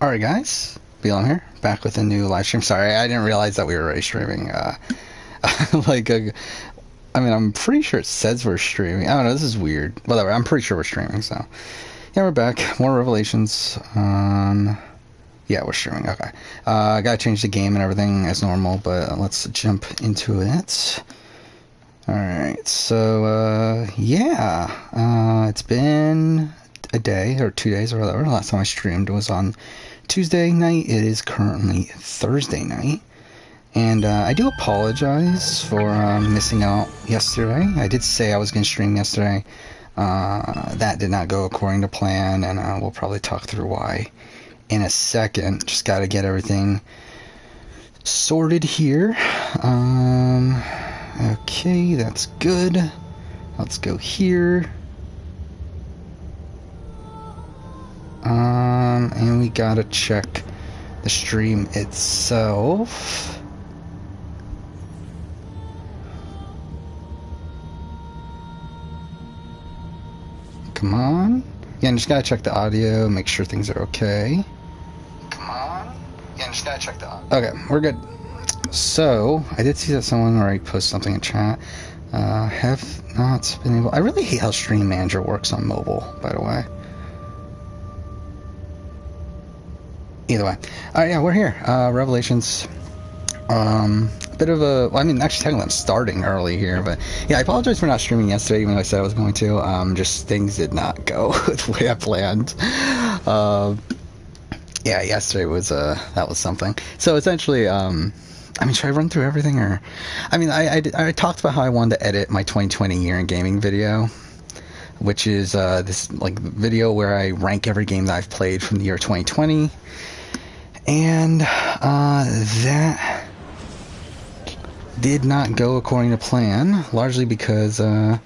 Alright guys, Beelan here, back with a new live stream. Sorry, I didn't realize that we were already streaming. Like, I mean, I'm pretty sure it says we're streaming. I don't know, this is weird. Whatever, I'm pretty sure we're streaming, so. Yeah, we're back. More Revelations. Yeah, we're streaming, okay. I gotta change the game and everything as normal, but let's jump into it. Alright, so, yeah. It's been a day, or 2 days, or whatever. Last time I streamed was on Tuesday night. It is currently Thursday night. And I do apologize for missing out yesterday. I did say I was going to stream yesterday. That did not go according to plan, and we'll probably talk through why in a second. Just got to get everything sorted here. Okay, that's good. Let's go here. And we gotta check the stream itself. Come on. Yeah, and just gotta check the audio, make sure things are okay. Come on. Yeah, and just gotta check the audio. Okay, we're good. So, I did see that someone already posted something in chat. Have not been able... I really hate how Stream Manager works on mobile, by the way. Either way. Alright, yeah, we're here. Revelations. Bit of a... Well, I mean, actually, technically I'm starting early here, but... Yeah, I apologize for not streaming yesterday, even though I said I was going to. Just things did not go the way I planned. Yeah, yesterday was, that was something. So, essentially, I mean, should I run through everything, or... I mean, I talked about how I wanted to edit my 2020 year in gaming video, which is, this, like, video where I rank every game that I've played from the year 2020. And that did not go according to plan, largely because I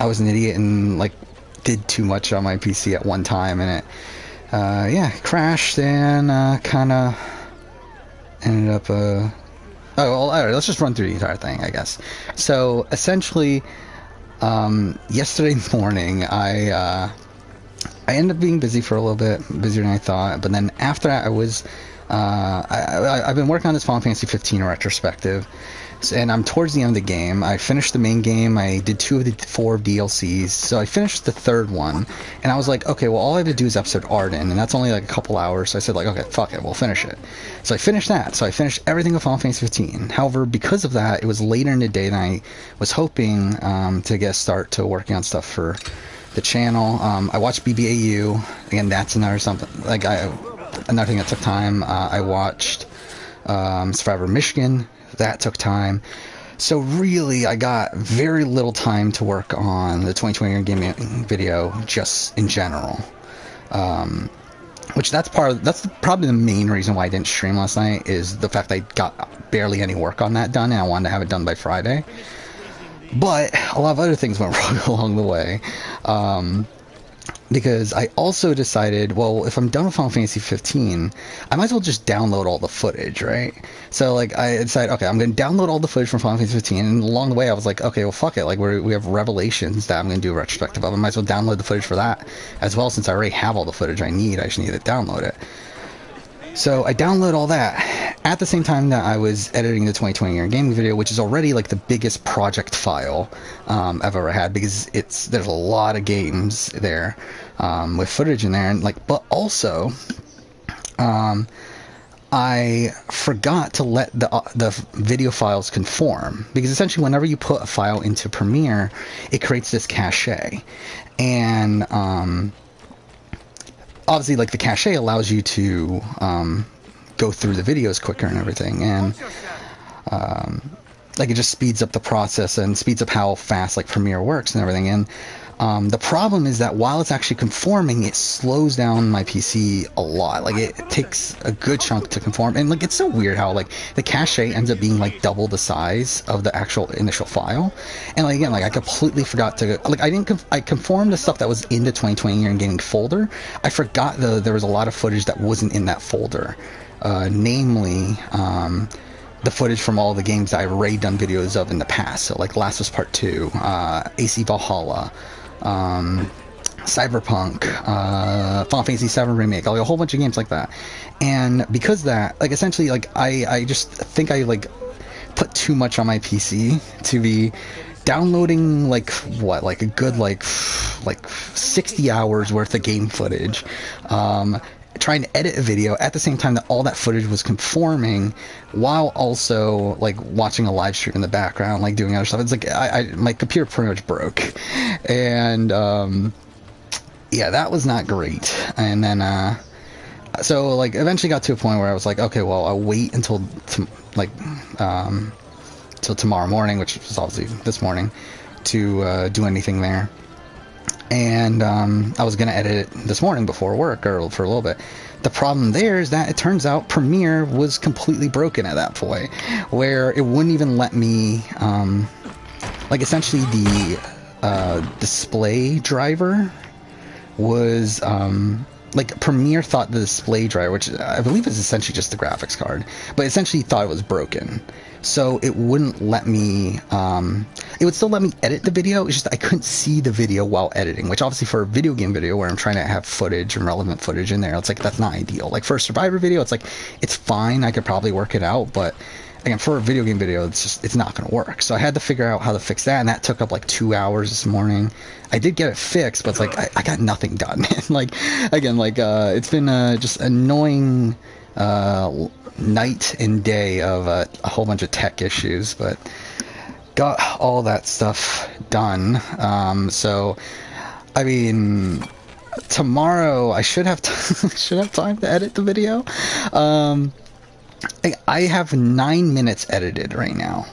was an idiot and like did too much on my PC at one time, and it yeah, crashed and kind of ended up oh well, alright, let's just run through the entire thing, I guess. So essentially, yesterday morning I ended up being busy for a little bit, busier than I thought, but then after that I was, I've been working on this Final Fantasy 15 retrospective, and I'm towards the end of the game. I finished the main game, I did 2 of the 4 DLCs, so I finished the 3rd one, and I was like, okay, well all I have to do is episode Arden, and that's only like a couple hours, so I said like, okay, fuck it, we'll finish it. So I finished that, so I finished everything with Final Fantasy 15. However, because of that, it was later in the day than I was hoping to get a start to working on stuff for the channel. I watched BBAU. Again, that's another something. Like another thing that took time. I watched Survivor Michigan. That took time. So really, I got very little time to work on the 2020 gaming video, just in general. Which that's probably the main reason why I didn't stream last night, is the fact I got barely any work on that done, and I wanted to have it done by Friday. But a lot of other things went wrong along the way, because I also decided, well, if I'm done with Final Fantasy 15, I might as well just download all the footage, right? So, like, I decided, okay, I'm going to download all the footage from Final Fantasy 15, and along the way I was like, okay, well, fuck it, like, we have Revelations that I'm going to do a retrospective of. I might as well download the footage for that as well, since I already have all the footage I need. I just need to download it. So I download all that at the same time that I was editing the 2020 year gaming video, which is already like the biggest project file I've ever had, because there's a lot of games there with footage in there, and like, but also I forgot to let the video files conform, because essentially whenever you put a file into Premiere, it creates this cache, and obviously, like, the cache allows you to go through the videos quicker and everything, and like, it just speeds up the process and speeds up how fast, like, Premiere works and everything. And the problem is that while it's actually conforming, it slows down my PC a lot. Like, it takes a good chunk to conform, and like, it's so weird how like the cache ends up being like double the size of the actual initial file. And like, again, like, I completely forgot to, like, I conformed the stuff that was in the 2020 year in gaming folder. I forgot there was a lot of footage that wasn't in that folder, namely the footage from all the games that I've already done videos of in the past. So like Last of Us Part 2, AC Valhalla, Cyberpunk, Final Fantasy VII Remake, like a whole bunch of games like that. And because of that, like essentially, like I just think I like put too much on my PC to be downloading like what, like a good like 60 hours worth of game footage, trying to edit a video at the same time that all that footage was conforming, while also like watching a live stream in the background, like doing other stuff. It's like my computer pretty much broke, and yeah, that was not great. And then so like eventually got to a point where I was like, okay, well, I'll wait until till tomorrow morning, which was obviously this morning, to do anything there. And I was going to edit it this morning before work, or for a little bit. The problem there is that it turns out Premiere was completely broken at that point, where it wouldn't even let me, like essentially the display driver was, like Premiere thought the display driver, which I believe is essentially just the graphics card, but essentially thought it was broken. So it wouldn't let me, it would still let me edit the video. It's just I couldn't see the video while editing, which obviously for a video game video where I'm trying to have footage and relevant footage in there, it's like, that's not ideal. Like for a Survivor video, it's like, it's fine. I could probably work it out, but again, for a video game video, it's not going to work. So I had to figure out how to fix that, and that took up like 2 hours this morning. I did get it fixed, but it's like, I got nothing done. Like, again, like, it's been just annoying, night and day of a whole bunch of tech issues, but got all that stuff done. So I mean, tomorrow I should have should have time to edit the video. I have 9 minutes edited right now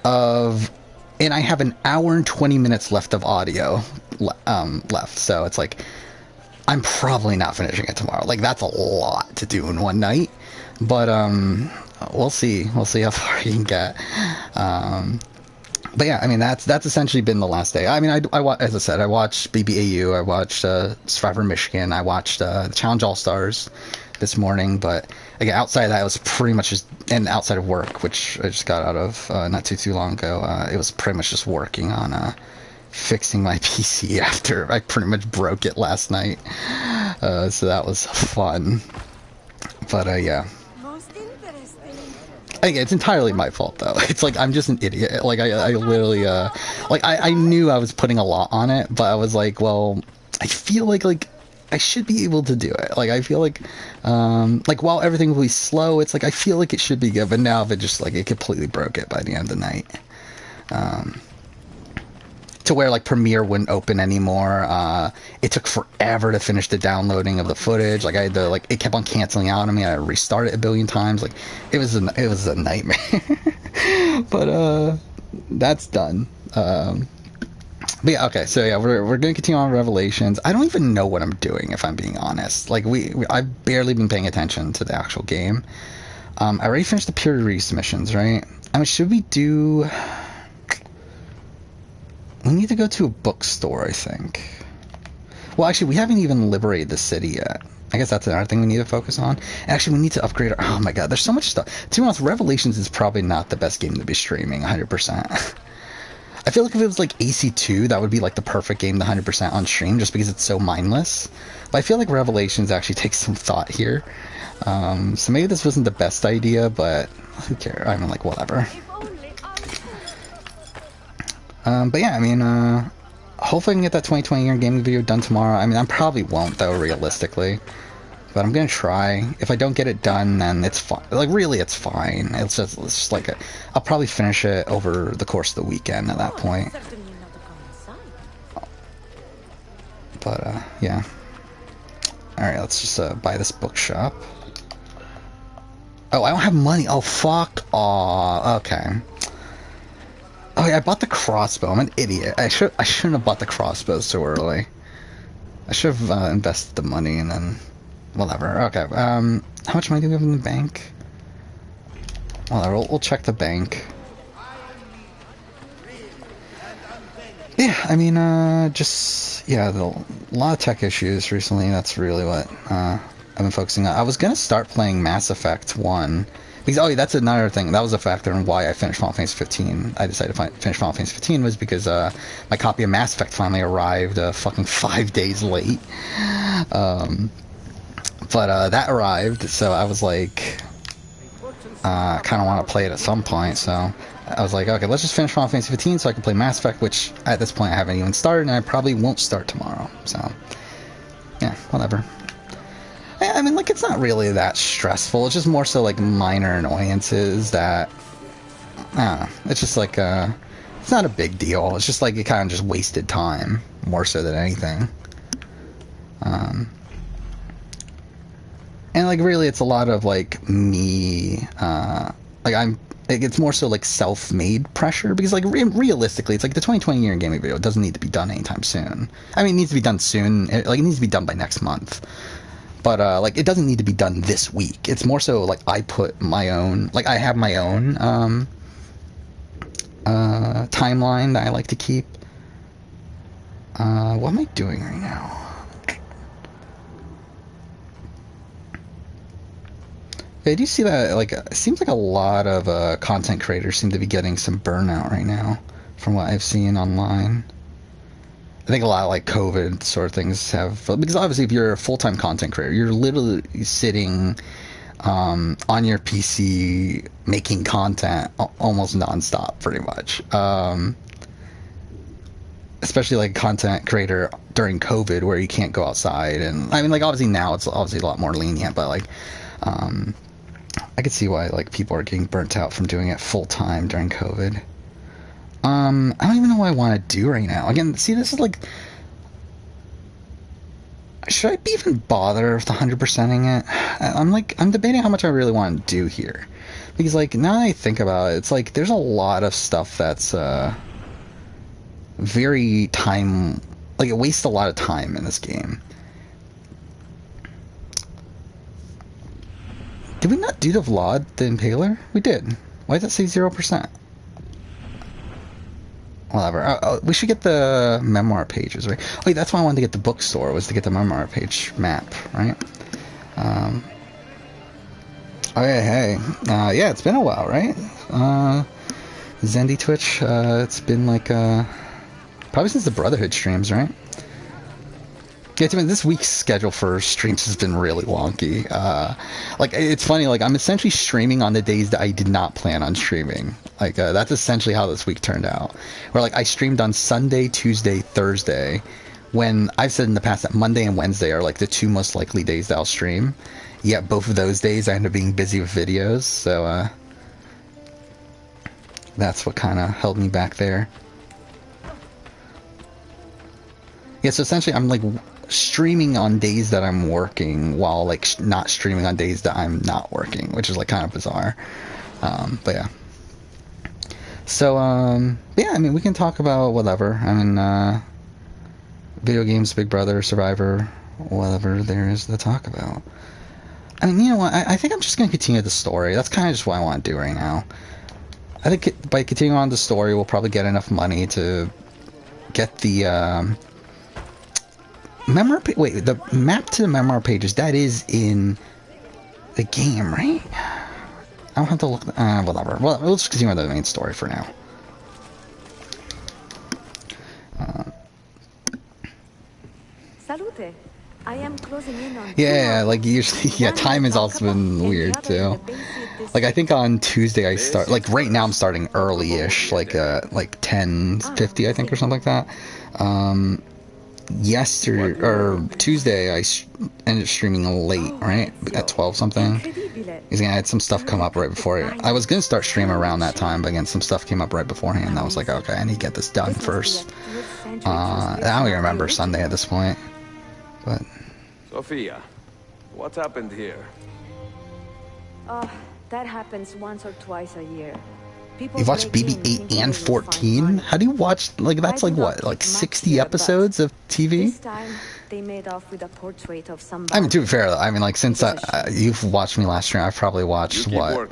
and I have an hour and 20 minutes left of audio left, so it's like I'm probably not finishing it tomorrow. Like, that's a lot to do in one night. But we'll see how far you can get. But yeah, I mean, that's essentially been the last day. I mean, as I said, I watched BBAU, I watched Survivor Michigan, I watched the Challenge All Stars this morning. But again, outside of that, it was pretty much just, and outside of work, which I just got out of not too long ago, it was pretty much just working on fixing my PC after I pretty much broke it last night. So that was fun. But yeah. Again, it's entirely my fault though. It's like I'm just an idiot. Like I literally like I knew I was putting a lot on it, but I was like, well, I feel like I should be able to do it. Like I feel like while everything will be slow, it's like I feel like it should be good, but now if it just like it completely broke it by the end of the night. To where like Premiere wouldn't open anymore. It took forever to finish the downloading of the footage. Like I had to, like, it kept on canceling out on me. I had to restart it a billion times. Like it was a nightmare. But that's done. But yeah, okay. So yeah, we're gonna continue on Revelations. I don't even know what I'm doing, if I'm being honest. Like I've barely been paying attention to the actual game. I already finished the peer review submissions, right? I mean, should we do? We need to go to a bookstore, I think. Well, actually, we haven't even liberated the city yet. I guess that's another thing we need to focus on. Actually, we need to upgrade our... Oh my god, there's so much stuff. To be honest, Revelations is probably not the best game to be streaming 100%. I feel like if it was like AC2, that would be like the perfect game to 100% on stream, just because it's so mindless. But I feel like Revelations actually takes some thought here. So maybe this wasn't the best idea, but who cares? I mean, like, whatever. But yeah, I mean, hopefully I can get that 2020 year gaming video done tomorrow. I mean, I probably won't, though, realistically. But I'm gonna try. If I don't get it done, then it's fine. Like, really, it's fine. It's just like I'll probably finish it over the course of the weekend at that point. But, yeah. Alright, let's just buy this bookshop. Oh, I don't have money. Oh, fuck. Aw, okay. Oh yeah, I bought the crossbow. I'm an idiot. I shouldn't have bought the crossbow so early. I should have invested the money and then whatever. Okay. How much money do we have in the bank? Whatever. We'll check the bank. Yeah, I mean, just yeah, a lot of tech issues recently. That's really what I've been focusing on. I was gonna start playing Mass Effect 1 Because, oh, yeah, that's another thing. That was a factor in why I finished Final Fantasy 15. I decided to finish Final Fantasy 15 was because my copy of Mass Effect finally arrived fucking 5 days late. But that arrived, so I was like, kind of want to play it at some point, so I was like, okay, let's just finish Final Fantasy 15 so I can play Mass Effect, which at this point I haven't even started, and I probably won't start tomorrow, so yeah, whatever. I mean, like, it's not really that stressful, it's just more so, like, minor annoyances that, I don't know, it's just like, it's not a big deal, it's just like, it kind of just wasted time, more so than anything. And, like, really, it's a lot of, like, me, it's more so, like, self-made pressure, because, like, realistically, it's like the 2020 year in gaming video doesn't need to be done anytime soon. I mean, it needs to be done soon, it needs to be done by next month. But, like, it doesn't need to be done this week. It's more so, like, I put my own, like, I have my own, timeline that I like to keep. What am I doing right now? I do see that, like, it seems like a lot of content creators seem to be getting some burnout right now, from what I've seen online. I think a lot of, like, COVID sort of things have, because obviously if you're a full-time content creator, you're literally sitting on your PC making content almost non-stop, pretty much. Especially, like, content creator during COVID where you can't go outside, and, I mean, like, obviously now it's obviously a lot more lenient, but, like, I could see why, like, people are getting burnt out from doing it full-time during COVID. I don't even know what I want to do right now. Again, see, this is like... Should I even bother with 100%ing it? I'm debating how much I really want to do here. Because, like, now that I think about it, it's like, there's a lot of stuff that's, very time... Like, it wastes a lot of time in this game. Did we not do the Vlad the Impaler? We did. Why does it say 0%? Whatever. We should get the memoir pages, right? Oh, wait, that's why I wanted to get the bookstore, was to get the memoir page map, right? Oh, yeah, hey. Yeah, it's been a while, right? Zendy Twitch, it's been like, probably since the Brotherhood streams, right? Yeah, this week's schedule for streams has been really wonky. Like, it's funny, like, I'm essentially streaming on the days that I did not plan on streaming. Like, that's essentially how this week turned out. Where, like, I streamed on Sunday, Tuesday, Thursday, when I've said in the past that Monday and Wednesday are, like, the two most likely days that I'll stream. Yet both of those days I end up being busy with videos, so, that's what kind of held me back there. Yeah, so essentially I'm, like, streaming on days that I'm working while, like, not streaming on days that I'm not working, which is, like, kind of bizarre. But yeah. So, yeah, I mean, we can talk about whatever. I mean, video games, Big Brother, Survivor, whatever there is to talk about. I mean, you know what, I think I'm just going to continue the story. That's kind of just what I want to do right now. I think by continuing on the story, we'll probably get enough money to get the, wait, the map to the memoir pages, that is in the game, right? I don't have to look, whatever. Well, we'll just continue with the main story for now. Salute. I am closing in on yeah, like, usually, yeah, time has also been weird, too. Like, I think on Tuesday I start, like, right now I'm starting early-ish, like 10:50, I think, or something like that. Yesterday, or Tuesday, I ended up streaming late, right? At 12 something. Because I had some stuff come up right before it. I was going to start streaming around that time, but again, some stuff came up right beforehand. I was like, okay, I need to get this done first. I don't even remember Sunday at this point. But... Sophia, what happened here? That happens once or twice a year. You've watched BB-8 and 14? How do you watch, like, that's like what, like 60 episodes of TV? This time, they made off with a portrait of somebody. I mean, to be fair, I mean, like, since you've watched me last stream, I've probably watched, what,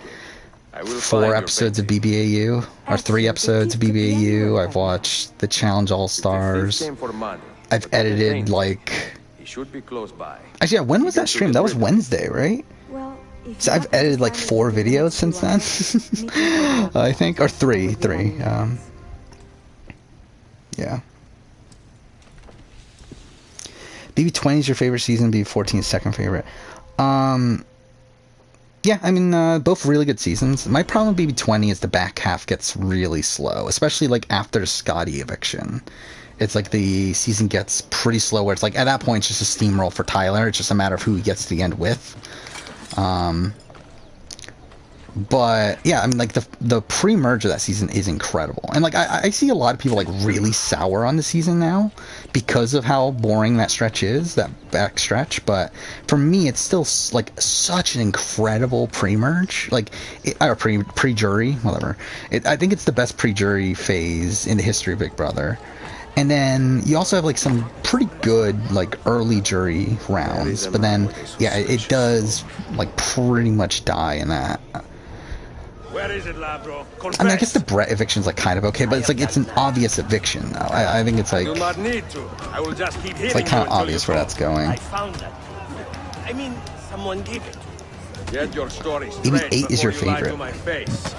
4 episodes of BBAU? Or 3 episodes of BBAU. I've watched the Challenge All-Stars. I've edited, like... He should be close by. Actually, yeah, when was that stream? That was Wednesday, right? Well, If So you I've happen to edited like find 4 anything videos else you since then. want, meet me I think, or three. We'll be long enough. Yeah. BB20 is your favorite season, BB14 is second favorite. Yeah, I mean, both really good seasons. My problem with BB20 is the back half gets really slow, especially like after Scotty eviction. It's like the season gets pretty slow where it's like at that point it's just a steamroll for Tyler. It's just a matter of who he gets to the end with. But yeah, I mean, like the pre-merge of that season is incredible, and like I see a lot of people like really sour on the season now because of how boring that stretch is, that back stretch. But for me, it's still like such an incredible pre-merge, like or pre-jury, whatever. I think it's the best pre-jury phase in the history of Big Brother. And then you also have like some pretty good like early jury rounds, but then yeah, it does like pretty much die in that. Where is it, Labro? I mean, I guess the Brett eviction is like kind of okay, but it's like it's an obvious eviction though. I think it's like Do not need to. I will just keep hitting it's like kind of you until obvious you where go. that's going. I found that. I mean, someone gave it. Get your story Maybe straight 8 is your before you lie favorite. to my face.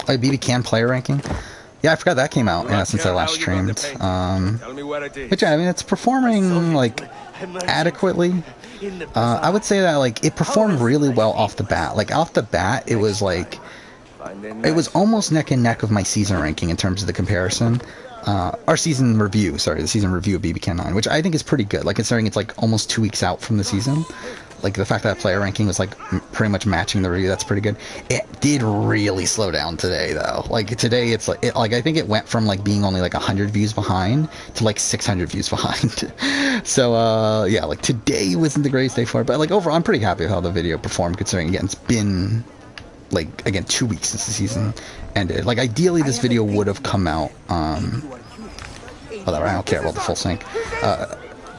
Oh, BB Can player ranking. Yeah, I forgot that came out. Do Yeah, not since care I last how you got the streamed. painting. Tell me where it is. Which I mean, it's performing like adequately. I would say that like it performed really well off the bat. Like off the bat, it was like it was almost neck and neck of my season ranking in terms of the comparison. Our season review, sorry, the season review of BB Can 9, which I think is pretty good. Like considering it's like almost 2 weeks out from the season. Like the fact that player ranking was like pretty much matching the review, that's pretty good. It did really slow down today though. Like today it's like I think it went from like being only like 100 views behind to like 600 views behind. So yeah, like today wasn't the greatest day for it, but like overall I'm pretty happy with how the video performed considering again it's been like again 2 weeks since the season ended. Like ideally this video would have come out whatever, I don't care about the full sync.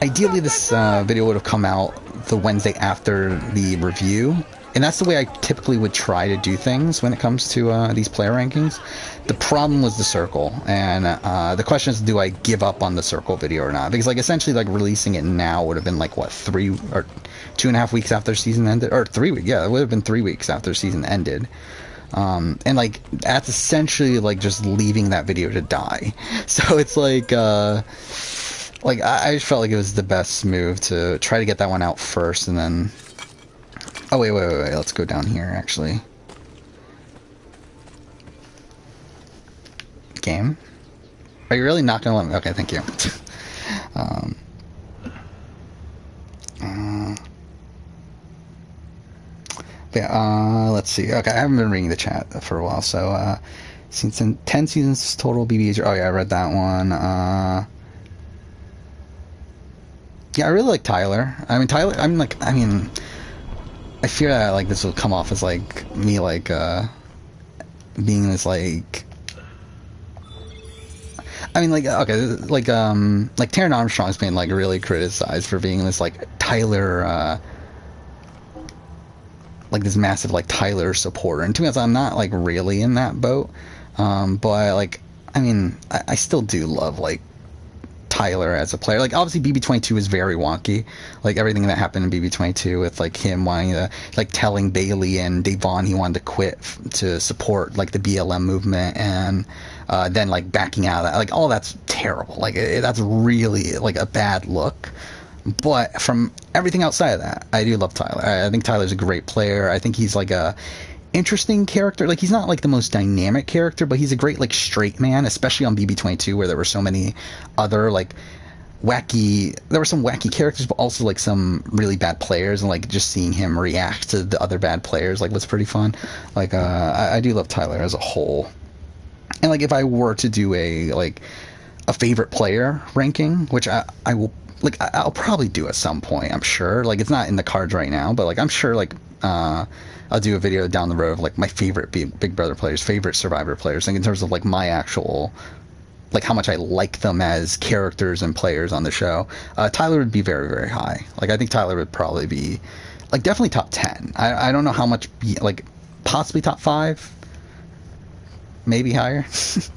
Ideally this video would have come out the Wednesday after the review, and that's the way I typically would try to do things when it comes to these player rankings. The problem was the circle, and the question is, do I give up on the circle video or not? Because like essentially like releasing it now would have been like what 3 or 2.5 weeks after season ended, or 3 weeks, yeah, it would have been 3 weeks after season ended. And like that's essentially like just leaving that video to die. So it's like I just felt like it was the best move to try to get that one out first, and then oh wait, let's go down here actually. Game, are you really not gonna let me? Okay, thank you. Yeah, let's see. Okay, I haven't been reading the chat for a while, so since 10 seasons total BBs. Oh yeah, I read that one. Yeah, I really like Tyler. I mean, Tyler. I fear that like this will come off as like me like being this like. I mean, like okay, like Taron Armstrong's been like really criticized for being this like Tyler. Like this massive like Tyler supporter, and to be honest, I'm not like really in that boat. But like, I mean, I still do love like Tyler as a player. Like obviously BB22 is very wonky. Like everything that happened in BB22 with like him wanting to like telling Bailey and Devon he wanted to quit to support like the BLM movement, and then like backing out of that, like all that's terrible. Like that's really like a bad look. But from everything outside of that, I do love Tyler. I think Tyler's a great player. I think he's like a interesting character. Like he's not like the most dynamic character, but he's a great like straight man, especially on BB22 where there were so many other like there were some wacky characters, but also like some really bad players, and like just seeing him react to the other bad players like was pretty fun. Like I do love Tyler as a whole. And like if I were to do a favorite player ranking, which I will like I'll probably do at some point, I'm sure. Like it's not in the cards right now, but like I'm sure like I'll do a video down the road of like my favorite Big Brother players, favorite Survivor players, like in terms of like my actual like how much I like them as characters and players on the show. Tyler would be very, very high. Like I think Tyler would probably be like definitely top 10. I don't know how much, like possibly top 5. Maybe higher.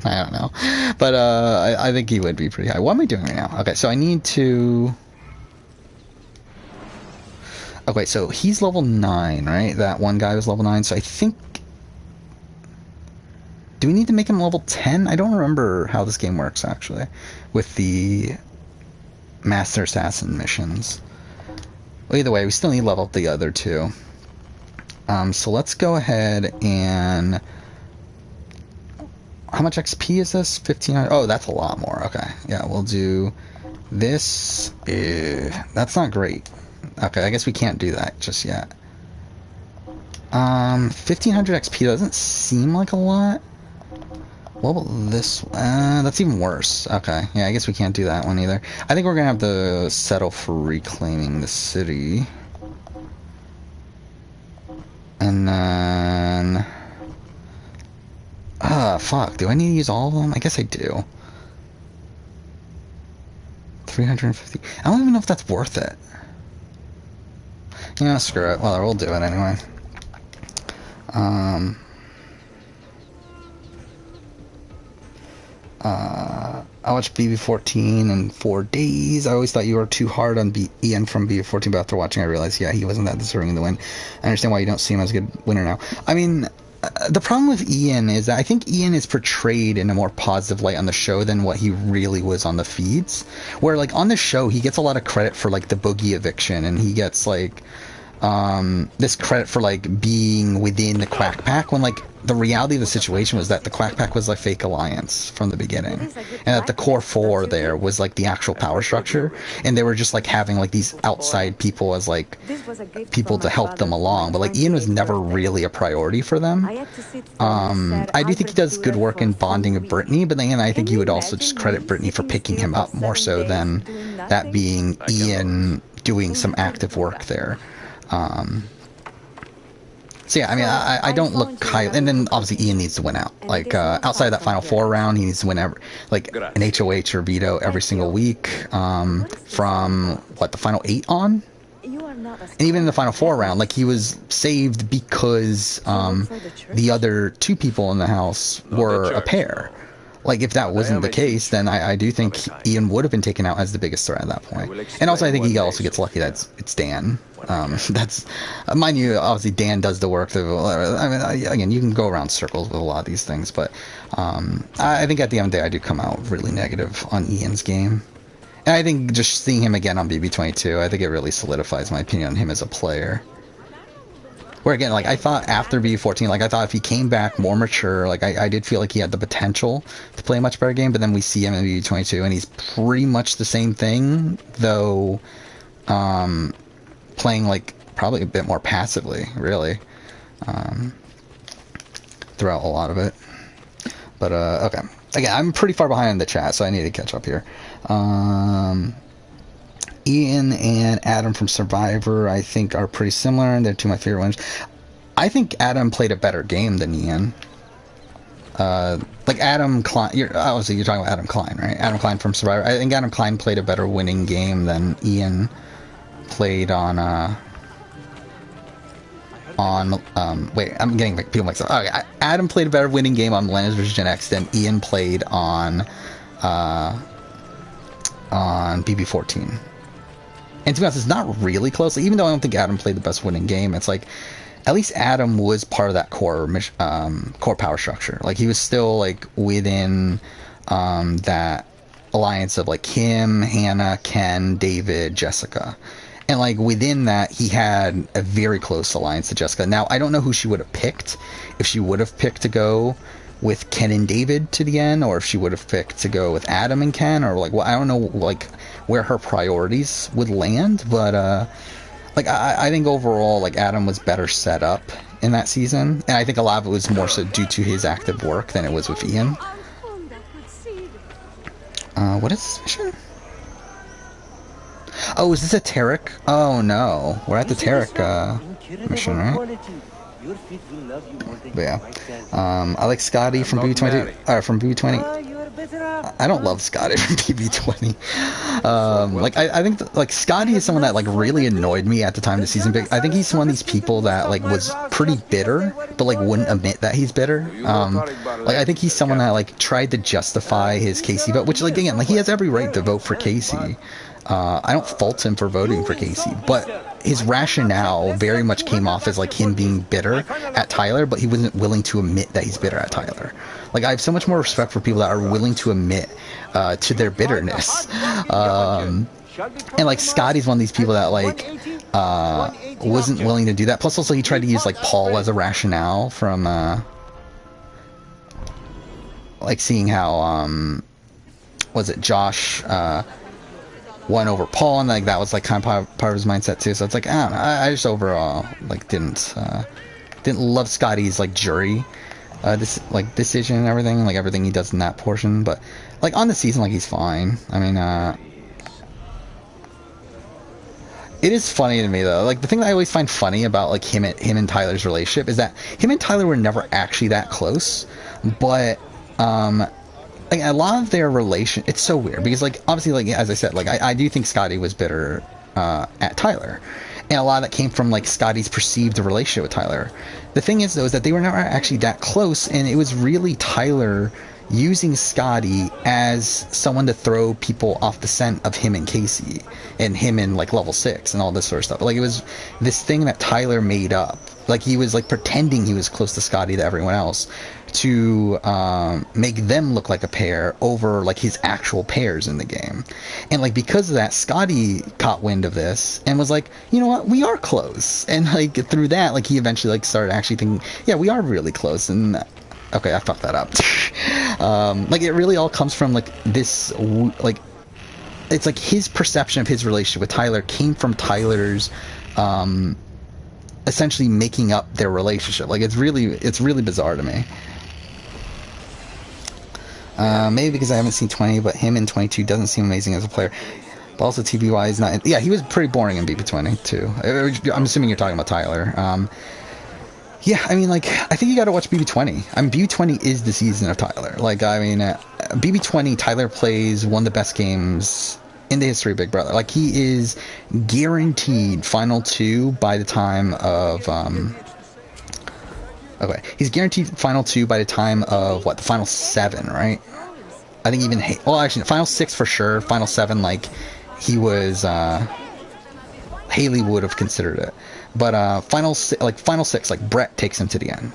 I don't know. But I think he would be pretty high. What am I doing right now? Okay, so I need to... Oh, wait, so he's level 9, right? That one guy was level 9, so I think... Do we need to make him level 10? I don't remember how this game works, actually, with the Master Assassin missions. Well, either way, we still need to level up the other two. So let's go ahead and... How much XP is this? 1500? Oh, that's a lot more. Okay, yeah, we'll do this. That's not great. Okay, I guess we can't do that just yet. 1500 XP doesn't seem like a lot. What about this? That's even worse. Okay, yeah, I guess we can't do that one either. I think we're gonna have to settle for reclaiming the city. And then... fuck, do I need to use all of them? I guess I do. 350. I don't even know if that's worth it. Yeah, screw it. Well, we'll do it anyway. I watched BB14 in 4 days. I always thought you were too hard on Ian from BB14, but after watching I realized, yeah, he wasn't that deserving of the win. I understand why you don't see him as a good winner now. I mean, the problem with Ian is that I think Ian is portrayed in a more positive light on the show than what he really was on the feeds. Where, like, on the show, he gets a lot of credit for, like, the Boogie eviction, and he gets, like, this credit for, like, being within the Quack Pack, when, like, the reality of the situation was that the Quack Pack was a fake alliance from the beginning, and that the core 4 there was, like, the actual power structure, and they were just, like, having, like, these outside people as, like, people to help them along, but, like, Ian was never really a priority for them. I do think he does good work in bonding with Brittany, but then I think you would also just credit Brittany for picking him up more so than that being Ian doing some active work there. So yeah, I mean, I don't look high, and then obviously Ian needs to win out. Like, outside of that final 4 round, he needs to win an HOH or veto every single week, from, what, the final 8 on? And even in the final 4 round, like, he was saved because, the other 2 people in the house were a pair. Like, if that wasn't the case, then I do think Ian would have been taken out as the biggest threat at that point. And also, I think he also gets lucky that it's Dan. That's, mind you, obviously Dan does the work. I mean, again, you can go around circles with a lot of these things, but I think at the end of the day, I do come out really negative on Ian's game. And I think just seeing him again on BB22, I think it really solidifies my opinion on him as a player. Where again, like, I thought after BB14, like, I thought if he came back more mature, like, I did feel like he had the potential to play a much better game, but then we see him in BB22, and he's pretty much the same thing, though, playing, like, probably a bit more passively, really, throughout a lot of it. But, okay. Again, I'm pretty far behind in the chat, so I need to catch up here. Ian and Adam from Survivor, I think, are pretty similar, and they're 2 of my favorite winners. I think Adam played a better game than Ian. Like, Adam Klein, obviously you're talking about Adam Klein, right? Adam Klein from Survivor. I think Adam Klein played a better winning game than Ian played on, wait, I'm getting people mixed up. Okay, Adam played a better winning game on Millennials vs. Gen X than Ian played on BB14. And to be honest, it's not really close. Like, even though I don't think Adam played the best winning game, it's like, at least Adam was part of that core power structure. Like, he was still, like, within that alliance of, like, him, Hannah, Ken, David, Jessica. And, like, within that, he had a very close alliance to Jessica. Now, I don't know who she would have picked. If she would have picked to go with Ken and David to the end, or if she would have picked to go with Adam and Ken, or, like, well, I don't know, like, where her priorities would land, but, like, I think overall, like, Adam was better set up in that season, and I think a lot of it was more so due to his active work than it was with Ian. What is this mission? Oh, is this a Tarek? Oh, no. We're at the Tarek, mission, right? But yeah, I like Scotty from BB20. From BB20. I don't love Scotty from BB20. Like, I think like Scotty is someone that, like, really annoyed me at the time of the season. I think he's one of these people that, like, was pretty bitter, but, like, wouldn't admit that he's bitter. Like, I think he's someone that, like, tried to justify his Casey vote, which, like, again, like, he has every right to vote for Casey. I don't fault him for voting for Casey, but his rationale very much came off as like him being bitter at Tyler, but he wasn't willing to admit that he's bitter at Tyler. Like, I have so much more respect for people that are willing to admit to their bitterness. And like Scotty's one of these people that like wasn't willing to do that. Plus also he tried to use like Paul as a rationale from like seeing how was it Josh won over Paul, and like that was like kind of part of his mindset too. So it's like, I don't know, I just overall like didn't love Scotty's like jury this like decision and everything, like everything he does in that portion. But like on the season, like he's fine. I mean, it is funny to me though. Like the thing that I always find funny about like him and Tyler's relationship is that him and Tyler were never actually that close, but like a lot of their relation, it's so weird because like obviously like as I said, like I do think Scotty was bitter at Tyler, and a lot of that came from like Scotty's perceived relationship with Tyler. The thing is though is that they were never actually that close, and it was really Tyler using Scotty as someone to throw people off the scent of him and Casey and him in like level 6 and all this sort of stuff. Like it was this thing that Tyler made up. Like he was like pretending he was close to Scotty to everyone else to make them look like a pair over like his actual pairs in the game. And like because of that, Scotty caught wind of this and was like, you know what, we are close. And like through that, like he eventually like started actually thinking, yeah, we are really close. And okay, I fucked that up. Like it really all comes from like this like it's like his perception of his relationship with Tyler came from Tyler's essentially making up their relationship. Like it's really bizarre to me. Maybe because I haven't seen 20, but him in 22 doesn't seem amazing as a player. But also TV wise, not. Yeah, he was pretty boring in BB20 too. I'm assuming you're talking about Tyler. Yeah, I mean, like, I think you got to watch BB20. I mean, BB20 is the season of Tyler. Like, I mean, BB20, Tyler plays one of the best games in the history of Big Brother. Like, he is guaranteed Final 2 by the time of, okay, he's guaranteed Final 2 by the time of, what, the Final 7, right? I think even, well, actually, Final 6 for sure. Final 7, like, he was, Haley would have considered it. But final 6, like Brett takes him to the end.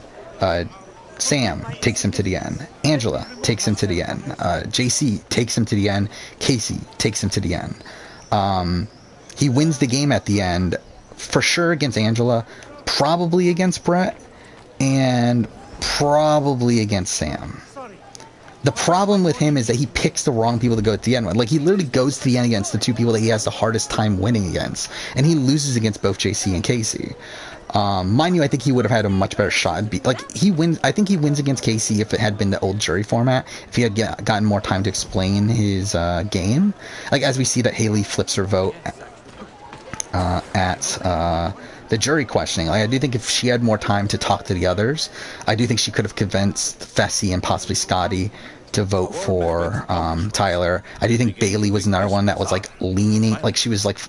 Sam takes him to the end. Angela takes him to the end. JC takes him to the end. Casey takes him to the end. He wins the game at the end, for sure against Angela, probably against Brett, and probably against Sam. The problem with him is that he picks the wrong people to go at the end with. Like, he literally goes to the end against the two people that he has the hardest time winning against. And he loses against both JC and Casey. Mind you, I think he would have had a much better shot. Like, he wins. I think he wins against Casey if it had been the old jury format. If he had gotten more time to explain his game. Like, as we see that Haley flips her vote at the jury questioning. Like, I do think if she had more time to talk to the others, I do think she could have convinced Fessy and possibly Scotty to vote for Tyler. I do think Bailey was another one that was like leaning, like she was like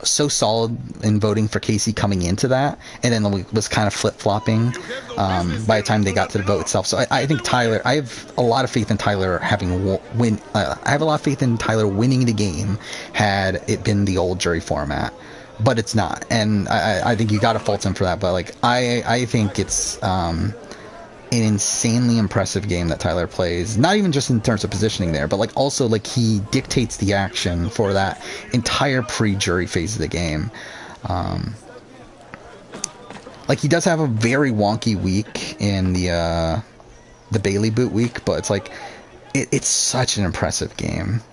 so solid in voting for Casey coming into that, and then was kind of flip-flopping by the time they got to the vote itself. So I think Tyler, I have a lot of faith in Tyler having I have a lot of faith in Tyler winning the game had it been the old jury format. But it's not, and I think you got to fault him for that. But like, I think it's an insanely impressive game that Tyler plays. Not even just in terms of positioning there, but like also like he dictates the action for that entire pre-jury phase of the game. Like he does have a very wonky week in the Bailey boot week, but it's like it's such an impressive game.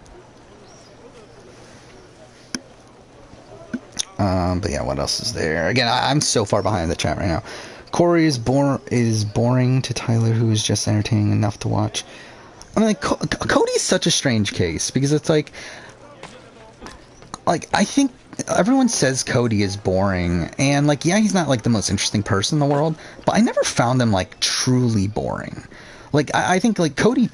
But yeah, what else is there? Again, I'm so far behind the chat right now. Corey is boring to Tyler, who is just entertaining enough to watch. I mean, like, Cody is such a strange case because it's like I think everyone says Cody is boring, and like, yeah, he's not like the most interesting person in the world, but I never found him like truly boring. Like, I think like Cody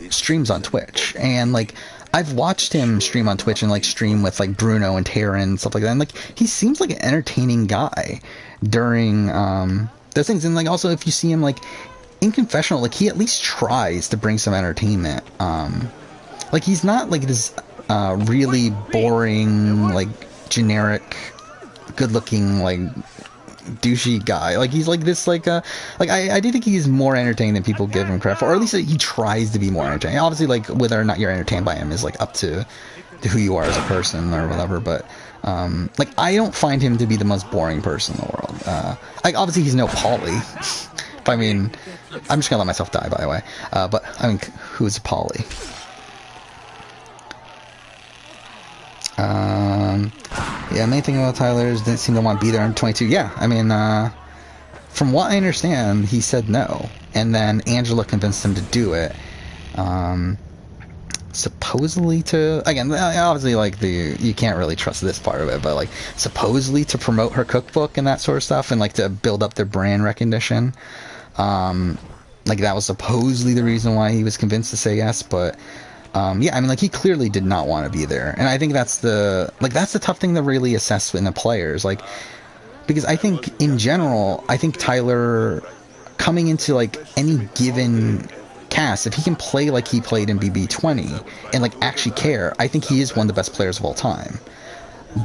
streams on Twitch, and like I've watched him stream on Twitch and like stream with like Bruno and Taryn and stuff like that, and like he seems like an entertaining guy during those things. And like also if you see him like in confessional, like he at least tries to bring some entertainment. Like he's not like this really boring, like generic, good-looking, like douchey guy. Like he's like this, like I do think he's more entertaining than people give him credit for, or at least he tries to be more entertaining. Obviously, like whether or not you're entertained by him is like up to who you are as a person or whatever. But like I don't find him to be the most boring person in the world. Like obviously he's no Paulie. I mean, I'm just gonna let myself die, by the way. But I mean, who's Paulie? Yeah, main thing about Tyler's didn't seem to want to be there in 22. Yeah, I mean, from what I understand, he said no, and then Angela convinced him to do it. Supposedly to, again, obviously, like you can't really trust this part of it, but like supposedly to promote her cookbook and that sort of stuff, and like to build up their brand recognition. Like that was supposedly the reason why he was convinced to say yes, but. Yeah, I mean, like he clearly did not want to be there, and I think that's the tough thing to really assess in the players, like, because I think in general, I think Tyler coming into like any given cast, if he can play like he played in BB20 and like actually care, I think he is one of the best players of all time.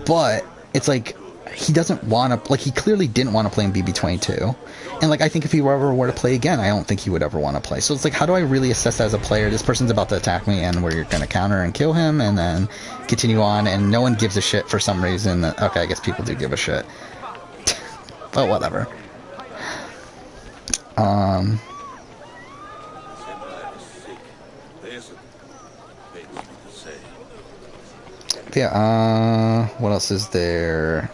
But it's like he doesn't want to, like he clearly didn't want to play in BB22. And like I think if he ever were to play again, I don't think he would ever want to play. So it's like, how do I really assess that as a player? This person's about to attack me, and we're going to counter and kill him, and then continue on, and no one gives a shit for some reason. Okay, I guess people do give a shit. But whatever. Yeah, what else is there?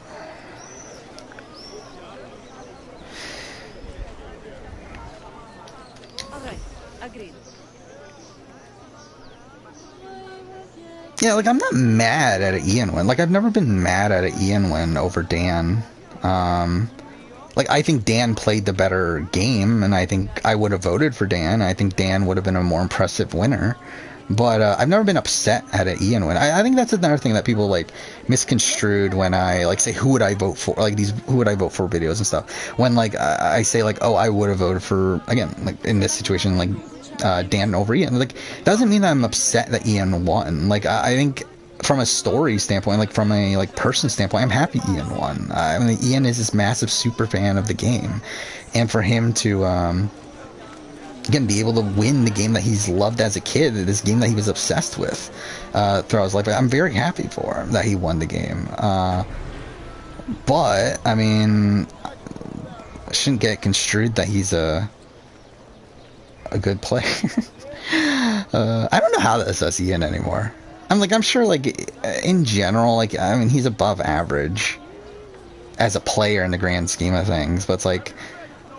Yeah, like I'm not mad at an Ian win. Like I've never been mad at an Ian win over Dan. Like I think Dan played the better game, and I think I would have voted for Dan. I think Dan would have been a more impressive winner. But I've never been upset at an Ian win. I think that's another thing that people like misconstrued when I like say who would I vote for, like these who would I vote for videos and stuff. When like I say like, oh, I would have voted for, again, like in this situation, like Dan over Ian. Like doesn't mean that I'm upset that Ian won. Like I think from a story standpoint, like from a like person standpoint, I'm happy Ian won. I mean, Ian is this massive super fan of the game, and for him to again be able to win the game that he's loved as a kid, this game that he was obsessed with throughout his life, I'm very happy for him that he won the game. But I mean, I shouldn't get construed that he's a good player. I don't know how to assess Ian anymore. I'm sure like in general, like I mean he's above average as a player in the grand scheme of things, but it's like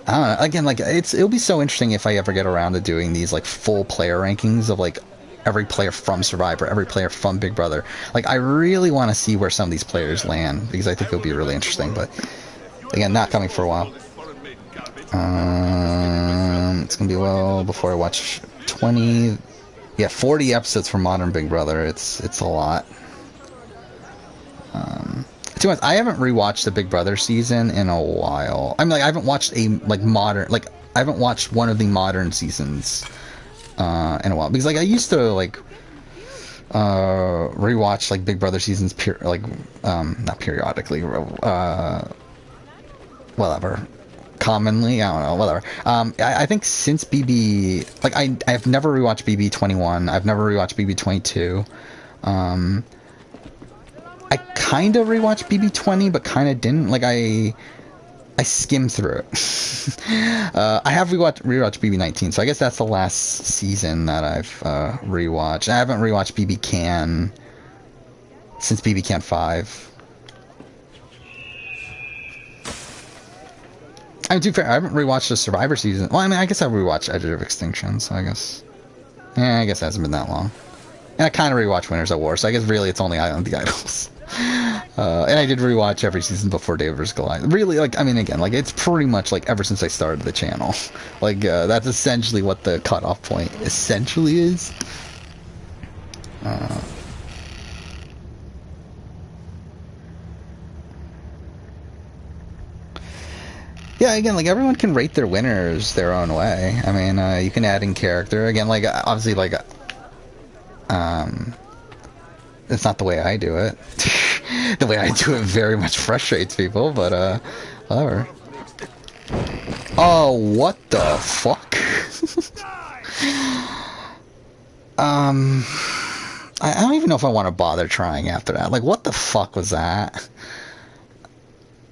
I don't know, again, like it'll be so interesting if I ever get around to doing these like full player rankings of like every player from Survivor, every player from Big Brother. Like I really want to see where some of these players land, because I think it'll be really interesting, but again, not coming for a while. It's gonna be well before I watch 40 episodes for Modern Big Brother. It's a lot. To be honest, I haven't rewatched the Big Brother season in a while. I mean, like I haven't watched I haven't watched one of the modern seasons in a while, because like I used to like rewatch like Big Brother seasons not periodically, whatever. Commonly, I don't know, whatever. I think since BB, like I've never rewatched BB 21. I've never rewatched BB 22. I kind of rewatched BB 20, but kind of didn't. Like I skimmed through it. I have rewatched BB 19, so I guess that's the last season that I've rewatched. I haven't rewatched BB Can since BB Can 5. I mean, to be fair, I haven't rewatched the Survivor season. Well, I mean, I guess I rewatched Edge of Extinction, so I guess it hasn't been that long. And I kind of rewatched Winners at War, so I guess really it's only Island of the Idols. And I did rewatch every season before David vs. Goliath. Really, like, I mean, again, like, it's pretty much, like, ever since I started the channel. Like, that's essentially what the cutoff point essentially is. Yeah, again, like, everyone can rate their winners their own way. I mean, you can add in character. Again, like, obviously, like, it's not the way I do it. The way I do it very much frustrates people, but whatever. Oh, what the fuck? I don't even know if I want to bother trying after that. Like, what the fuck was that?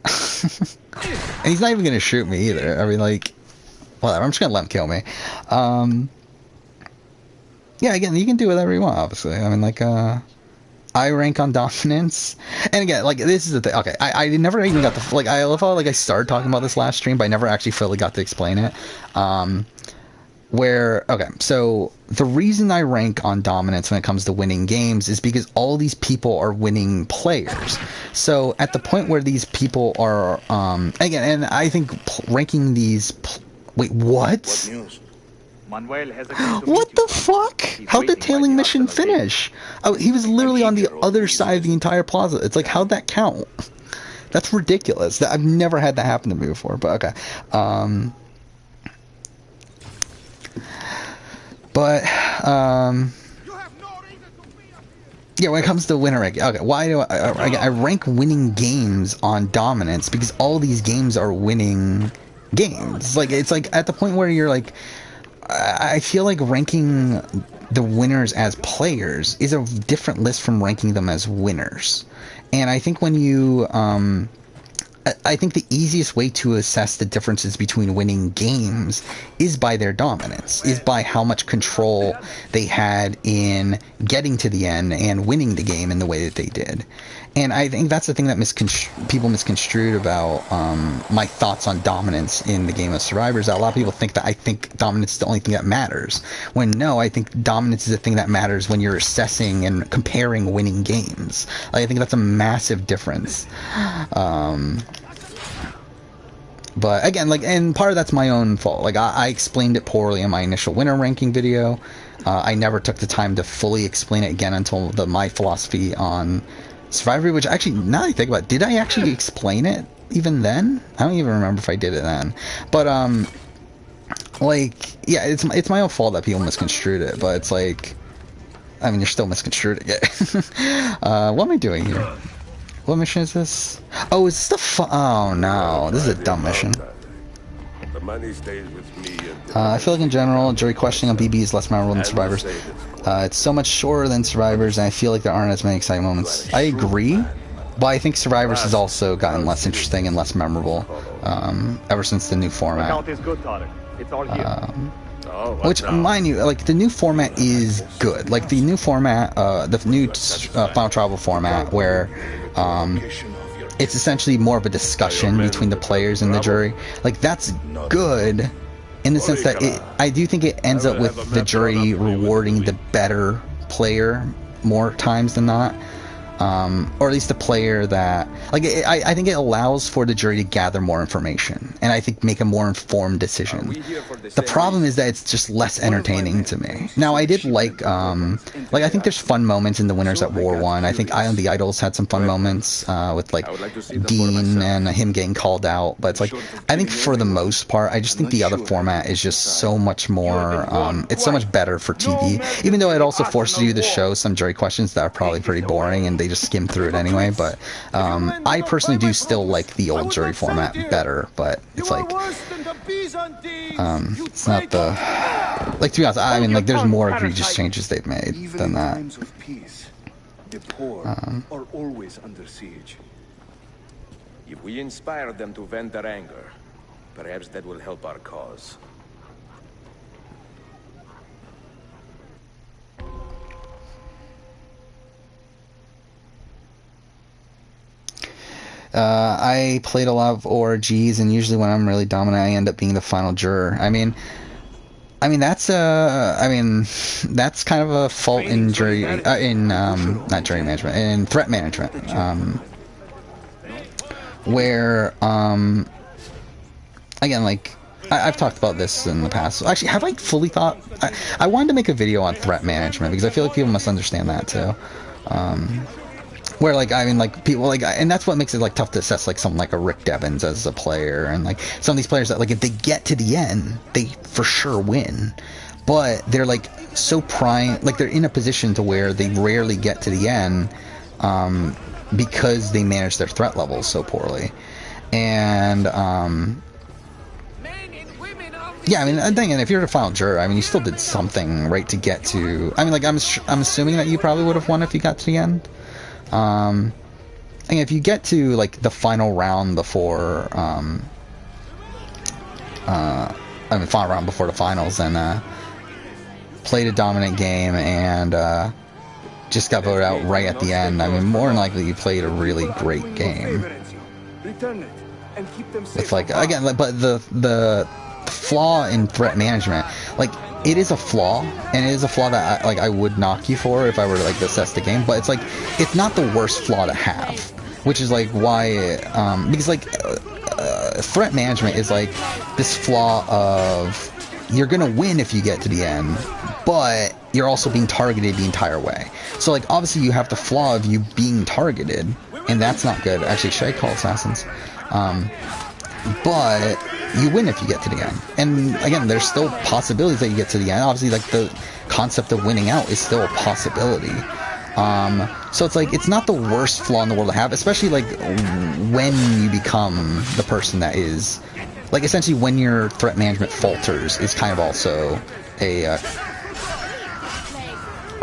And he's not even gonna shoot me either. I mean, like, whatever. I'm just gonna let him kill me. Yeah, again, you can do whatever you want, obviously. I mean, like, I rank on dominance, and again, like, this is the thing. Okay, I never even got the, like, I love how, like, I started talking about this last stream, but I never actually fully got to explain it. Okay, so the reason I rank on dominance when it comes to winning games is because all these people are winning players. So at the point where these people are, again, and I think ranking these, wait, what? What news? Manuel has a What the fuck? How'd the tailing mission finish? Oh, he was literally on the other side of the entire plaza. It's like, how'd that count? That's ridiculous. I've never had that happen to me before, but okay. Yeah, when it comes to winner ranking, okay, why do I rank winning games on dominance? Because all these games are winning games. Like, it's like at the point where you're like, I feel like ranking the winners as players is a different list from ranking them as winners. And I think when you, I think the easiest way to assess the differences between winning games is by their dominance, is by how much control they had in getting to the end and winning the game in the way that they did. And I think that's the thing that people misconstrued about my thoughts on dominance in the game of Survivors. A lot of people think that I think dominance is the only thing that matters, when no, I think dominance is the thing that matters when you're assessing and comparing winning games. Like, I think that's a massive difference. But again, like, and part of that's my own fault. Like, I explained it poorly in my initial winner ranking video. I never took the time to fully explain it again until my philosophy on Survivor, which actually, now that I think about it, did I actually explain it even then? I don't even remember if I did it then. But, like, yeah, it's my own fault that people misconstrued it, but it's like, I mean, you're still misconstruing it. What am I doing here? What mission is this? Oh, is this the oh no, this is a dumb mission. The money stays with me. I feel like in general, jury questioning on BB is less memorable than Survivors. It's so much shorter than Survivors, and I feel like there aren't as many exciting moments. I agree, but I think Survivors has also gotten less interesting and less memorable ever since the new format. Count is good, Tarek. It's all here. Which, mind you, like, the new format is good. Like, the new format, the new Final Tribal format, where it's essentially more of a discussion between the players and the jury. Like, that's good in the sense that I do think it ends up with the jury rewarding the better player more times than not. Or at least the player that, like, I think it allows for the jury to gather more information, and I think make a more informed decision. The problem is that it's just less entertaining to me. Now, I did like I think there's fun moments in the winners at War 1. I think Island of the Idols had some fun moments with, like, Dean and him getting called out, but it's like, I think for the most part, I just think the other format is just so much more, it's so much better for TV, even though it also forces you to show some jury questions that are probably pretty boring, and they just skim through it anyway. But I personally do still like the old jury format better, but it's like it's not the, like, to be honest, I mean, like, there's more egregious changes they've made than that. The poor are always under siege. If we inspire them to vent their anger, perhaps that will help our cause. I played a lot of ORGs, and usually when I'm really dominant, I end up being the final juror. I mean that's kind of a fault in jury, not jury management, in threat management, where again, like, I've talked about this in the past. Actually, have I fully thought? I wanted to make a video on threat management because I feel like people must understand that too. Where, like, I mean, like, people, like, and that's what makes it, like, tough to assess, like, someone like a Rick Devens as a player, and, like, some of these players that, like, if they get to the end, they for sure win. but they're like so prime, like they're in a position to where they rarely get to the end, because they manage their threat levels so poorly. And yeah, I mean, I think, and if you're the final juror, I mean, you still did something right to get to. I mean, like I'm assuming that you probably would have won if you got to the end. And if you get to like the final round before, final round before the finals, and played a dominant game and just got voted out right at the end. I mean, more than likely you played a really great game. It's like, again, but the flaw in threat management, like, it is a flaw, and it is a flaw that I would knock you for if I were to like assess the game, but it's like, it's not the worst flaw to have, which is like why, because like threat management is like this flaw of you're gonna win if you get to the end, but you're also being targeted the entire way. So like obviously you have the flaw of you being targeted, and that's not good. Actually, should I call assassins? But you win if you get to the end. And again, there's still possibilities that you get to the end. Obviously, like the concept of winning out is still a possibility. So it's like, it's not the worst flaw in the world to have, especially like when you become the person that is, like essentially when your threat management falters is kind of also a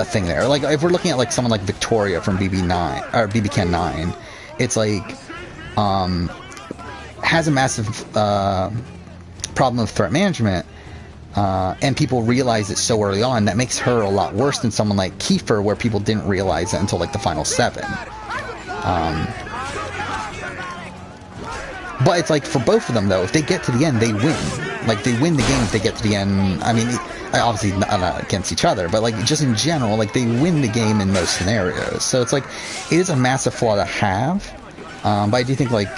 thing there. Like if we're looking at like someone like Victoria from BB9 or BB-Can 9, it's like has a massive problem of threat management, and people realize it so early on that makes her a lot worse than someone like Kiefer, where people didn't realize it until like the final 7. But it's like for both of them though, if they get to the end, they win. Like they win the game if they get to the end. I mean, obviously not against each other, but like just in general, like they win the game in most scenarios. So it's like, it is a massive flaw to have, but I do think like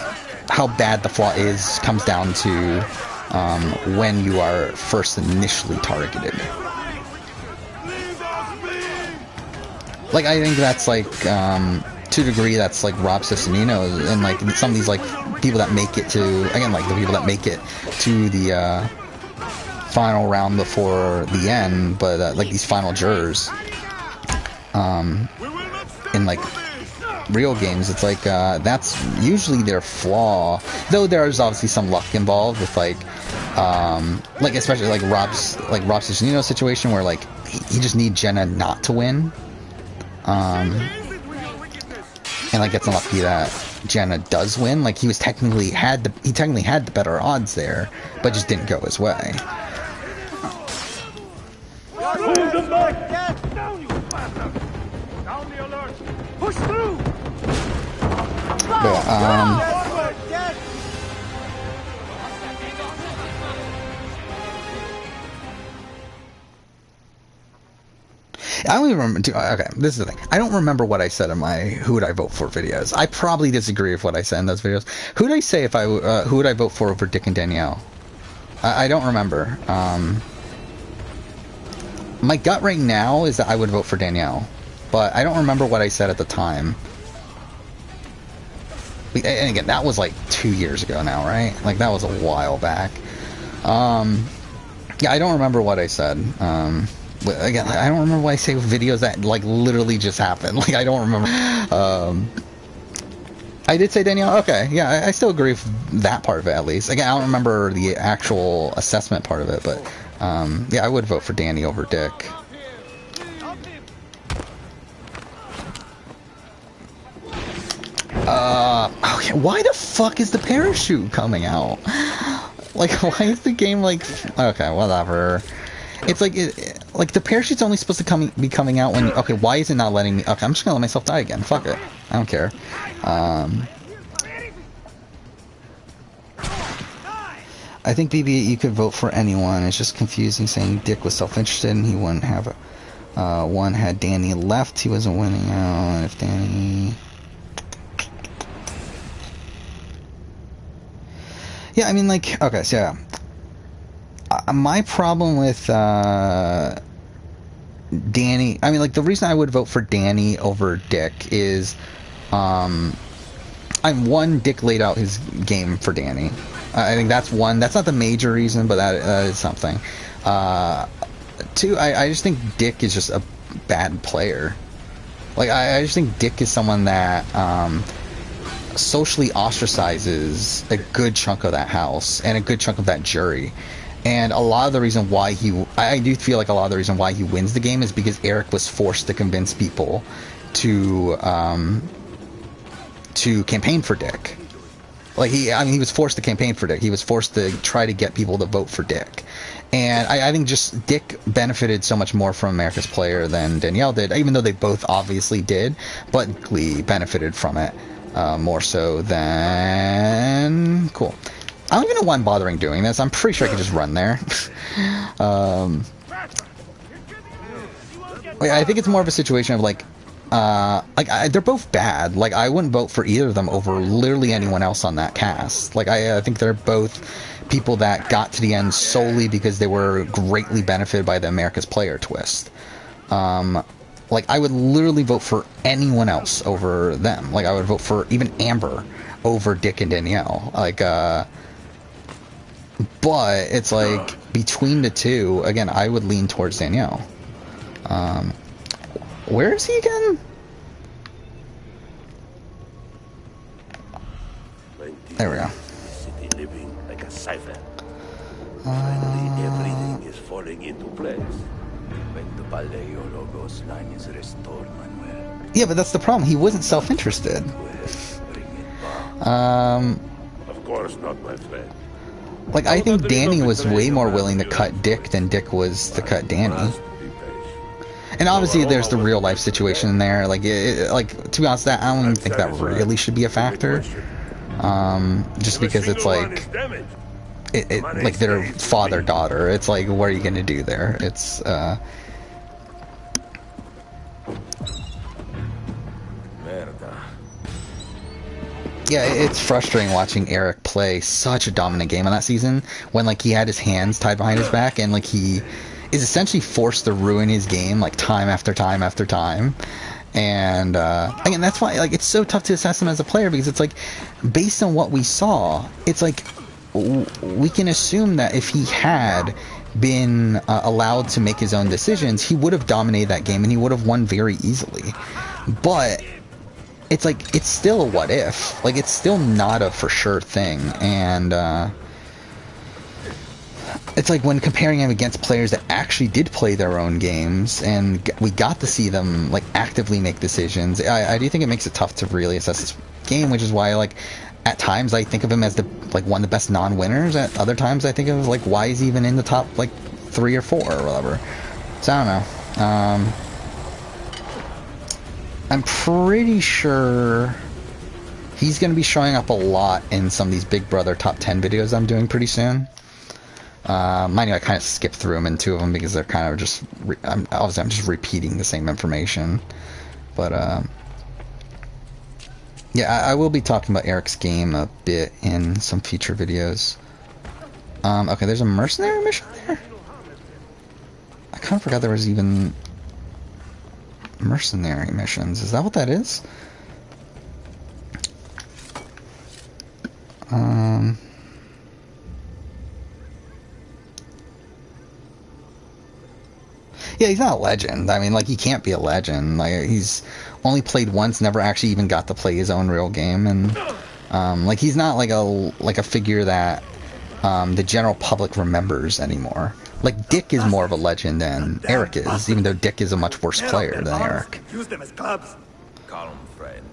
how bad the flaw is comes down to when you are first initially targeted. Like I think that's like to a degree that's like Rob Cesternino and like some of these like people that make it to, again, like the people that make it to the final round before the end, but like these final jurors in like real games, it's like that's usually their flaw, though there's obviously some luck involved with like especially like Rob Cesternino's situation where like he just needs Jenna not to win, and like gets unlucky that Jenna does win. Like he technically had the better odds there, but just didn't go his way. Move them back! Down, you bastard! Down the alert! Push through! But, I don't even remember. Okay, this is the thing. I don't remember what I said in my "Who Would I Vote For" videos. I probably disagree with what I said in those videos. Who did I say if I who would I vote for over Dick and Danielle? I don't remember. My gut right now is that I would vote for Danielle, but I don't remember what I said at the time. And again, that was like 2 years ago now, right? Like that was a while back. Yeah, I don't remember what I said. But again, I don't remember what I say with videos that like literally just happened. Like I don't remember. I did say Danielle. Okay, yeah, I still agree with that part of it at least. Again, I don't remember the actual assessment part of it, but yeah, I would vote for Danny over Dick. Okay, why the fuck is the parachute coming out? Like, why is the game like? Okay, whatever. It's like, like the parachute's only supposed to be coming out when. Okay, why is it not letting me? Okay, I'm just gonna let myself die again. Fuck it, I don't care. I think BB, you could vote for anyone. It's just confusing saying Dick was self-interested and he wouldn't have one. Had Danny left, he wasn't winning out. If Danny. Yeah, I mean, like, okay, so yeah. My problem with Danny, I mean, like, the reason I would vote for Danny over Dick is, Dick laid out his game for Danny. I think that's one. That's not the major reason, but that is something. two, I just think Dick is just a bad player. Like, I just think Dick is someone that socially ostracizes a good chunk of that house and a good chunk of that jury. And a lot of the reason why I do feel like a lot of the reason why he wins the game is because Eric was forced to convince people to campaign for Dick. Like, he was forced to campaign for Dick. He was forced to try to get people to vote for Dick. And I think just Dick benefited so much more from America's Player than Danielle did, even though they both obviously did, but Glee benefited from it more so than... Cool. I don't even know why I'm bothering doing this. I'm pretty sure I could just run there. I think it's more of a situation of like they're both bad. Like, I wouldn't vote for either of them over literally anyone else on that cast. Like, I think they're both people that got to the end solely because they were greatly benefited by the America's Player twist. Like, I would literally vote for anyone else over them. Like, I would vote for even Amber over Dick and Danielle. Like, but it's like between the two, again, I would lean towards Danielle. Where is he again? There we go. City living like a cipher. Finally, everything is falling into place. When the Paleologos line is restored, Manuel. Yeah, but that's the problem. He wasn't self-interested. Bring it back. Of course not, my friend. Like, I think Danny was way more willing to cut Dick than Dick was to cut Danny. And obviously, there's the real life situation in there. Like, like, to be honest, I don't even think that really should be a factor. Just because it's like, like their father-daughter. It's like, what are you gonna do there? It's yeah, it's frustrating watching Eric play such a dominant game on that season when, like, he had his hands tied behind his back and, like, he is essentially forced to ruin his game, like, time after time after time. And again, that's why, like, it's so tough to assess him as a player, because it's like, based on what we saw, it's like we can assume that if he had been allowed to make his own decisions, he would have dominated that game and he would have won very easily. But it's like, it's still a what if. Like, it's still not a for sure thing. And it's like when comparing him against players that actually did play their own games and we got to see them, like, actively make decisions, I do think it makes it tough to really assess this game, which is why, like, at times I think of him as the, like, one of the best non-winners. At other times I think of, like, why he's even in the top, like, 3 or 4 or whatever. So I don't know. I'm pretty sure he's going to be showing up a lot in some of these Big Brother top 10 videos I'm doing pretty soon. Mind you, I kind of skipped through them in 2 of them because they're kind of just, obviously I'm just repeating the same information. But, yeah, I will be talking about Eric's game a bit in some future videos. Okay, there's a mercenary mission there? I kind of forgot there was even mercenary missions. Is that what that is? Yeah, he's not a legend. I mean, like, he can't be a legend. Like, he's only played once, never actually even got to play his own real game, and like, he's not like a figure that the general public remembers anymore. Like, Dick is more of a legend than Eric is, even though Dick is a much worse player than Eric. Use them as clubs. Calm, friend.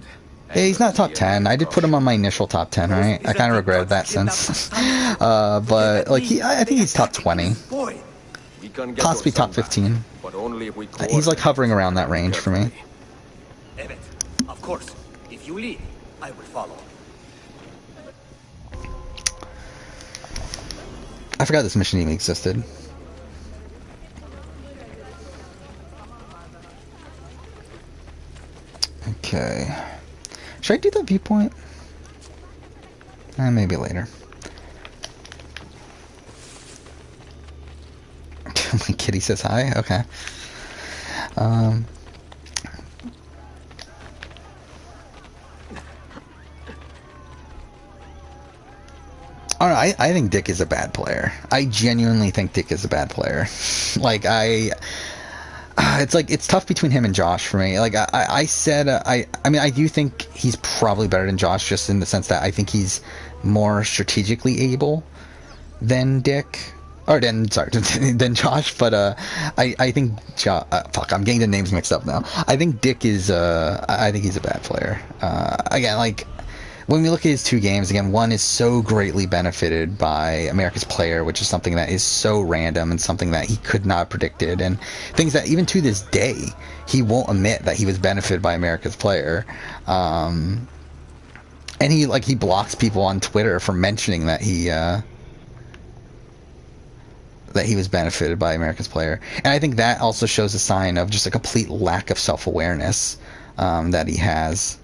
Yeah, he's not top 10. I did put him on my initial top 10, right? I kind of regretted that since. But, like, I think he's top 20. Boy, We can get Possibly your top son back, 15. but only if we He's, like, hovering around that range for me. Evet, of course. If you lead, I will follow. I forgot this mission even existed. Okay. Should I do the viewpoint? Maybe later. My kitty says hi? Okay. I don't know, I think Dick is a bad player. I genuinely think Dick is a bad player. Like, it's like, it's tough between him and Josh for me. Like, I said, I mean, I do think he's probably better than Josh, just in the sense that I think he's more strategically able than Dick. Or than Josh, but I think fuck, I'm getting the names mixed up now. I think Dick is I think he's a bad player. Again, like, when we look at his two games, again, one is so greatly benefited by America's Player, which is something that is so random and something that he could not have predicted, and things that even to this day he won't admit that he was benefited by America's Player. And he blocks people on Twitter for mentioning that he was benefited by America's Player. And I think that also shows a sign of just a complete lack of self-awareness that he has.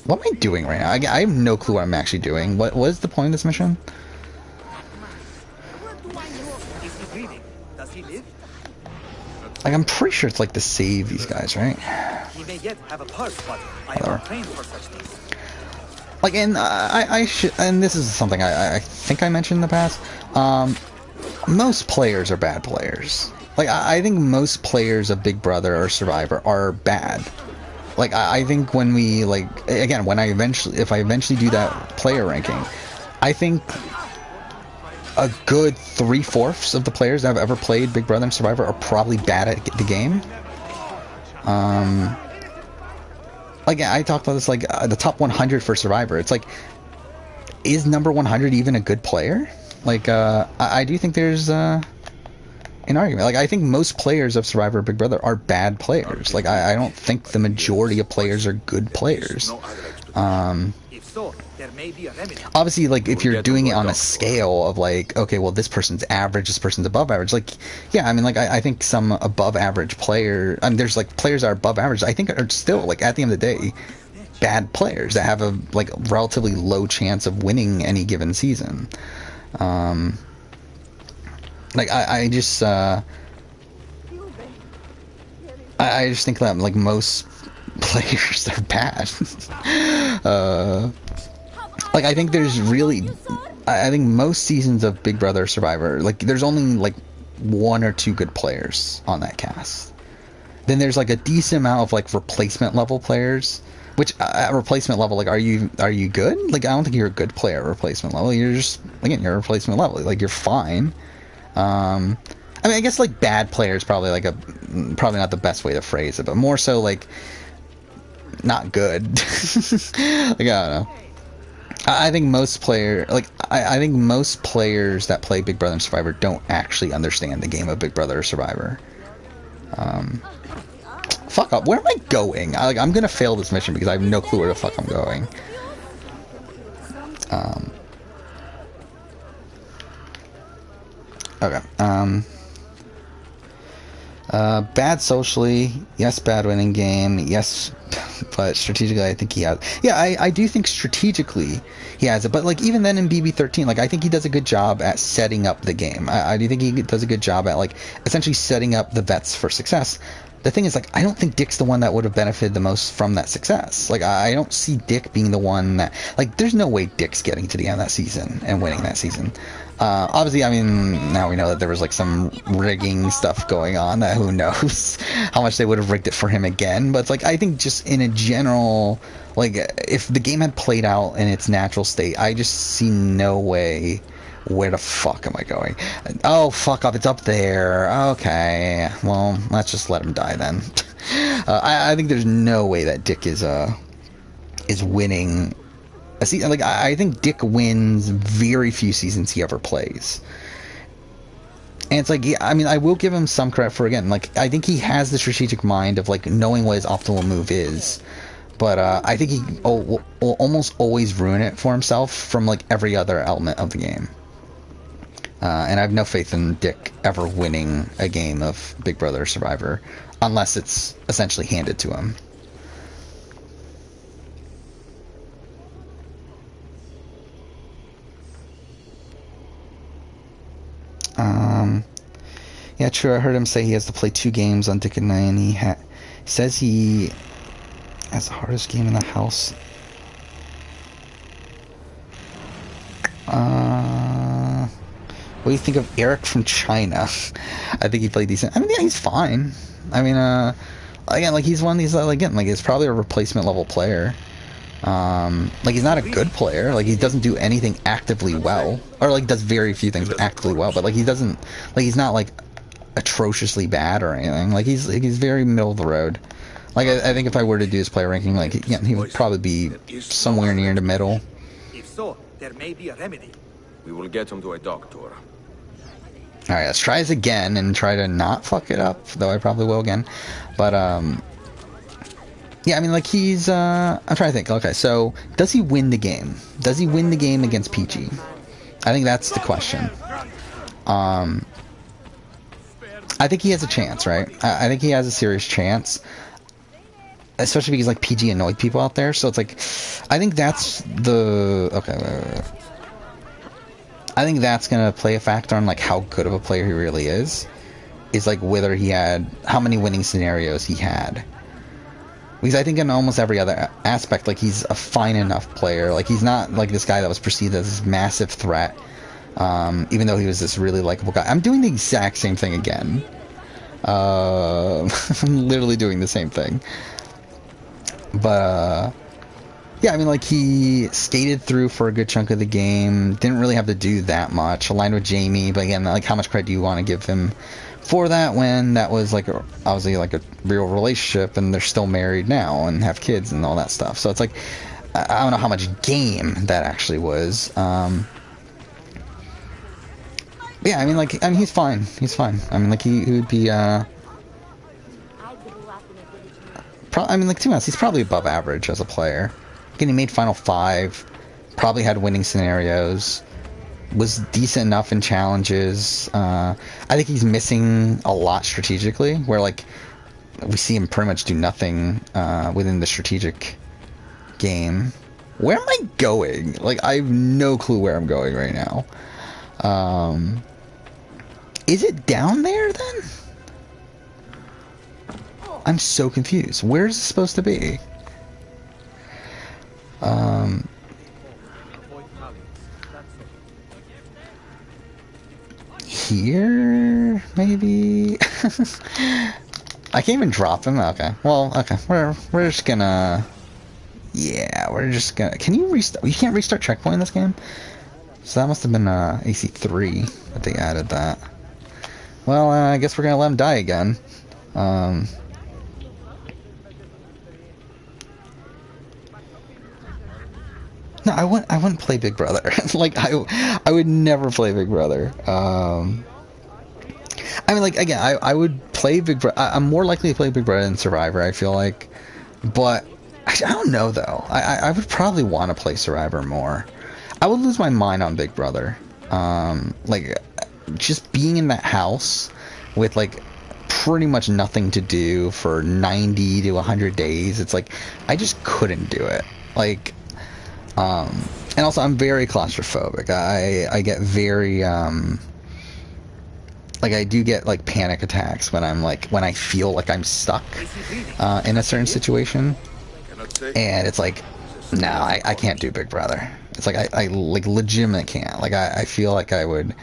What am I doing right now? I have no clue what I'm actually doing. What is the point of this mission? Is he breathing? Does he live? Like, I'm pretty sure it's like to save these guys, right? He may yet have a pulse, but I am not trained for such things. Like, and I should, and this is something I think I mentioned in the past. Most players are bad players. Like, I think most players of Big Brother or Survivor are bad. Like, I think when we, like, again, if I eventually do that player ranking, I think a good 3/4 of the players that have ever played Big Brother and Survivor are probably bad at the game. Like, I talked about this, like, the top 100 for Survivor. It's like, is number 100 even a good player? Like, I do think there's an argument. Like, I think most players of Survivor Big Brother are bad players. Like, I don't think the majority of players are good players. If so, there may be a remedy. Obviously, like, if you're doing it on a scale of, like, okay, well, this person's average, this person's above average, like, yeah, I mean, like, I think some above average player, I mean, there's, like, players that are above average, I think are still, like, at the end of the day, bad players that have a, like, relatively low chance of winning any given season. Like, I just think that, like, most players are bad. Like, I think there's really, I think most seasons of Big Brother Survivor, like, there's only, like, 1 or 2 good players on that cast. Then there's, like, a decent amount of, like, replacement level players, which, at replacement level, like, are you good? Like, I don't think you're a good player at replacement level. You're just, again, you're a replacement level. Like, you're fine. I mean, I guess, like, bad player is probably, like, probably not the best way to phrase it, but more so, like, not good. Like, I don't know. I think most I think most players that play Big Brother and Survivor don't actually understand the game of Big Brother or Survivor. Fuck up. Where am I going? I'm gonna fail this mission because I have no clue where the fuck I'm going. Okay. Bad socially, yes. Bad winning game, yes. But strategically, I think he has. Yeah, I do think strategically he has it. But, like, even then in BB13, like, I think he does a good job at setting up the game. I do think he does a good job at, like, essentially setting up the vets for success. The thing is, like, I don't think Dick's the one that would have benefited the most from that success. Like, I don't see Dick being the one that, like, there's no way Dick's getting to the end of that season and winning that season. Obviously, I mean, now we know that there was, like, some rigging stuff going on that who knows how much they would have rigged it for him again. But it's like, I think just in a general, like, if the game had played out in its natural state, I just see no way. Where the fuck am I going? Oh, fuck off, it's up there. Okay, well, let's just let him die then. I think there's no way that Dick is winning a season. Like, I think Dick wins very few seasons he ever plays. And it's like, yeah, I mean, I will give him some credit for, again, like, I think he has the strategic mind of, like, knowing what his optimal move is. But I think he will almost always ruin it for himself from, like, every other element of the game. And I have no faith in Dick ever winning a game of Big Brother or Survivor, unless it's essentially handed to him. Yeah, true, I heard him say he has to play 2 games on Dick and Night, and he says he has the hardest game in the house. What do you think of Eric from China? I think he played decent. I mean, yeah, he's fine. I mean, again, like, he's one of these, again, like, he's probably a replacement level player. Like, he's not a good player. Like, he doesn't do anything actively well. Or, like, does very few things actively well. But, like, he doesn't, like, he's not, like, atrociously bad or anything. Like, he's very middle of the road. Like, I think if I were to do his player ranking, like, yeah, he would probably be somewhere near the middle. If so, there may be a remedy. We will get him to a doctor. Alright, let's try this again and try to not fuck it up, though I probably will again. But, yeah, I mean, like, he's, I'm trying to think. Okay, so, does he win the game? Does he win the game against PG? I think that's the question. I think he has a chance, right? I think he has a serious chance. Especially because, like, PG annoyed people out there, so it's like, I think that's the, okay, wait. I think that's gonna play a factor on, like, how good of a player he really is like, whether he had, how many winning scenarios he had. Because I think in almost every other aspect, like, he's a fine enough player. Like, he's not, like, this guy that was perceived as this massive threat, even though he was this really likable guy. I'm doing the exact same thing again. I'm literally doing the same thing. But, yeah, I mean, like, he skated through for a good chunk of the game, didn't really have to do that much, aligned with Jamie, but again, like, how much credit do you want to give him for that when that was, like, obviously, like, a real relationship, and they're still married now, and have kids, and all that stuff, so it's like, I don't know how much game that actually was. Yeah, I mean, like, he's fine, I mean, like, he would be, I mean, like, to be honest, he's probably above average as a player. Again, he made Final 5, probably had winning scenarios, was decent enough in challenges. I think he's missing a lot strategically, where, like, we see him pretty much do nothing within the strategic game. Where am I going? Like, I have no clue where I'm going right now. Is it down there, then? I'm so confused. Where is it supposed to be? Here? Maybe? I can't even drop him? Okay. Well, okay. We're just gonna... Yeah, we're just gonna... Can you restart? You can't restart checkpoint in this game? So that must have been AC3 that they added that. Well, I guess we're gonna let him die again. No, I wouldn't play Big Brother. Like, I would never play Big Brother. I mean, like, again, I would play Big Brother. I'm more likely to play Big Brother than Survivor, I feel like. But, I don't know, though. I would probably want to play Survivor more. I would lose my mind on Big Brother. Like, just being in that house with, like, pretty much nothing to do for 90 to 100 days, it's like, I just couldn't do it. Like... and also I'm very claustrophobic. I get very, like, I do get, like, panic attacks when I feel like I'm stuck, in a certain situation, and it's like, no, I can't do Big Brother. It's like, I like, legitimately can't. Like, I feel like I would,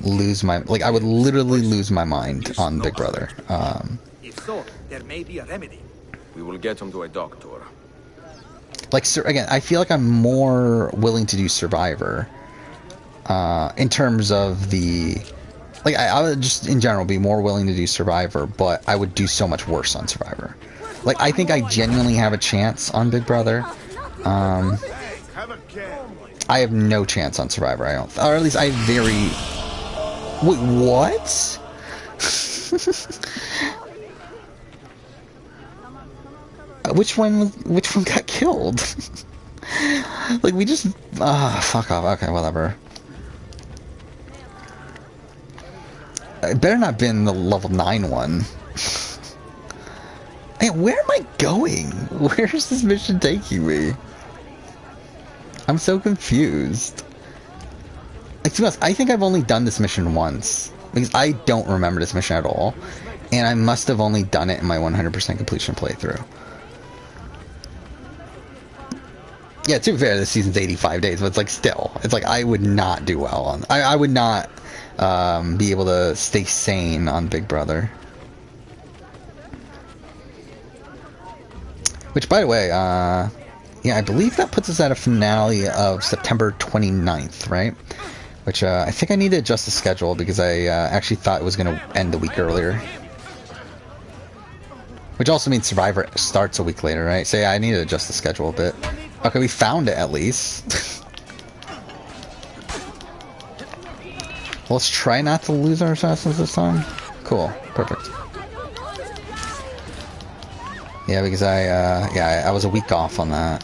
lose my, like, I would literally lose my mind on Big Brother. If so, there may be a remedy. We will get him to a doctor. Like, again, I feel like I'm more willing to do Survivor, in terms of the, like, I would just, in general, be more willing to do Survivor, but I would do so much worse on Survivor. Like, I think I genuinely have a chance on Big Brother. I have no chance on Survivor, I don't, or at least I have very, wait, what? Which one got killed? Like, we just... fuck off. Okay, whatever. It better not been the level 9 one. Hey, where am I going? Where is this mission taking me? I'm so confused. Like, to be honest, I think I've only done this mission once. Because I don't remember this mission at all. And I must have only done it in my 100% completion playthrough. Yeah, to be fair, this season's 85 days, but it's like still, it's like I would not do well on. I would not be able to stay sane on Big Brother. Which, by the way, yeah, I believe that puts us at a finale of September 29th, right? Which I think I need to adjust the schedule because I actually thought it was going to end a week earlier. Which also means Survivor starts a week later, right? So yeah, I need to adjust the schedule a bit. Okay, we found it at least. Let's try not to lose our assassins this time. Cool, perfect. Yeah, because I was a week off on that.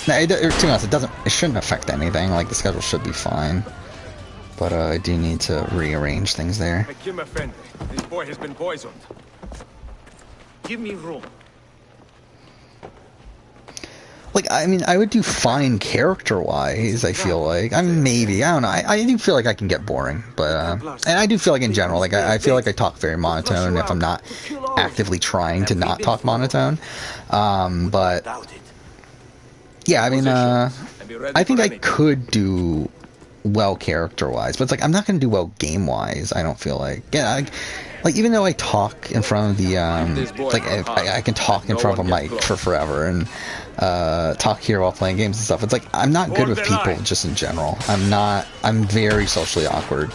No, to be honest, it shouldn't affect anything. Like the schedule should be fine, but I do need to rearrange things there. Hakim Effendi, this boy has been poisoned. Give me room. Like, I mean, I would do fine character-wise, I feel like. I mean, maybe. I don't know. I do feel like I can get boring. But, and I do feel like in general, like, I feel like I talk very monotone if I'm not actively trying to not talk monotone. But, yeah, I mean, I think I could do well character-wise. But it's like, I'm not going to do well game-wise, I don't feel like. Yeah, like, even though I talk in front of the, like, I can talk in front of a mic for forever, and talk here while playing games and stuff. It's like, I'm not good with people just in general. I'm very socially awkward.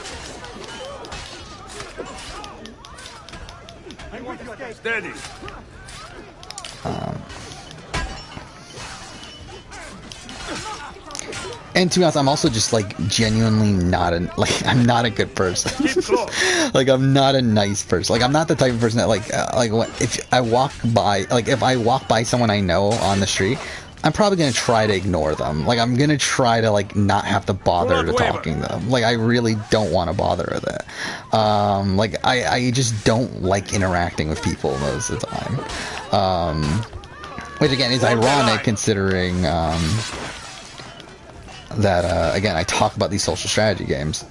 Steady. And to be honest, I'm also just like genuinely I'm not a good person. Like, I'm not a nice person. Like, I'm not the type of person that if I walk by someone I know on the street, I'm probably gonna try to ignore them. Like, I'm gonna try to like not have to bother to talking to them. Like, I really don't want to bother with it. Like, I just don't like interacting with people most of the time. Which again is ironic considering that again, I talk about these social strategy games,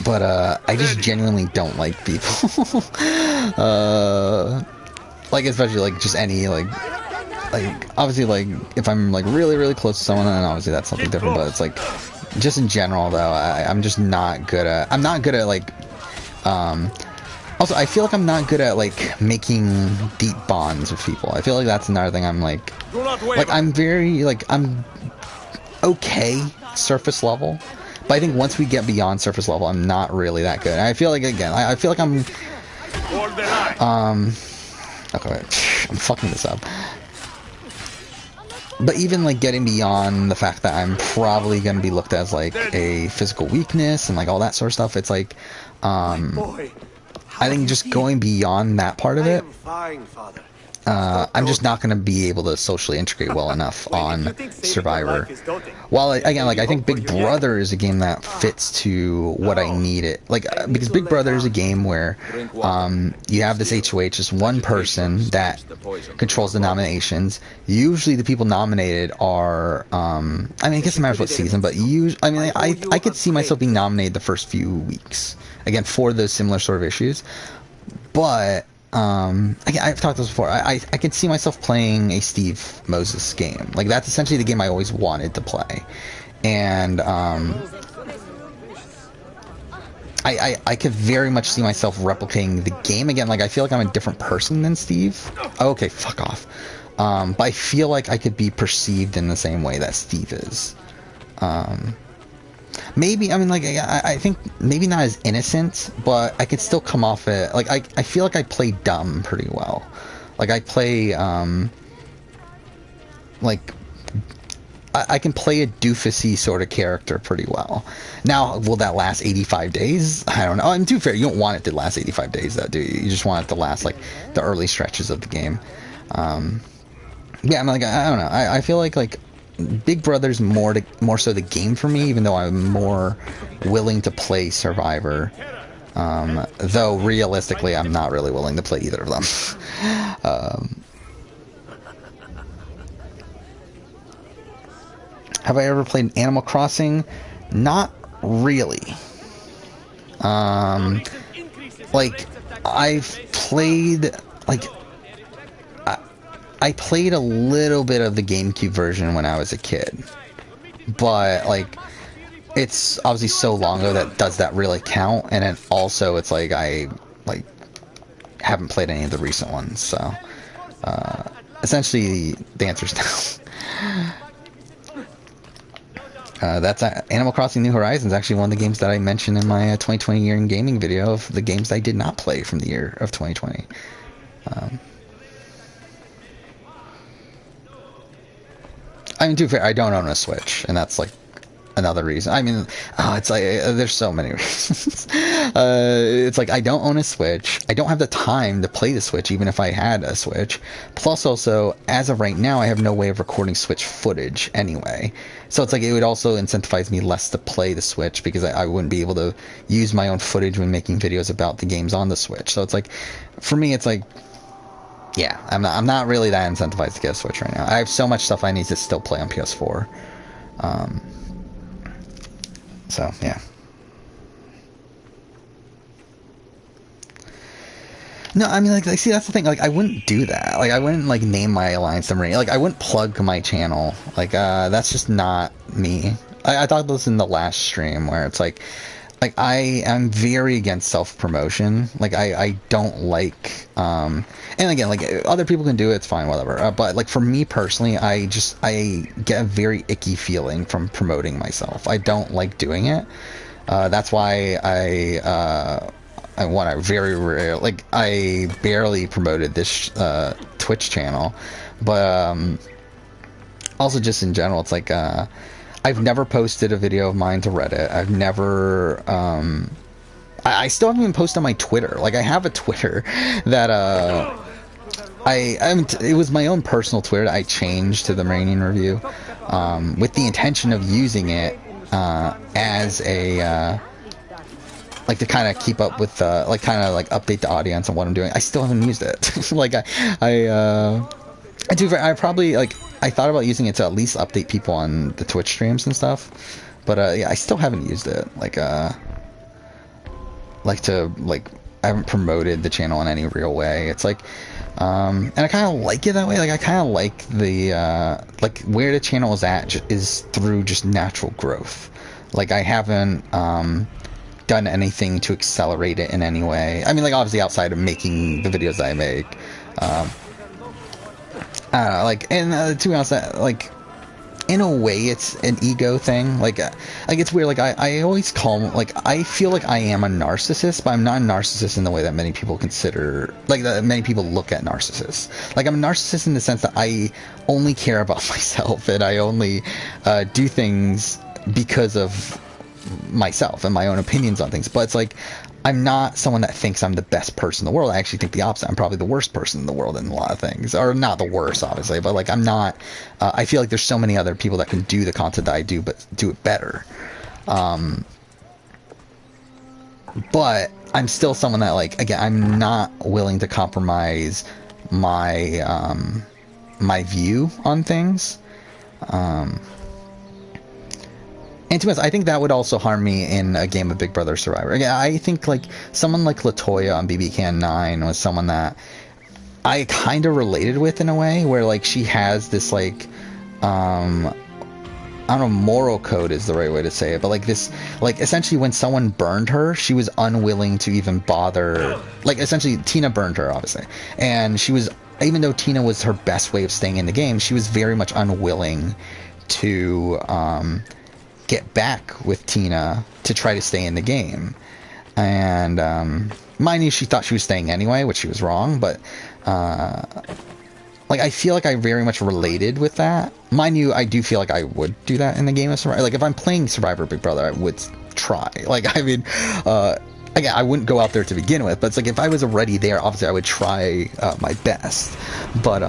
but I just genuinely don't like people. Like, especially like just any like obviously, like, if I'm like really close to someone, then obviously that's something different, but it's like just in general though, I'm just not good at like also I feel like I'm not good at like making deep bonds with people. I feel like that's another thing. I'm like I'm very like I'm okay surface level, but I think once we get beyond surface level, I'm not really that good. And I feel like, again, I feel like I'm okay, I'm fucking this up. But even like getting beyond the fact that I'm probably going to be looked at as like a physical weakness and like all that sort of stuff, it's like I think just going beyond that part of it, I'm just not going to be able to socially integrate well enough on Survivor. While, again, like, I think Big Brother is a game that fits to what I need it. Like, because Big Brother is a game where you have this HOH, just one person that controls the nominations. Usually the people nominated are, I mean, I guess it matters what season, but I mean, I could see myself being nominated the first few weeks. Again, for those similar sort of issues. But I've talked this before. I can see myself playing a Steve Moses game. Like, that's essentially the game I always wanted to play. And I could very much see myself replicating the game again. Like, I feel like I'm a different person than Steve. Oh, okay, fuck off. But I feel like I could be perceived in the same way that Steve is. Maybe, I mean, like, I think maybe not as innocent, but I could still come off it. Like, I feel like I play dumb pretty well. Like, I play, like, I can play a doofusy sort of character pretty well. Now, will that last 85 days? I don't know. And to be fair, you don't want it to last 85 days, though, do you? You just want it to last, like, the early stretches of the game. Yeah, I'm like, I don't know. I feel like Big Brother's more so the game for me, even though I'm more willing to play Survivor. Though realistically, I'm not really willing to play either of them. Have I ever played Animal Crossing? Not really. Like, I've played, like, I played a little bit of the GameCube version when I was a kid, but like it's obviously so long ago that does that really count? And then also it's like I like haven't played any of the recent ones, so essentially the answer is no. That's Animal Crossing New Horizons, actually one of the games that I mentioned in my 2020 year in gaming video of the games I did not play from the year of 2020. I mean, to be fair, I don't own a Switch, and that's like another reason. I mean, it's like there's so many reasons. It's like I don't own a Switch. I don't have the time to play the Switch, even if I had a Switch. Plus, also, as of right now, I have no way of recording Switch footage anyway. So it's like it would also incentivize me less to play the Switch because I wouldn't be able to use my own footage when making videos about the games on the Switch. So it's like, for me, it's like, yeah, I'm not really that incentivized to get a Switch right now. I have so much stuff I need to still play on PS4. So, yeah. No, I mean, like, see, that's the thing. Like, I wouldn't do that. Like, I wouldn't, like, name my Alliance to Marine. Like, I wouldn't plug my channel. Like, that's just not me. I talked about this in the last stream where it's like I am very against self-promotion. Like, I don't like, and again, like, other people can do it, it's fine, whatever. But, like, for me personally, I get a very icky feeling from promoting myself. I don't like doing it. That's why I very rare, like, I barely promoted this, Twitch channel. But, also just in general, it's like, I've never posted a video of mine to Reddit. I've never, I still haven't even posted on my Twitter. Like, I have a Twitter that, it was my own personal Twitter that I changed to the Maranian Review, with the intention of using it, as a, like, to kind of keep up with, like, kind of, like, update the audience on what I'm doing. I still haven't used it. Like, I probably, like, I thought about using it to at least update people on the Twitch streams and stuff, but, yeah, I still haven't used it, like, I haven't promoted the channel in any real way. It's like, and I kind of like it that way. Like, I kind of like the, like, where the channel is at is through just natural growth. Like, I haven't, done anything to accelerate it in any way. I mean, like, obviously outside of making the videos that I make, like, and to be honest, like, in a way, it's an ego thing. Like it's weird. Like, I always call, like, I feel like I am a narcissist, but I'm not a narcissist in the way that many people consider, like, that many people look at narcissists. Like, I'm a narcissist in the sense that I only care about myself, and I only do things because of myself and my own opinions on things. But it's like, I'm not someone that thinks I'm the best person in the world. I actually think the opposite. I'm probably the worst person in the world in a lot of things. Or not the worst, obviously, but, like, I'm not, I feel like there's so many other people that can do the content that I do, but do it better. But I'm still someone that, like, again, I'm not willing to compromise my, my view on things. And to be honest, I think that would also harm me in a game of Big Brother Survivor. Again, I think, like, someone like Latoya on BB Can 9 was someone that I kind of related with in a way, where, like, she has this, like, I don't know, moral code is the right way to say it, but, like, this, like, essentially when someone burned her, she was unwilling to even bother, like, essentially Tina burned her, obviously, and she was, even though Tina was her best way of staying in the game, she was very much unwilling to, get back with Tina to try to stay in the game. And mind you, she thought she was staying anyway, which she was wrong, but like, I feel like I very much related with that. Mind you, I do feel like I would do that in the game of Survivor. Like, if I'm playing Survivor Big Brother, I would try. Like, I mean, again, I wouldn't go out there to begin with, but it's like, if I was already there, obviously I would try my best. But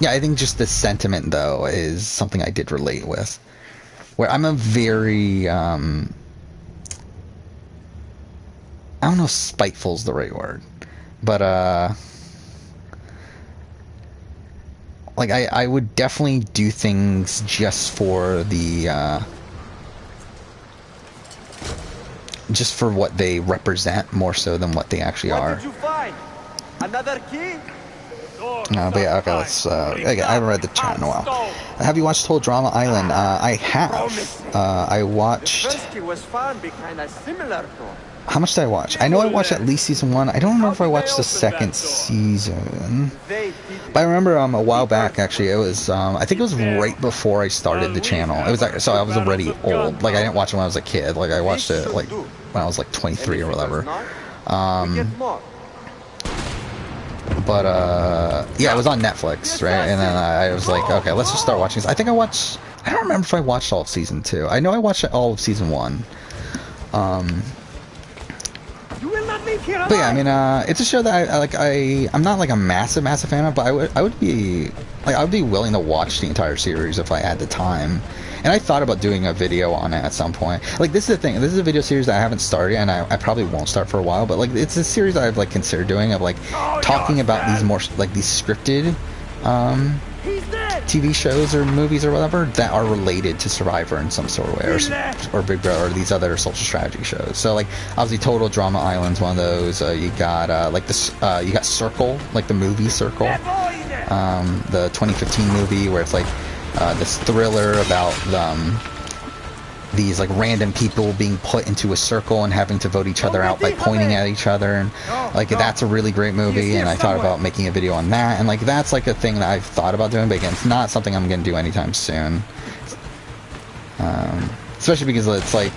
yeah, I think just the sentiment, though, is something I did relate with. Where I'm a very, I don't know if spiteful's the right word. But, like, I would definitely do things just for the, just for what they represent, more so than what they actually are. What did you find? Another key? But yeah, okay, let's, again, I haven't read the chat in a while. Have you watched whole Drama Island? I have. I watched... was fun, be kind of similar to. How much did I watch? I know I watched at least season 1. I don't remember if I watched the second season. But I remember a while back, actually, it was, I think it was right before I started the channel. It was like, so I was already old. Like, I didn't watch it when I was a kid. Like, I watched it, like, when I was, like, 23 or whatever. But, yeah, it was on Netflix, right? And then I was like, okay, let's just start watching this. I think I watched, I don't remember if I watched all of season 2. I know I watched all of season 1. But yeah, I mean, it's a show that I'm not like a massive fan of, but I would be willing to watch the entire series if I had the time. And I thought about doing a video on it at some point. Like, this is the thing, this is a video series that I haven't started, and I probably won't start for a while, but like, it's a series that I've like considered doing, of like talking about these more like these scripted TV shows or movies or whatever that are related to Survivor in some sort of way, or Big Brother, or these other social strategy shows. So like, obviously Total Drama Island's one of those. You got like this, you got Circle, like the movie Circle, the 2015 movie where it's like this thriller about these like random people being put into a circle and having to vote each other out by pointing at each other, and like that's a really great movie, and I thought about making a video on that, and like that's like a thing that I've thought about doing, but again, it's not something I'm gonna do anytime soon, especially because it's like,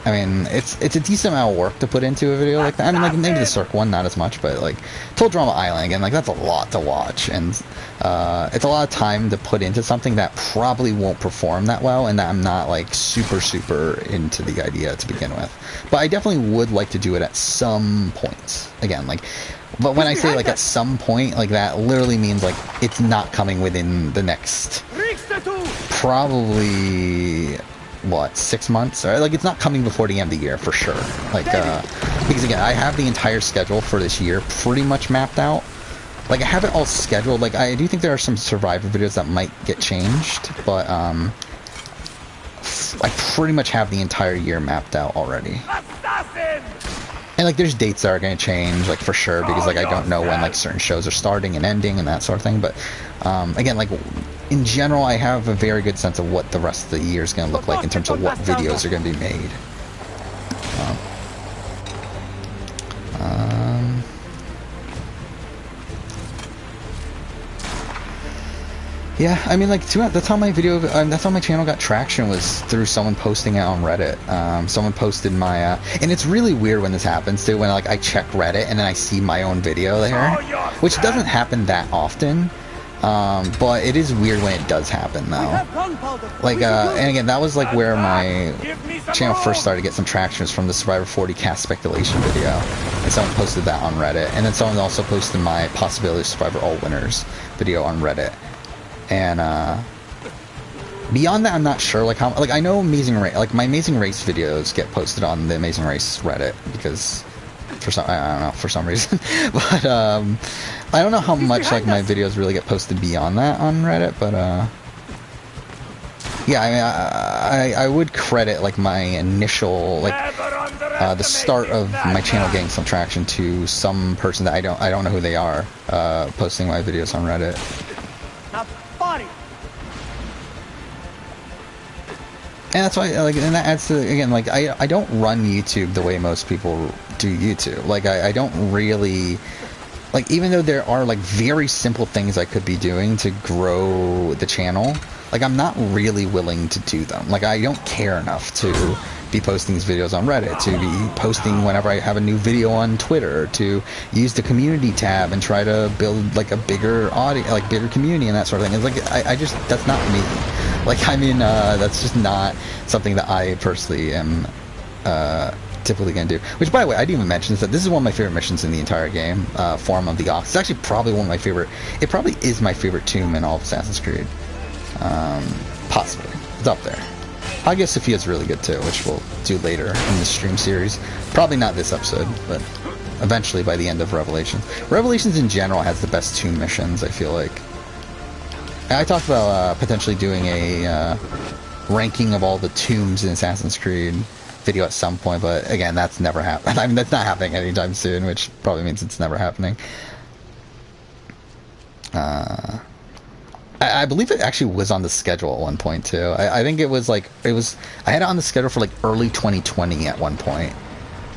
I mean, it's a decent amount of work to put into a video like that. I mean, like maybe the Cirque one, not as much, but like Total Drama Island, again, like that's a lot to watch, and it's a lot of time to put into something that probably won't perform that well, and that I'm not like super into the idea to begin with. But I definitely would like to do it at some point. Again, like, but when I say like at some point, like that literally means like it's not coming within the next probably, what, 6 months? Or like, it's not coming before the end of the year for sure. Like, because again, I have the entire schedule for this year pretty much mapped out. Like, I have it all scheduled. Like, I do think there are some Survivor videos that might get changed, but I pretty much have the entire year mapped out already. And like, there's dates that are going to change, like for sure, because like I don't know when like certain shows are starting and ending and that sort of thing. But again, like in general, I have a very good sense of what the rest of the year is going to look like in terms of what videos are going to be made. Yeah, I mean, like, that's how my video, that's how my channel got traction, was through someone posting it on Reddit. Someone posted my, and it's really weird when this happens, too, when, like, I check Reddit and then I see my own video there, which doesn't happen that often, but it is weird when it does happen, though. Like, and again, that was, like, where my channel first started to get some traction, was from the Survivor 40 cast speculation video, and someone posted that on Reddit, and then someone also posted my Possibility of Survivor All Winners video on Reddit. And beyond that, I'm not sure. Like, how, like, I know Amazing Race, like my Amazing Race videos get posted on the Amazing Race Reddit, because for some, I don't know, for some reason. But I don't know how much like my videos really get posted beyond that on Reddit. But yeah, I mean, I would credit like my initial, like the start of my channel getting some traction to some person that I don't know who they are, posting my videos on Reddit. And that's why, like, and that adds to, again, like, I don't run YouTube the way most people do YouTube. Like, I don't really, like, even though there are, like, very simple things I could be doing to grow the channel, like, I'm not really willing to do them. Like, I don't care enough to be posting these videos on Reddit, to be posting whenever I have a new video on Twitter, to use the community tab and try to build, like, a bigger audience, like, bigger community and that sort of thing. It's like, I just, that's not me. Like, I mean, that's just not something that I personally am typically going to do. Which, by the way, I didn't even mention is that this is one of my favorite missions in the entire game, Forum of the Ox. It's actually probably one of my favorite, it probably is my favorite tomb in all of Assassin's Creed. Possibly. It's up there. Hagia Sophia's really good too, which we'll do later in the stream series. Probably not this episode, but eventually by the end of Revelations. Revelations in general has the best tomb missions, I feel like. I talked about potentially doing a ranking of all the tombs in Assassin's Creed video at some point, but again, that's never happened. I mean, that's not happening anytime soon, which probably means it's never happening. I believe it actually was on the schedule at one point too. I think it was like I had it on the schedule for like early 2020 at one point,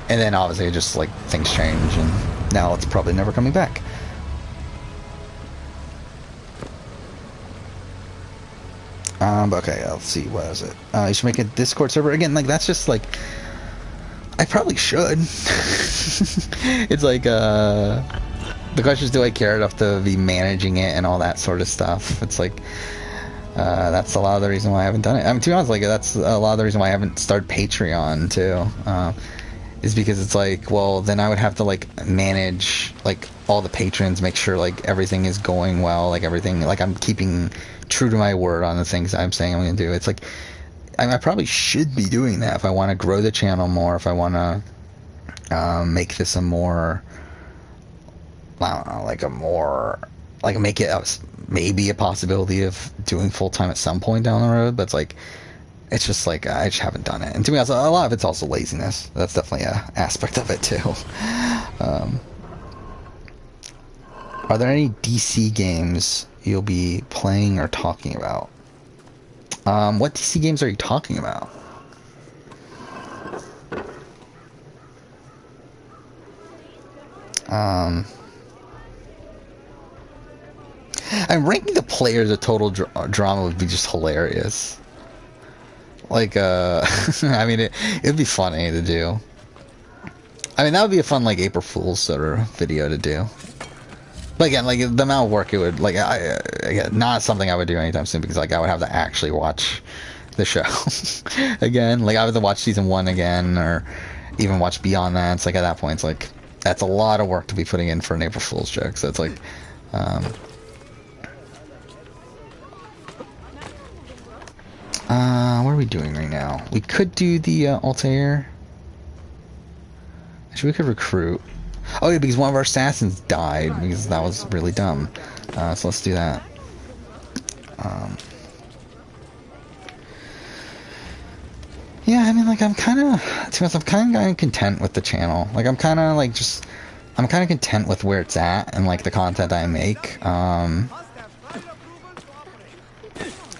and then obviously just like things change, and now it's probably never coming back. But okay, let's see, what is it? You should make a Discord server again. Like that's just like I probably should. It's like the question is, do I care enough to be managing it and all that sort of stuff? It's like, that's a lot of the reason why I haven't done it. I mean, to be honest, like, that's a lot of the reason why I haven't started Patreon, too. Is because it's like, well, then I would have to, like, manage, like, all the patrons, make sure, like, everything is going well, like, everything, like, I'm keeping true to my word on the things I'm saying I'm going to do. It's like, I probably should be doing that if I want to grow the channel more, if I want to make this a more... I don't know, like a more, like make it maybe a possibility of doing full time at some point down the road, but it's like, it's just like I just haven't done it. And to me, also, a lot of it's also laziness. That's definitely a aspect of it too. Are there any DC games you'll be playing or talking about? What DC games are you talking about? And ranking the players a total drama would be just hilarious. Like, I mean, it'd be funny to do. I mean, that would be a fun, like, April Fool's sort of video to do. But again, like, the amount of work it would, like, again, not something I would do anytime soon, because, like, I would have to actually watch the show again. Like, I would have to watch season 1 again, or even watch beyond that. It's like, at that point, it's like, that's a lot of work to be putting in for an April Fool's joke. So it's like, what are we doing right now? We could do the Altair. Actually, we could recruit. Oh yeah, because one of our assassins died, because that was really dumb. So let's do that. Yeah, I mean, like, I'm kind of, to be honest, I'm kind of content with the channel. Like, I'm kind of like I'm kind of content with where it's at and like the content I make.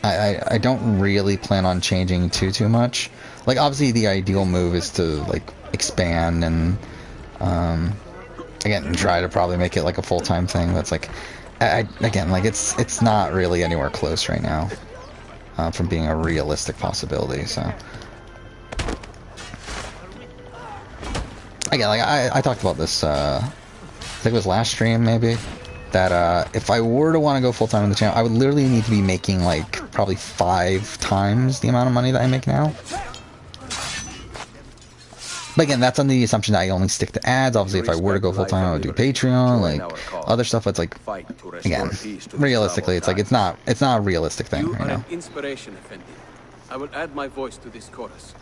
I don't really plan on changing too much. Like, obviously the ideal move is to like expand and again try to probably make it like a full-time thing. That's like again, like it's not really anywhere close right now from being a realistic possibility. So again, like I talked about this I think it was last stream maybe, that if I were to want to go full-time on the channel, I would literally need to be making like probably 5 times the amount of money that I make now. But again, that's under the assumption that I only stick to ads. Obviously, if I were to go full-time, I would do Patreon, like other stuff. It's like, again, realistically, it's like it's not a realistic thing right now. Inspiration, Effendi. I will add my voice to this chorus.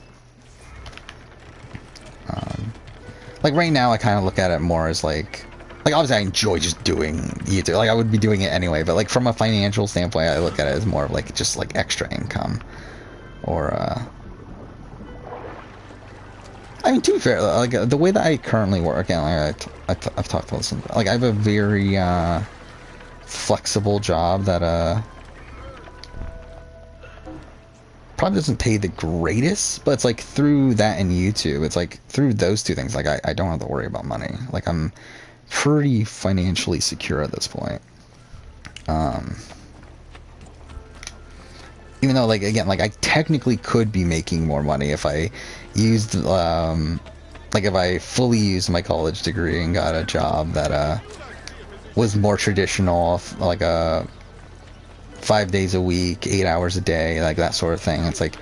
Like right now, I kind of look at it more as like obviously I enjoy just doing YouTube. Like I would be doing it anyway, but like from a financial standpoint, I look at it as more of like just like extra income, or I mean, to be fair, like the way that I currently work, again, like I've talked about this. Like I have a very flexible job that probably doesn't pay the greatest, but it's like through that and YouTube, it's like through those two things, like I don't have to worry about money. Like I'm pretty financially secure at this point. Even though, like, again, like I technically could be making more money if I used, like if I fully used my college degree and got a job that was more traditional, like 5 days a week, 8 hours a day, like that sort of thing. It's like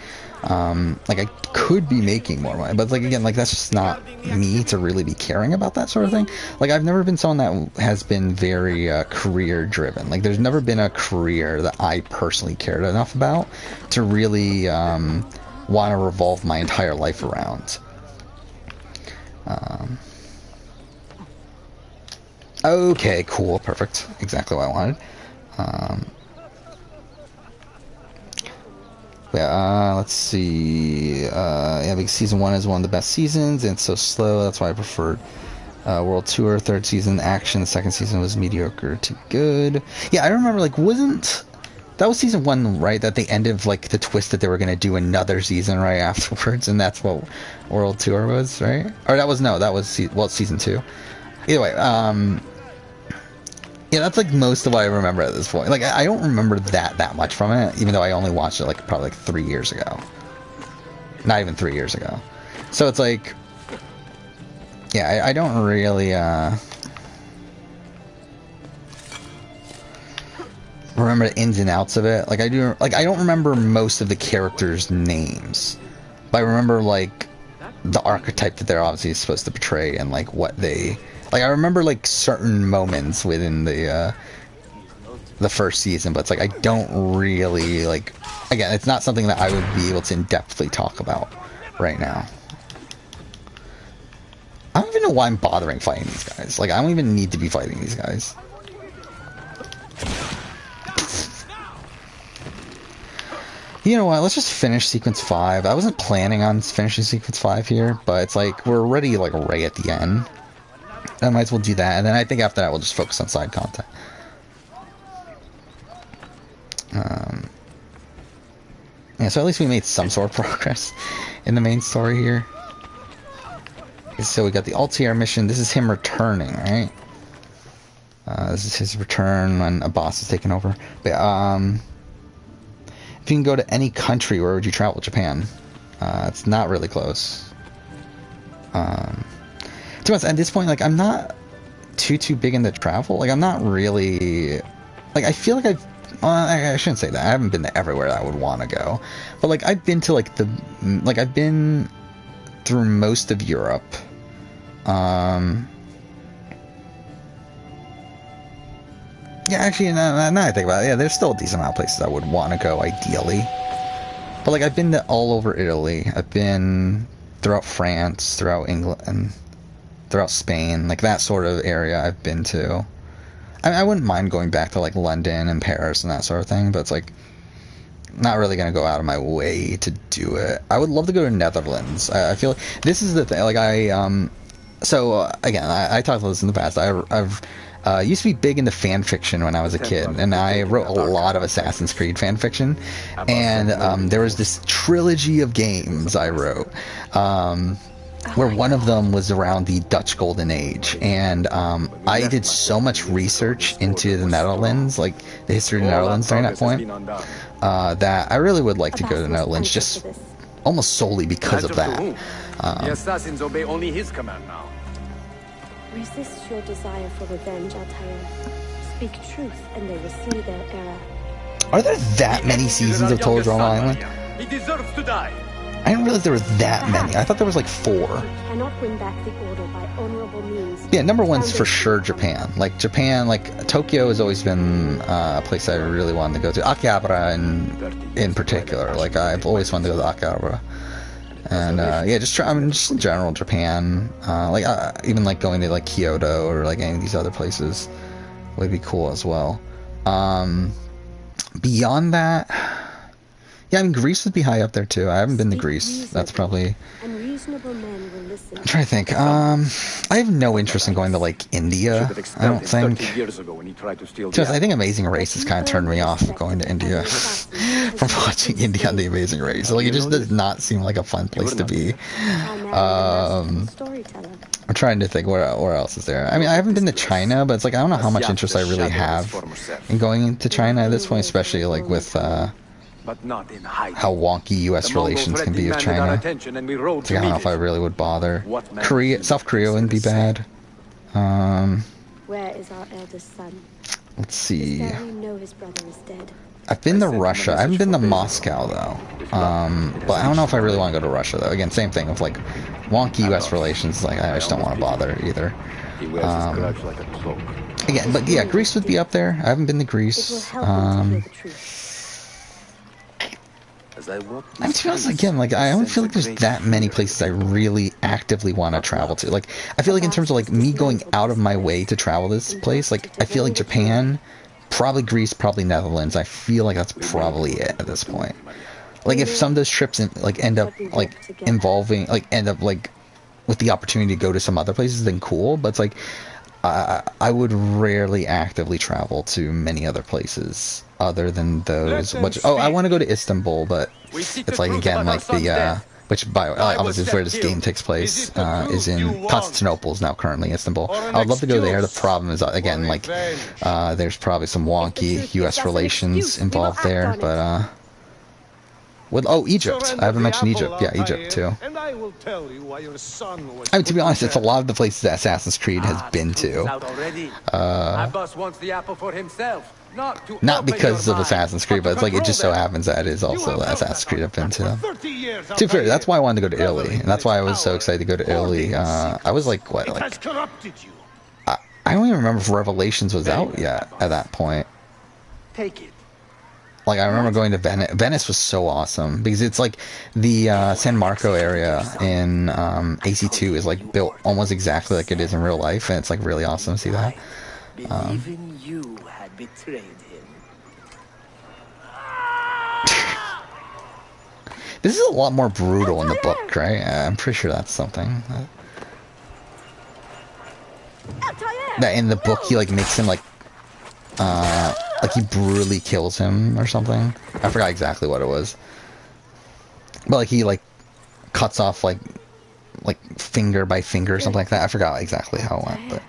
I could be making more money, but like again, like that's just not me to really be caring about that sort of thing. Like I've never been someone that has been very career driven. Like there's never been a career that I personally cared enough about to really want to revolve my entire life around. Okay, cool, perfect, exactly what I wanted. Yeah, let's see. Yeah, because season 1 is one of the best seasons, and it's so slow. That's why I preferred World Tour, third season action, second season was mediocre to good. Yeah, I remember, like, that was season 1, right? That they ended, like, the twist that they were going to do another season right afterwards, and that's what World Tour was, right? Or that was season 2. Either way, yeah, that's, like, most of what I remember at this point. Like, I don't remember that much from it, even though I only watched it, like, probably, like, 3 years ago. Not even 3 years ago. So it's, like, yeah, I don't really, remember the ins and outs of it. Like, I don't remember most of the characters' names. But I remember, like, the archetype that they're obviously supposed to portray and, like, what they... Like, I remember, like, certain moments within the first season, but it's like, I don't really, like... Again, it's not something that I would be able to in-depthly talk about right now. I don't even know why I'm bothering fighting these guys. Like, I don't even need to be fighting these guys. You know what, let's just finish Sequence 5. I wasn't planning on finishing Sequence 5 here, but it's like, we're already, like, right at the end. I might as well do that, and then I think after that we'll just focus on side content. Yeah, so at least we made some sort of progress in the main story here. So we got the Altair mission. This is him returning, right? This is his return when a boss is taken over. But, if you can go to any country, where would you travel? Japan. It's not really close. To us, at this point, like, I'm not too big into travel. Like, I'm not really... Like, I feel like I shouldn't say that. I haven't been to everywhere that I would want to go. But, like, I've been to, like, I've been through most of Europe. Yeah, actually, now I think about it, yeah, there's still a decent amount of places I would want to go, ideally. But, like, I've been to all over Italy. I've been throughout France, throughout England, and throughout Spain. Like, that sort of area I've been to. I wouldn't mind going back to, like, London and Paris and that sort of thing, but it's, like, not really going to go out of my way to do it. I would love to go to Netherlands. I feel like this is the thing. Like, so, again, I talked about this in the past. I've used to be big into fan fiction when I was a kid, and I wrote a lot of Assassin's Creed fan fiction, and there was this trilogy of games I wrote, where one of them was around the Dutch Golden Age, and I did so much research into the Netherlands, like the history of the Netherlands during that point, that I really would like to go to the Netherlands, just almost solely because of that. The assassins obey only his command now. Resist your desire for revenge, Altair. Speak truth, and they will see their error. Are there that many seasons of Total Drama Island? He deserves to die. I didn't realize there was that many. I thought there was like 4. You cannot win back the order by honorable means. Yeah, number 1's for sure Japan. Like, Japan, like, Tokyo has always been a place I really wanted to go to. Akihabara in particular. Like, I've always wanted to go to Akihabara. And, yeah, just in general, Japan. Like, even, like, going to, like, Kyoto or, like, any of these other places would be cool as well. Beyond that... Yeah, I mean, Greece would be high up there, too. I haven't been to Greece. That's probably... I'm trying to think. I have no interest in going to, like, India, I don't think. Just, I think Amazing Race has kind of turned me off of going to India from watching India on The Amazing Race. Like, it just does not seem like a fun place to be. I'm trying to think where else is there. I mean, I haven't been to China, but it's like, I don't know how much interest I really have in going into China at this point, especially, like, with... But not in hiding. How wonky U.S. relations can be with China. Like, I don't know if I really would bother. South Korea wouldn't be bad. Where is our eldest son? Let's see. Know his brother is dead. I've been to Russia. I haven't been to Moscow though. But I don't know if I really want to go to Russia though. Again, same thing with like wonky U.S. relations. Like, I just don't want to bother either. Again, but yeah, Greece would be up there. I haven't been to Greece. I mean, to be honest, again, like, I don't feel like there's that many places I really actively want to travel to. Like, I feel like in terms of, like, me going out of my way to travel this place, like, I feel like Japan, probably Greece, probably Netherlands. I feel like that's probably it at this point. Like, if some of those trips, end up with the opportunity to go to some other places, then cool. But it's like I would rarely actively travel to many other places other than those. I want to go to Istanbul, but it's like again like the which by obviously is where this game takes place, is in Constantinople is now currently Istanbul. I would love to go there. The problem is again like there's probably some wonky U.S. relations involved there, but Egypt. I haven't mentioned Egypt. Yeah, Egypt too. I mean, to be honest, it's a lot of the places that Assassin's Creed has been to. My boss wants the apple for himself, not because of Assassin's Creed, but it's like it just so happens that it is also Assassin's Creed I've been to. To be fair, that's why I wanted to go to Italy, and that's why I was so excited to go to Italy. I was like, what? Like, I don't even remember if Revelations was out yet at that point. Take it. Like, I remember going to Venice. Venice was so awesome because it's like the San Marco area in AC2 is like built almost exactly like it is in real life, and it's like really awesome to see that. Believing you had betrayed him. This is a lot more brutal in the book, right? I'm pretty sure that's something. That in the book he like makes him like he brutally kills him or something. I forgot exactly what it was. But like he like cuts off like finger by finger or something like that. I forgot exactly how it went, but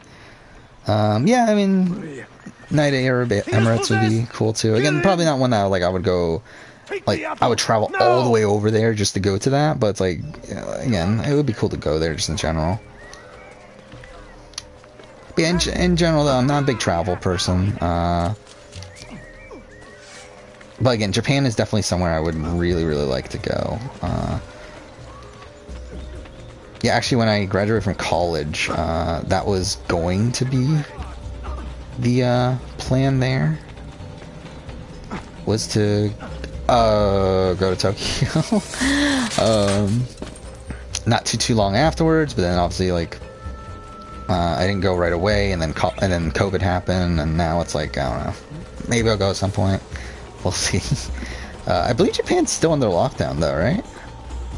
yeah, I mean United Arab Emirates would be cool too. Again, probably not one that like I would go like I would travel all the way over there just to go to that, but it's like again, it would be cool to go there just in general. But yeah, in general though, I'm not a big travel person. But again, Japan is definitely somewhere I would really, really like to go. Yeah, actually, when I graduated from college, that was going to be the plan there. Was to go to Tokyo. Not too long afterwards, but then obviously like I didn't go right away, and then COVID happened, and now it's like I don't know. Maybe I'll go at some point. We'll see. I believe Japan's still under lockdown though, right?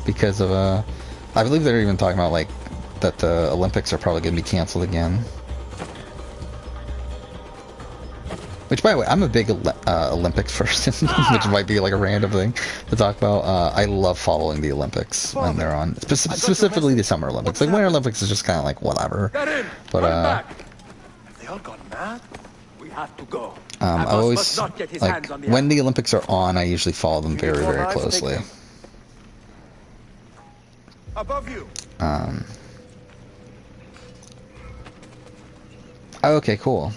Because of I believe they're even talking about like that the Olympics are probably going to be canceled again. Which, by the way, I'm a big Olympics person, which might be like a random thing to talk about. I love following the Olympics when they're on, specifically the Summer Olympics. Like Winter Olympics is just kind of like whatever. But Have they all gone mad? We have to go. I always like when the Olympics are on. I usually follow them very, very closely. Above you. Okay, cool.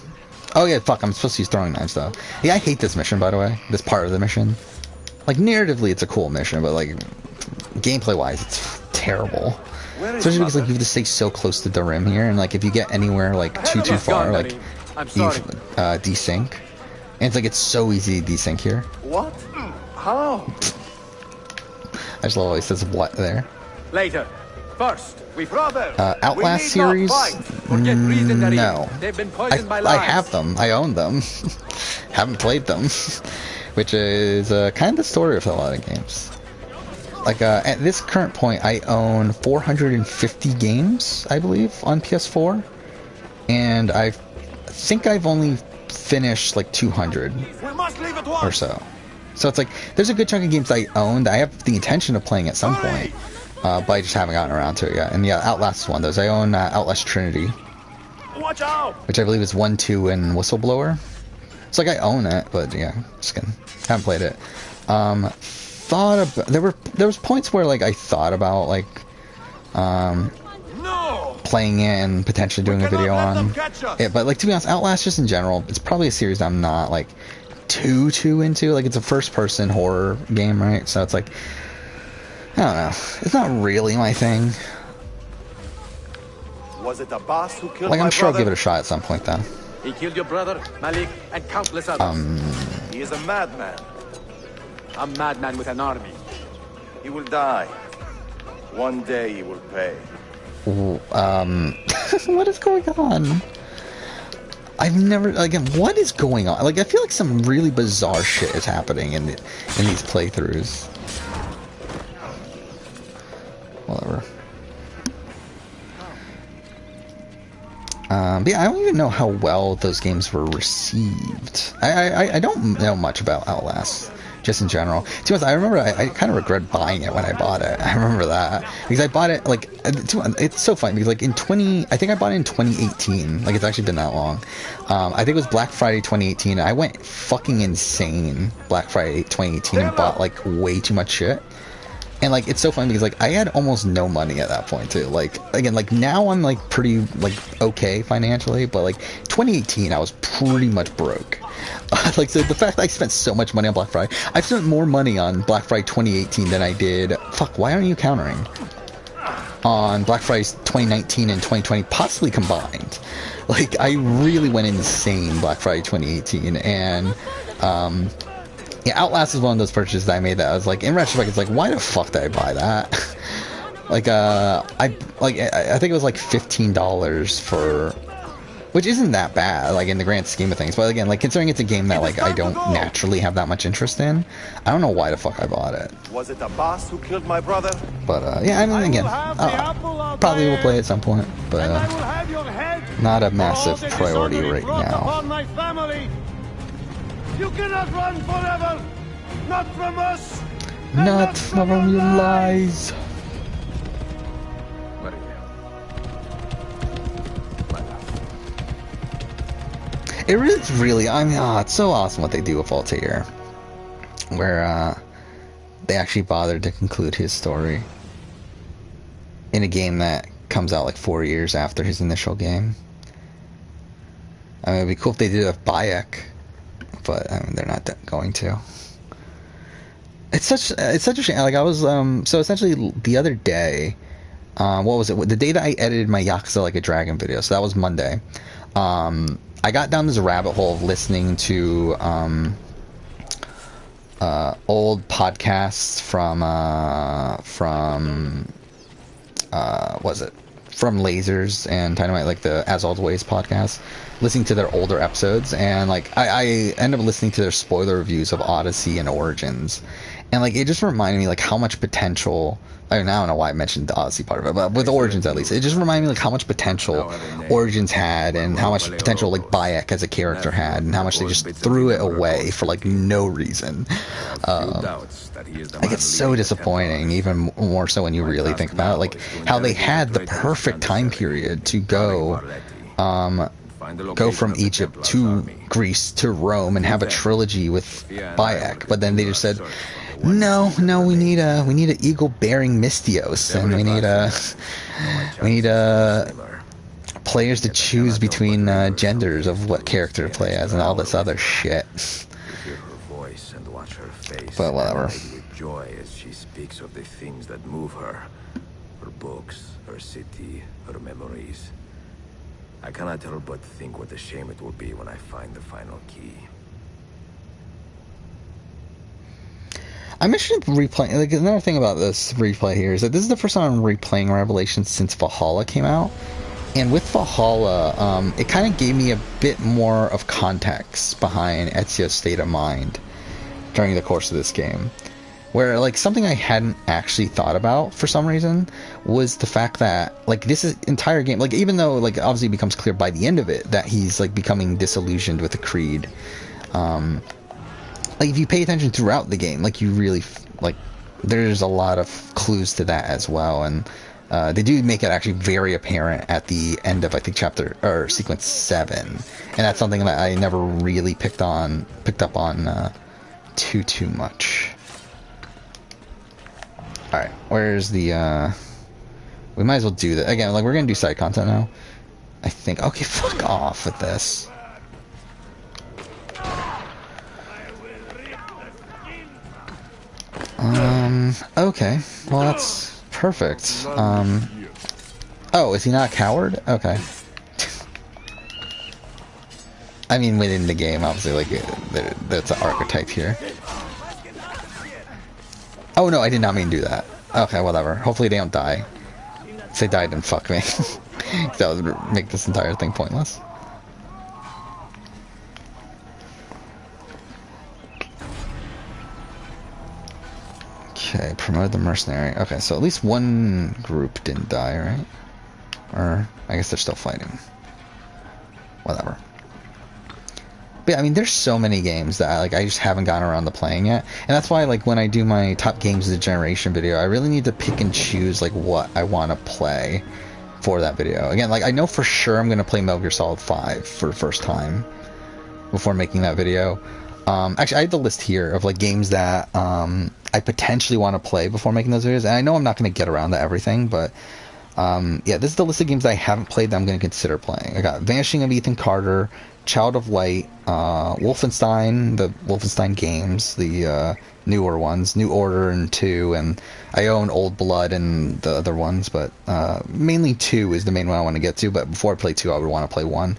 Oh yeah, fuck, I'm supposed to use throwing knives though. Yeah, I hate this mission, by the way. This part of the mission. Like, narratively, it's a cool mission, but like, gameplay-wise, it's terrible. Especially because like you have to stay so close to the rim here, and like if you get anywhere like too far, like you desync. And it's like it's so easy to desync here. What? How? I just love how he says "what" there. Later. First, Outlast series? No. They've been poisoned by I have them. I own them. Haven't played them. Which is kind of the story of a lot of games. Like, at this current point, I own 450 games, I believe, on PS4. And I think I've only finished, like, 200 or so. So it's like, there's a good chunk of games I owned. I have the intention of playing at some point. But I just haven't gotten around to it yet. And yeah, Outlast is one of those. I own Outlast Trinity. Watch out! Which I believe is 1, 2, and Whistleblower. It's like I own it, but yeah, just kidding. Haven't played it. Thought about there was points where like I thought about like playing it and potentially doing a video on it, but like to be honest, Outlast just in general, it's probably a series I'm not like too into. Like it's a first person horror game, right? So it's like I don't know. It's not really my thing. Was it the boss who killed like I'm my sure brother? I'll give it a shot at some point though. He killed your brother, Malik, and countless others. He is a madman. A madman with an army. He will die. One day he will pay. What is going on? I've never, again, what is going on? Like, I feel like some really bizarre shit is happening in these playthroughs. Whatever. But yeah, I don't even know how well those games were received. I don't know much about Outlast, just in general. To be honest, I remember I kind of regret buying it when I bought it. I remember that because I bought it like it's so funny because like I think I bought it in 2018. Like it's actually been that long. I think it was Black Friday 2018. I went fucking insane Black Friday 2018 and bought like way too much shit. And like it's so funny because like I had almost no money at that point too. Like again, like now I'm like pretty like okay financially, but like 2018 I was pretty much broke. Like so the fact that I spent so much money on Black Friday, I've spent more money on Black Friday 2018 than I did. Fuck, why aren't you countering? On Black Friday 2019 and 2020 possibly combined. Like I really went insane Black Friday 2018 and yeah, Outlast is one of those purchases that I made that I was like, in retrospect, it's like, why the fuck did I buy that? Like, I think it was like $15 for, which isn't that bad, like in the grand scheme of things. But again, like considering it's a game that like I don't naturally have that much interest in, I don't know why the fuck I bought it. Was it the boss who killed my brother? But yeah, I mean, again, probably will play at some point, but not a massive priority right now. You cannot run forever! Not from us! Not from your lies! It is really, I mean, it's so awesome what they do with Altair. Where, they actually bothered to conclude his story in a game that comes out like 4 years after his initial game. I mean, it'd be cool if they did it with Bayek. But I mean, they're not going to. It's such a shame. Like I was so essentially the other day, what was it? The day that I edited my Yakuza Like a Dragon video. So that was Monday. I got down this rabbit hole of listening to old podcasts from was it? From Lasers and Dynamite, like the As Always podcast, listening to their older episodes, and like I ended up listening to their spoiler reviews of Odyssey and Origins, and like it just reminded me like how much potential. I don't know why I mentioned the Odyssey part of it, but with Origins at least, it just reminded me like how much potential Origins had, and how much potential like Bayek as a character had, and how much they just threw it away for like no reason. Like it's so disappointing, even more so when you really think about it, like how they had the perfect time period to go from Egypt to Greece to Rome and have a trilogy with Bayek, but then they just said, no, we need an eagle bearing Mystios, and we need players to choose between genders of what character to play as, and all this other shit. Hear her voice and watch her face. But whatever. With joy as she speaks of the things that move her, her books, her city, her memories. I cannot help but think what a shame it will be when I find the final key. I'm actually replaying. Like another thing about this replay here is that this is the first time I'm replaying Revelations since Valhalla came out, and with Valhalla, it kind of gave me a bit more of context behind Ezio's state of mind during the course of this game. Where like something I hadn't actually thought about for some reason was the fact that like this entire game, like even though like obviously it becomes clear by the end of it that he's like becoming disillusioned with the Creed. Like if you pay attention throughout the game, like you really like there's a lot of clues to that as well, and they do make it actually very apparent at the end of I think chapter or sequence 7, and that's something that I never really picked up on too much. All right, where's the? We might as well do that again. Like we're gonna do side content now. I think. Okay, fuck off with this. Okay. Well, that's perfect. Oh, is he not a coward? Okay. I mean, within the game, obviously, like, that's an archetype here. Oh, no, I did not mean to do that. Okay, whatever. Hopefully they don't die. If they died, then fuck me. That would make this entire thing pointless. Okay, promote the mercenary. Okay, so at least one group didn't die, right? Or, I guess they're still fighting. whatever. But yeah, I mean, there's so many games that I just haven't gotten around to playing yet, and that's why like when I do my top games of the generation video, I really need to pick and choose like what I want to play for that video. Again, like I know for sure I'm gonna play Metal Gear Solid 5 for the first time before making that video. Actually, I have the list here of like games that I potentially want to play before making those videos, and I know I'm not gonna get around to everything, but yeah, this is the list of games that I haven't played that I'm gonna consider playing. I got Vanishing of Ethan Carter, Child of Light, Wolfenstein, the Wolfenstein games, the newer ones, New Order and 2, and I own Old Blood and the other ones, but mainly 2 is the main one I want to get to, but before I play 2, I would want to play 1.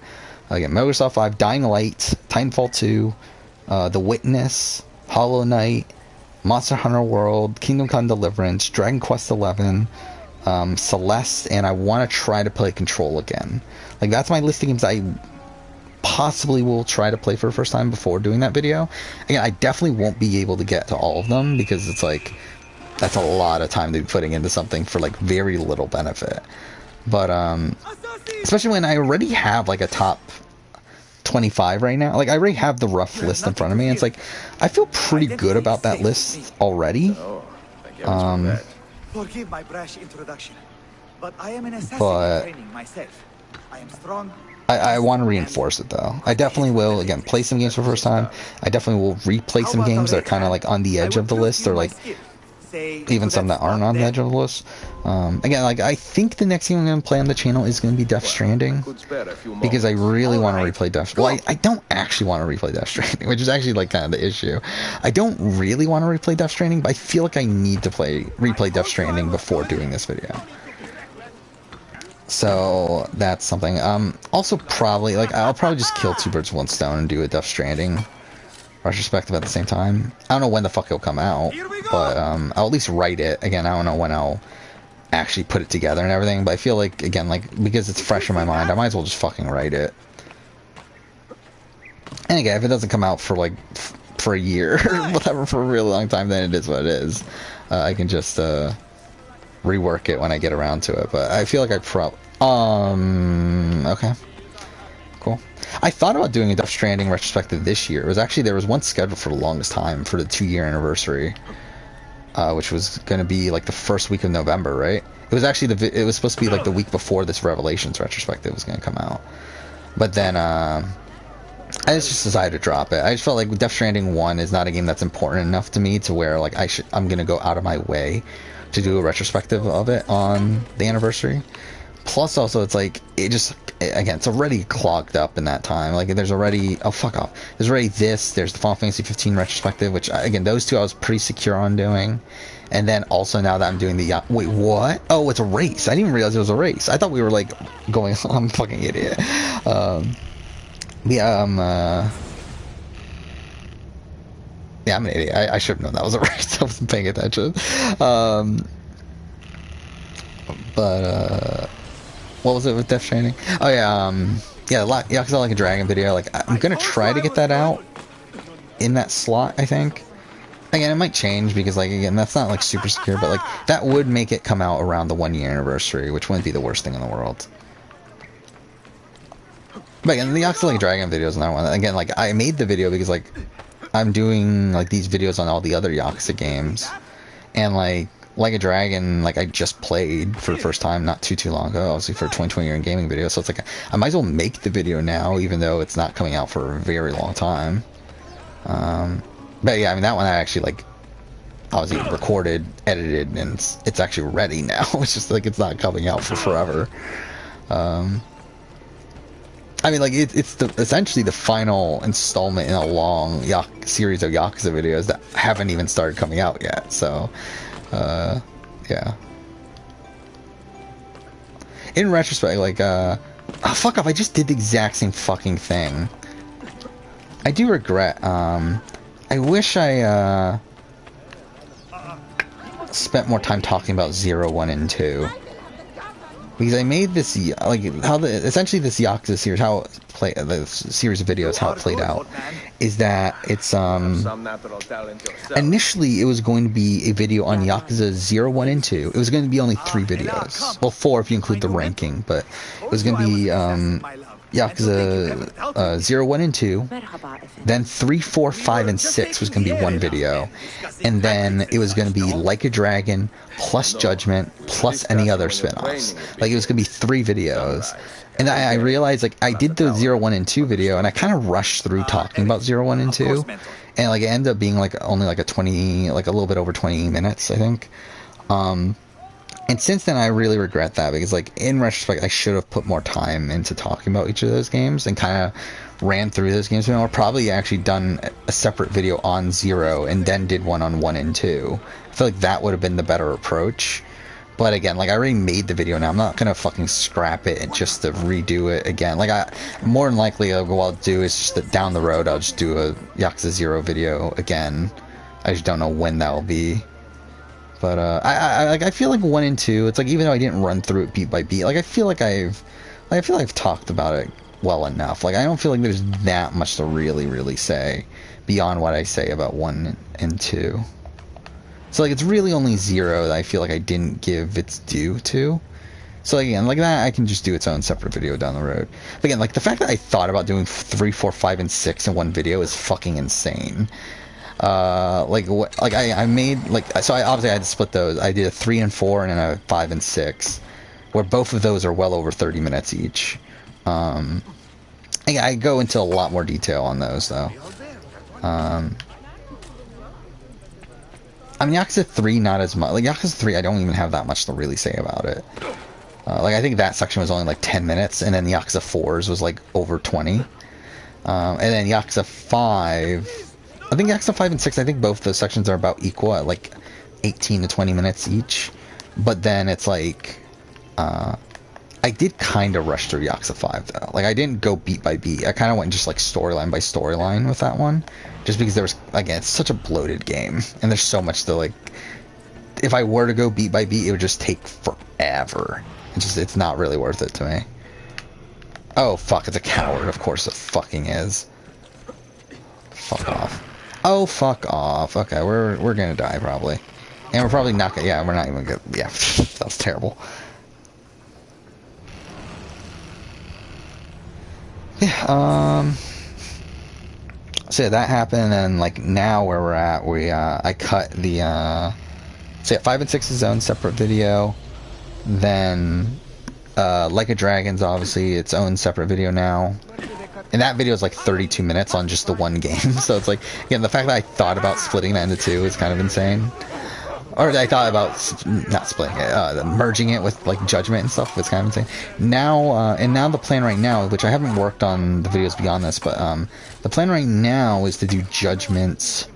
Again, Metal Gear Solid 5, Dying Light, Titanfall 2, The Witness, Hollow Knight, Monster Hunter World, Kingdom Come Deliverance, Dragon Quest XI, Celeste, and I want to try to play Control again. Like, that's my list of games I possibly will try to play for the first time before doing that video. Again, I definitely won't be able to get to all of them because it's like that's a lot of time to be putting into something for like very little benefit. But especially when I already have like a top 25 right now. Like I already have the rough list in front of me. And it's like I feel pretty good about that list already. Forgive my brash introduction, but I am an assassin training myself. I am strong. I want to reinforce it though. I definitely will, again, play some games for the first time. I definitely will replay some games that are kind of like on the edge of the list, or like even some that aren't on the edge of the list. Again, like I think the next game I'm going to play on the channel is going to be Death Stranding, because I really want to replay Death Stranding. Well, I don't actually want to replay Death Stranding, which is actually like kind of the issue. I don't really want to replay Death Stranding, but I feel like I need to replay Death Stranding before doing this video. So that's something. Also probably like I'll probably just kill two birds with one stone and do a Death Stranding retrospective at the same time. I don't know when the fuck it'll come out, but I'll at least write it. Again, I don't know when I'll actually put it together and everything, but I feel like, again, like because it's fresh in my mind, I might as well just fucking write it. And again, if it doesn't come out for like for a year or whatever, for a really long time, then it is what it is. I can just rework it when I get around to it, but I feel like I okay, cool. I thought about doing a Death Stranding retrospective this year. It was actually, there was one scheduled for the longest time for the 2-year anniversary, which was going to be like the first week of November, right? It was actually it was supposed to be like the week before this Revelations retrospective was going to come out, but then I just decided to drop it. I just felt like Death Stranding 1 is not a game that's important enough to me to where like I'm going to go out of my way to do a retrospective of it on the anniversary. Plus also it's like again, it's already clogged up in that time. Like there's already there's already there's the Final Fantasy 15 retrospective, which again, those two I was pretty secure on doing. And then also now that I'm doing the wait, what? Oh, it's a race. I didn't even realize it was a race. I thought we were like going I'm a fucking idiot. Yeah, I'm an idiot. I should have known that was a race. I wasn't paying attention. But what was it with Death Stranding? Oh yeah, Yakuza Like a Dragon video. Like I'm gonna try to get that out in that slot, I think. Again, it might change because like again, that's not like super secure, but like that would make it come out around the 1-year anniversary, which wouldn't be the worst thing in the world. But again, the Yakuza Like a Dragon video is another one. Again, like I made the video because like I'm doing like these videos on all the other Yakuza games, and like a Dragon, like I just played for the first time not too long ago, obviously for a 2020 year in gaming video, so it's like I might as well make the video now, even though it's not coming out for a very long time. But yeah, I mean that one I actually like obviously recorded, edited, and it's actually ready now. It's just like it's not coming out for forever. I mean, like, it's essentially the final installment in a long series of Yakuza videos that haven't even started coming out yet, so, yeah. In retrospect, like, fuck off, I just did the exact same fucking thing. I do regret, I wish I, spent more time talking about 0, 1, and 2. Because I made this, like, essentially this Yakuza series, the series of videos, how it played out, is that it's, initially it was going to be a video on Yakuza 0, 1, and 2. It was going to be only 3 videos. Well, 4 if you include the ranking, but it was going to be, Yakuza 0, 1, and 2. Then 3, 4, 5, and 6 was going to be one video. And then it was going to be Like a Dragon, plus Judgment, plus any other spin-offs. Like, it was going to be 3 videos. And I realized, like, I did the 0, 1, and 2 video, and I kind of rushed through talking about 0, 1, and 2. And, like, it ended up being, like, only, like, a little bit over 20 minutes, I think. And since then, I really regret that, because, like, in retrospect, I should have put more time into talking about each of those games and kind of ran through those games. Or probably actually done a separate video on 0 and then did one on 1 and 2. I feel like that would have been the better approach. But again, like, I already made the video now. I'm not gonna fucking scrap it and just to redo it again. Like, more than likely, what I'll do is just that down the road, I'll just do a Yakuza 0 video again. I just don't know when that will be. But I feel like 1 and 2. It's like, even though I didn't run through it beat by beat, like, I feel like I've talked about it well enough. Like, I don't feel like there's that much to really say beyond what I say about 1 and 2. So, like, it's really only 0 that I feel like I didn't give its due to. So, again, like, that I can just do its own separate video down the road. But again, like, the fact that I thought about doing 3, 4, 5, and 6 in one video is fucking insane. I made, like, so I obviously had to split those. I did a 3 and 4 and then a 5 and 6, where both of those are well over 30 minutes each. I go into a lot more detail on those, though. I mean, Yakuza 3, not as much. Like, Yakuza 3, I don't even have that much to really say about it. Like, I think that section was only, like, 10 minutes, and then Yakuza 4's was, like, over 20. And then Yakuza 5... I think Yakuza 5 and 6, I think both those sections are about equal at, like, 18 to 20 minutes each. But then it's, like... I did kind of rush through Yakuza 5, though. Like, I didn't go beat by beat. I kind of went just, like, storyline by storyline with that one. Just because there was, again, it's such a bloated game. And there's so much to, like... If I were to go beat by beat, it would just take forever. It's not really worth it to me. Oh, fuck, it's a coward. Of course it fucking is. Fuck off. Oh, fuck off. Okay, we're gonna die, probably. And we're probably not gonna... Yeah, we're not even gonna... Yeah, that was terrible. Yeah, so yeah, that happened, and, like, now where we're at, I cut the, so yeah, 5 and 6 is its own separate video, then, Like a Dragon's obviously its own separate video now, and that video is, like, 32 minutes on just the one game, so it's like, again, the fact that I thought about splitting that into 2 is kind of insane. Or I thought about not splitting it, merging it with, like, Judgment and stuff. It's kind of insane. Now, and now the plan right now, which I haven't worked on the videos beyond this, but the plan right now is to do Judgments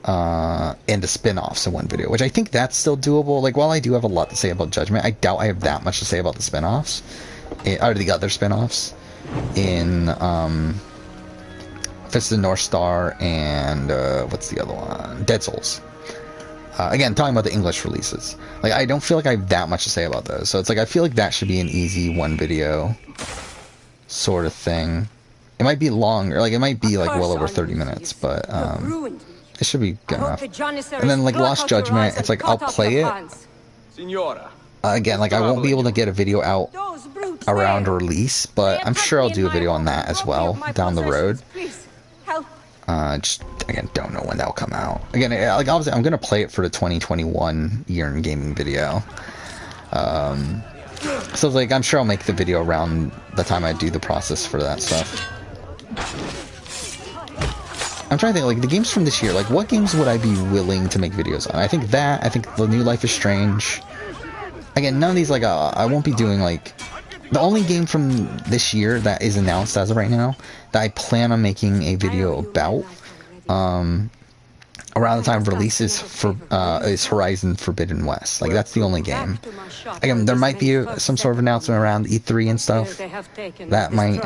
and the spin-offs in one video, which I think that's still doable. Like, while I do have a lot to say about Judgment, I doubt I have that much to say about the spin-offs, or the other spin-offs in Fist of the North Star and what's the other one? Dead Souls. Again, talking about the English releases. Like, I don't feel like I have that much to say about those. So it's like, I feel like that should be an easy one video sort of thing. It might be longer. Like, it might be, like, well over 30 minutes. But, it should be good enough. And then, like, Lost Judgment, it's like, I'll play it. Again, like, I won't be able to get a video out around release. But I'm sure I'll do a video on that as well down the road. Just, again, don't know when that'll come out. Again, like, obviously, I'm going to play it for the 2021 year in gaming video. So, like, I'm sure I'll make the video around the time I do the process for that stuff. I'm trying to think, like, the games from this year, like, what games would I be willing to make videos on? I think the new Life is Strange. Again, none of these, like, I won't be doing, like... The only game from this year that is announced as of right now that I plan on making a video about around the time of release is Horizon Forbidden West. Like, that's the only game. Again, there might be some sort of announcement around E3 and stuff that might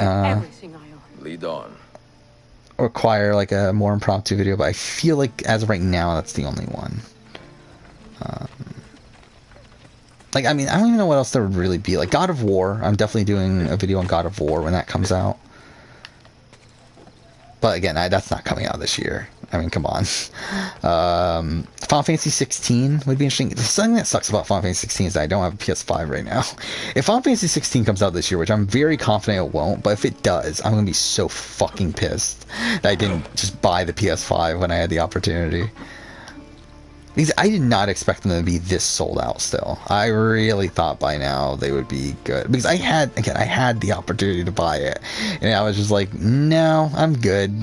lead on. Require, like, a more impromptu video, but I feel like as of right now that's the only one. Like, I mean, I don't even know what else there would really be. Like, God of War. I'm definitely doing a video on God of War when that comes out. But again, that's not coming out this year. I mean, come on. Final Fantasy 16 would be interesting. The thing that sucks about Final Fantasy 16 is that I don't have a PS5 right now. If Final Fantasy 16 comes out this year, which I'm very confident it won't, but if it does, I'm going to be so fucking pissed that I didn't just buy the PS5 when I had the opportunity. Because I did not expect them to be this sold out still. I really thought by now they would be good. Because I had the opportunity to buy it. And I was just like, no, I'm good.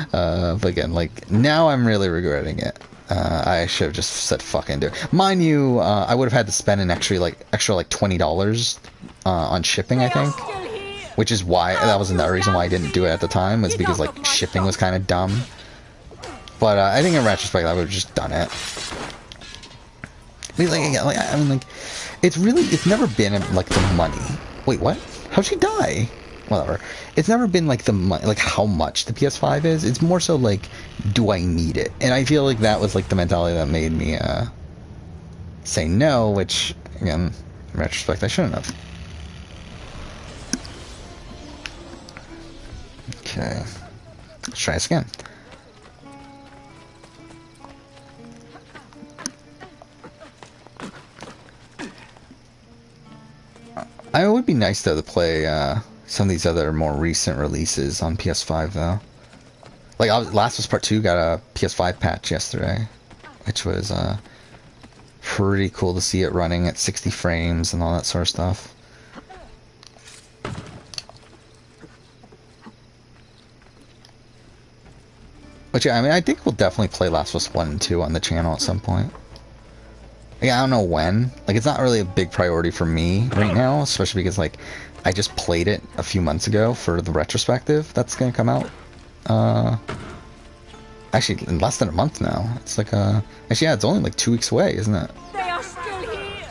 But again, like, now I'm really regretting it. I should have just said fucking do it. Mind you, I would have had to spend an extra $20 on shipping, I think. Which is why, that was another reason why I didn't do it at the time, was because, like, shipping was kind of dumb. But I think in retrospect, I would have just done it. I mean, it's never been like the money. Wait, what? How'd she die? Whatever. It's never been like the money, like how much the PS5 is. It's more so like, do I need it? And I feel like that was like the mentality that made me say no, which again, in retrospect, I shouldn't have. Okay, let's try this again. It would be nice though to play some of these other more recent releases on PS5 though. Like Last of Us Part 2 got a PS5 patch yesterday, which was pretty cool to see it running at 60 frames and all that sort of stuff. But yeah, I mean, I think we'll definitely play Last of Us 1 and 2 on the channel at some point. Yeah, I don't know when. Like, it's not really a big priority for me right now, especially because, like, I just played it a few months ago for the retrospective that's gonna come out. Actually, in less than a month now. It's like, actually, yeah, it's only like 2 weeks away, isn't it? They are still here.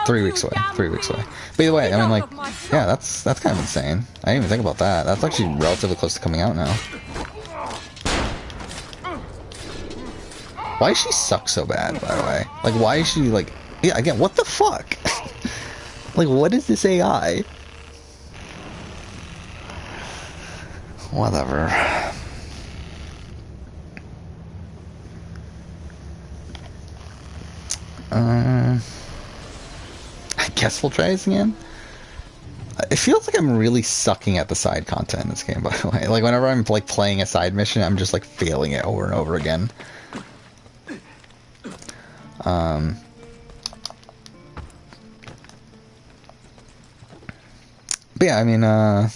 3 weeks away. 3 weeks away. But either way, I mean, like, yeah, that's kind of insane. I didn't even think about that. That's actually relatively close to coming out now. Why does she suck so bad, by the way? Like, why is she, like... Yeah, again, what the fuck? Like, what is this AI? Whatever. I guess we'll try this again. It feels like I'm really sucking at the side content in this game, by the way. Like, whenever I'm, like, playing a side mission, I'm just, like, failing it over and over again. But yeah, I mean, now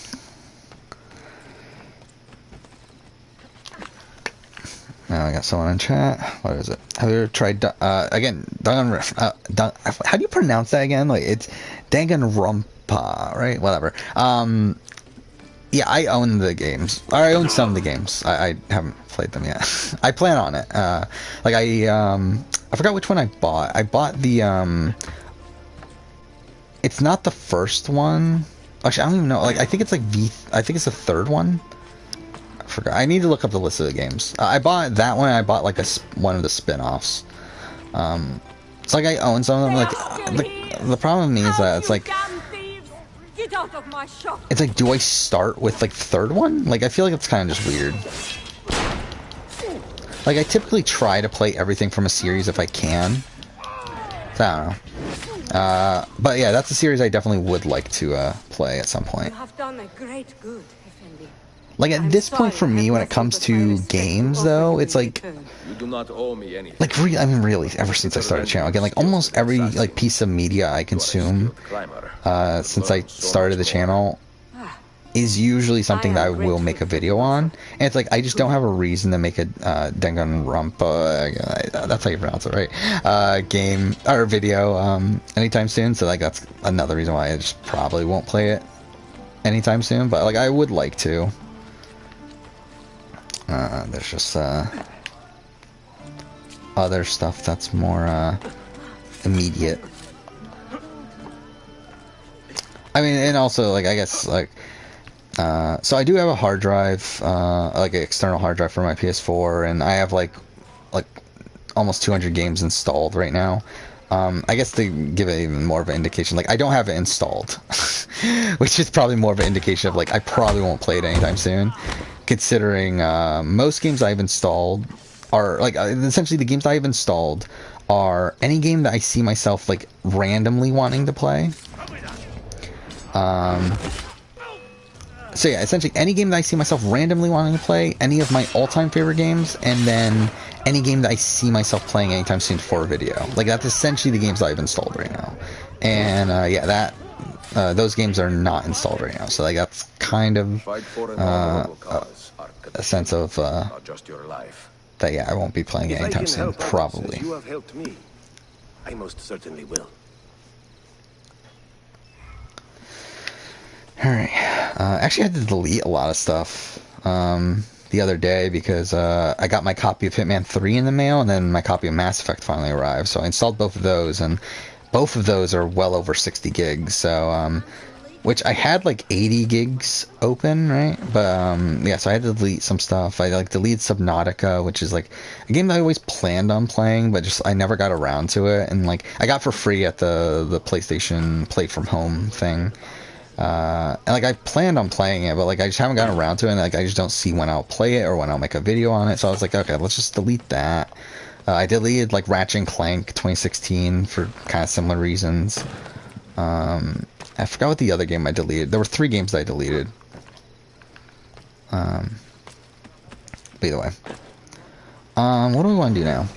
I got someone in chat. What is it? Have you ever tried, again, how do you pronounce that again? Like, it's Danganronpa, right? Whatever. Yeah, I own the games. Or I own some of the games. I haven't played them yet. I plan on it. Like, I forgot which one I bought. I bought the, it's not the first one. Actually, I don't even know. Like, I think it's like I think it's the third one. I forgot. I need to look up the list of the games. I bought that one. I bought like one of the spin-offs. It's like I own some of them. Like, the problem with me is that it's like, it's like, do I start with like the third one? Like, I feel like it's kind of just weird. Like, I typically try to play everything from a series if I can. So, I don't know. But yeah, that's a series I definitely would like to play at some point. You have done a great good, Effendi. Like, at this point for me, when it comes to games, though, it's like... You do not owe me anything. Like, I mean, really, ever since I started the channel, again, like, almost every, like, piece of media I consume, since I started the channel, is usually something that I will make a video on. And it's like, I just don't have a reason to make a Danganronpa, that's how you pronounce it, right? Game, or video, anytime soon. So, like, that's another reason why I just probably won't play it anytime soon. But, like, I would like to. There's just, other stuff that's more, immediate. I mean, and also, like, I guess, like, so I do have a hard drive, like an external hard drive for my PS4, and I have like almost 200 games installed right now. I guess to give it even more of an indication, like, I don't have it installed, which is probably more of an indication of, like, I probably won't play it anytime soon. considering most games I've installed are like essentially the games I've installed are any game that I see myself like randomly wanting to play. So yeah, essentially any game that I see myself randomly wanting to play, any of my all-time favorite games, and then any game that I see myself playing anytime soon for a video. Like that's essentially the games that I've installed right now. And yeah, those games are not installed right now. So like that's kind of a sense of that yeah, I won't be playing it anytime soon, probably. You have helped me. I most certainly will. Alright. Actually, I had to delete a lot of stuff the other day because I got my copy of Hitman 3 in the mail, and then my copy of Mass Effect finally arrived. So I installed both of those, and both of those are well over 60 gigs. So, which I had like 80 gigs open, right? But yeah, so I had to delete some stuff. I like deleted Subnautica, which is like a game that I always planned on playing, but just I never got around to it. And like I got for free at the PlayStation Play from Home thing. And like I planned on playing it, but like I just haven't gotten around to it, and like I just don't see when I'll play it or when I'll make a video on it. So I was like, okay, let's just delete that. I deleted like Ratchet & Clank 2016 for kind of similar reasons. I forgot what the other game I deleted. There were 3 games that I deleted. But either way, what do we want to do now?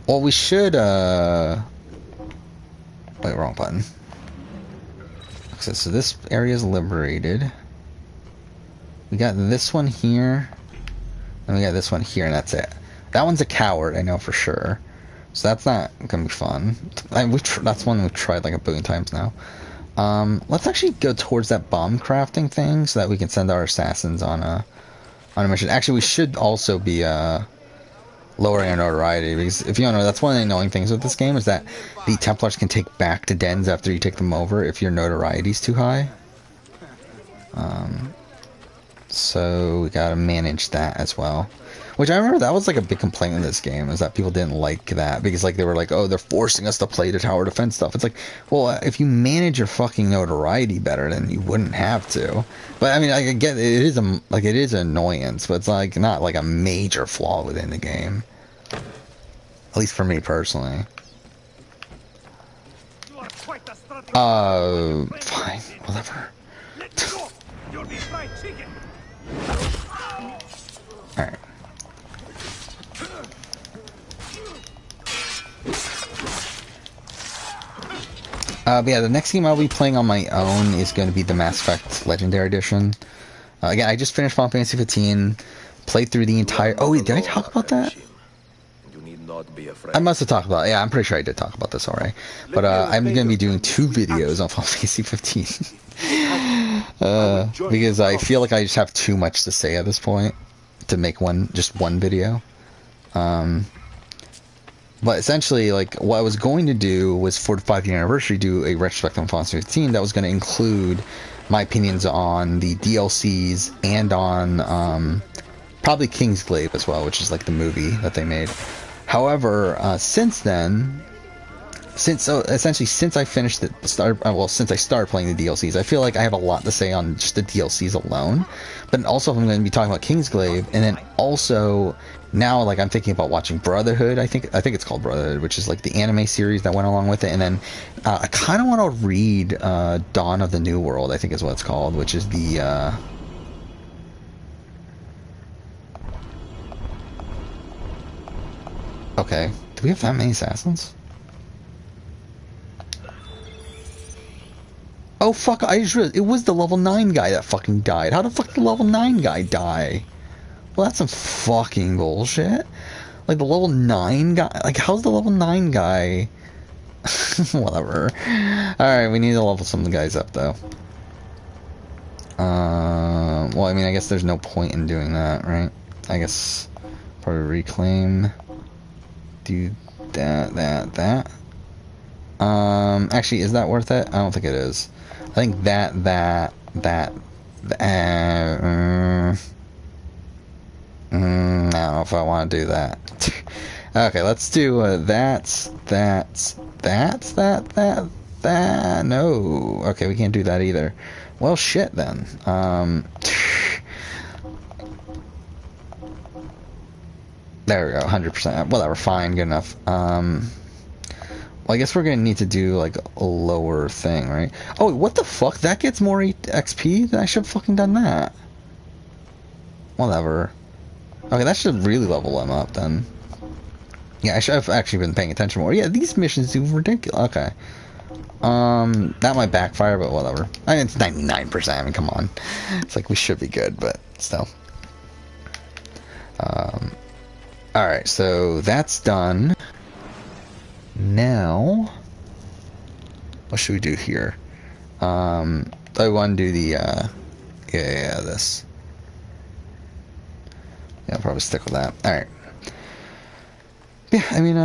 Well, we should wait, wrong button. So this area is liberated. We got this one here, and we got this one here, and that's it. That one's a coward, I know for sure. So that's not gonna be fun. That's one we've tried like a billion times now. Let's actually go towards that bomb crafting thing so that we can send our assassins on a mission. Actually, we should also be lowering our notoriety, because if you don't know, that's one of the annoying things with this game, is that the Templars can take back to dens after you take them over if your notoriety is too high. So we gotta manage that as well. Which I remember that was like a big complaint in this game, is that people didn't like that, because like they were like, oh, they're forcing us to play the tower defense stuff. It's like, well, if you manage your fucking notoriety better, then you wouldn't have to. But I mean, I get it is an annoyance, but it's like not like a major flaw within the game. At least for me personally. Fine, whatever. Alright. But yeah, the next game I'll be playing on my own is going to be the Mass Effect Legendary Edition. Again, I just finished Final Fantasy 15, played through the entire... Oh, wait, did I talk about that? I must have talked about it. Yeah, I'm pretty sure I did talk about this already. But I'm going to be doing 2 videos on Final Fantasy 15. Because I feel like I just have too much to say at this point to make just one video. But essentially, like, what I was going to do was, for the 5th anniversary, do a retrospective on Final Fantasy 15 that was going to include my opinions on the DLCs and on probably Kingsglaive as well, which is like the movie that they made. However, since then, since I finished since I started playing the DLCs, I feel like I have a lot to say on just the DLCs alone. But also, I'm going to be talking about Kingsglaive, and then also now, like, I'm thinking about watching Brotherhood. I think it's called Brotherhood, which is like the anime series that went along with it. And then I kind of want to read Dawn of the New World, I think is what it's called, which is the okay, do we have that many assassins? Oh fuck, I just realized it was the level 9 guy that fucking died. How the fuck did the level 9 guy die? Well, that's some fucking bullshit. Like, the level 9 guy... Like, how's the level 9 guy... Whatever. Alright, we need to level some of the guys up, though. Well, I mean, I guess there's no point in doing that, right? I guess... Probably reclaim... Do that. Actually, is that worth it? I don't think it is. I think I don't know if I want to do that. Okay, let's do that. No. Okay, we can't do that either. Well, shit then. There we go, 100%. Whatever, fine, good enough. Well, I guess we're gonna need to do like a lower thing, right? Oh, what the fuck? That gets more XP? Then I should have fucking done that. Whatever. Okay, that should really level them up then. Yeah, I should have actually been paying attention more. Yeah, these missions do ridiculous. Okay. That might backfire, but whatever. I mean, it's 99%. I mean, come on. It's like we should be good, but still. Alright, so that's done. Now, what should we do here? I want to do the, this. Yeah, I'll probably stick with that. Alright. Yeah, I mean,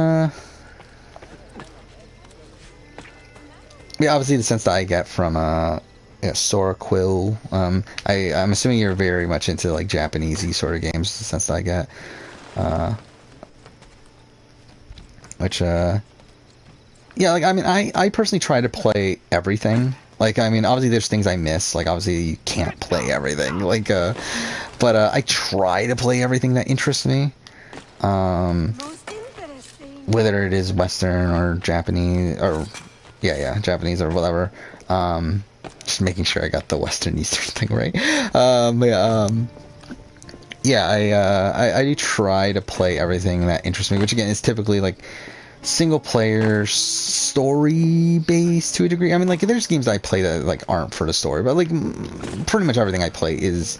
yeah, obviously the sense that I get from, Sora Quill, I'm assuming you're very much into, like, Japanesey sort of games, the sense that I get. Which, yeah, like, I mean, I personally try to play everything. Like, I mean, obviously there's things I miss. Like, obviously you can't play everything. Like, but I try to play everything that interests me. Whether it is Western or Japanese, or, yeah, Japanese or whatever. Just making sure I got the Western Eastern thing right. Yeah, I do try to play everything that interests me, which again is typically like single player story based to a degree. I mean, like there's games I play that like aren't for the story, but like pretty much everything I play is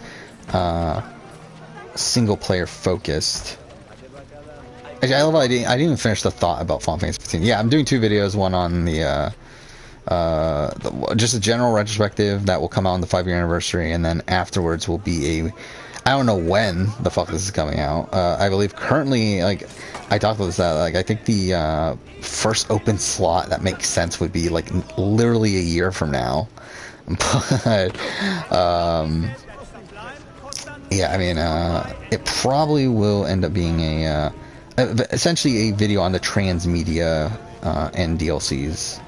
single player focused. Actually, I love how I didn't even finish the thought about Final Fantasy 15. Yeah, I'm doing 2 videos, one on the just a general retrospective that will come out on the 5-year anniversary, and then afterwards will be a, I don't know when the fuck this is coming out. I believe currently, like, I talked about this, like, I think the first open slot that makes sense would be, like, literally a year from now. But, yeah, I mean, it probably will end up being essentially a video on the transmedia and DLCs.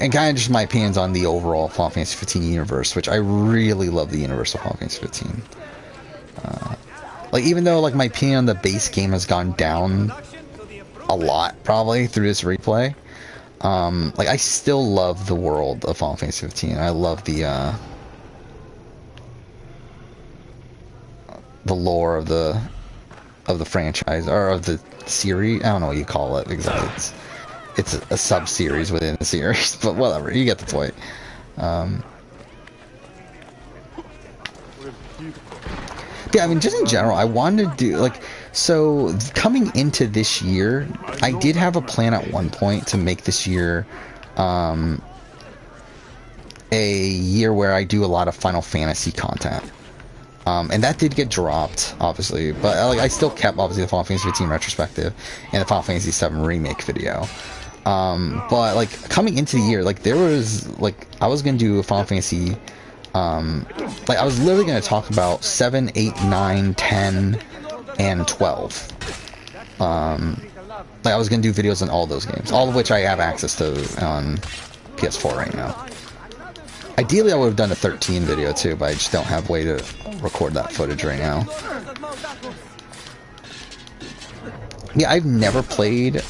And kind of just my opinions on the overall Final Fantasy 15 universe, which I really love the universe of Final Fantasy 15. Like, even though, like, my opinion on the base game has gone down a lot, probably, through this replay, like, I still love the world of Final Fantasy 15. I love the lore of the franchise, or of the series. I don't know what you call it exactly. It's a sub-series within the series, but whatever, you get the point. Yeah, I mean, just in general, I wanted to do, like, so, coming into this year, I did have a plan at one point to make this year, a year where I do a lot of Final Fantasy content. And that did get dropped, obviously, but, like, I still kept, obviously, the Final Fantasy 15 retrospective and the Final Fantasy 7 remake video. But, like, coming into the year, like, there was, like, I was gonna do a Final Fantasy, like, I was literally gonna talk about 7, 8, 9, 10, and 12. Like, I was gonna do videos on all those games, all of which I have access to on PS4 right now. Ideally, I would have done a 13 video, too, but I just don't have a way to record that footage right now. Yeah, I've never played,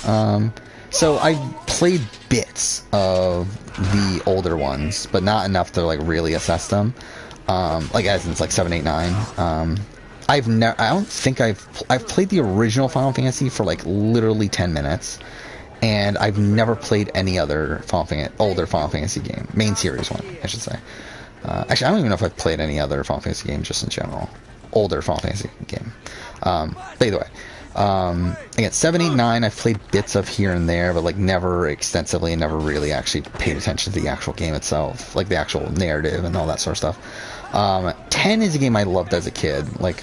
so I played bits of the older ones, but not enough to like really assess them. Like as in it's like 7, 8, 9. I don't think I've played the original Final Fantasy for like literally 10 minutes, and I've never played any other older Final Fantasy game, main series one, I should say. Actually, I don't even know if I've played any other Final Fantasy game just in general, older Final Fantasy game. But either way. Again, 7, 8, 9, I've played bits of here and there, but like never extensively and never really actually paid attention to the actual game itself, like the actual narrative and all that sort of stuff. 10 is a game I loved as a kid. Like,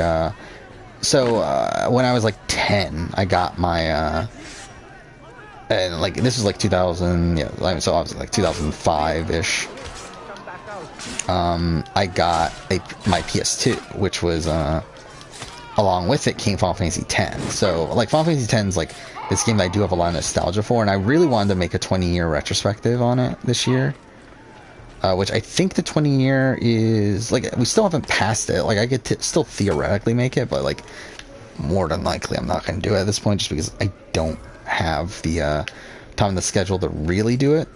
so when I was like 10, I got my, and like this was like 2000, yeah, so obviously like 2005-ish. I got my PS2, which was, along with it came Final Fantasy X. So, like, Final Fantasy X is, like, this game that I do have a lot of nostalgia for, and I really wanted to make a 20-year retrospective on it this year. Which I think the 20-year is, like, we still haven't passed it. Like, I get to still theoretically make it, but, like, more than likely I'm not going to do it at this point, just because I don't have the time in the schedule to really do it.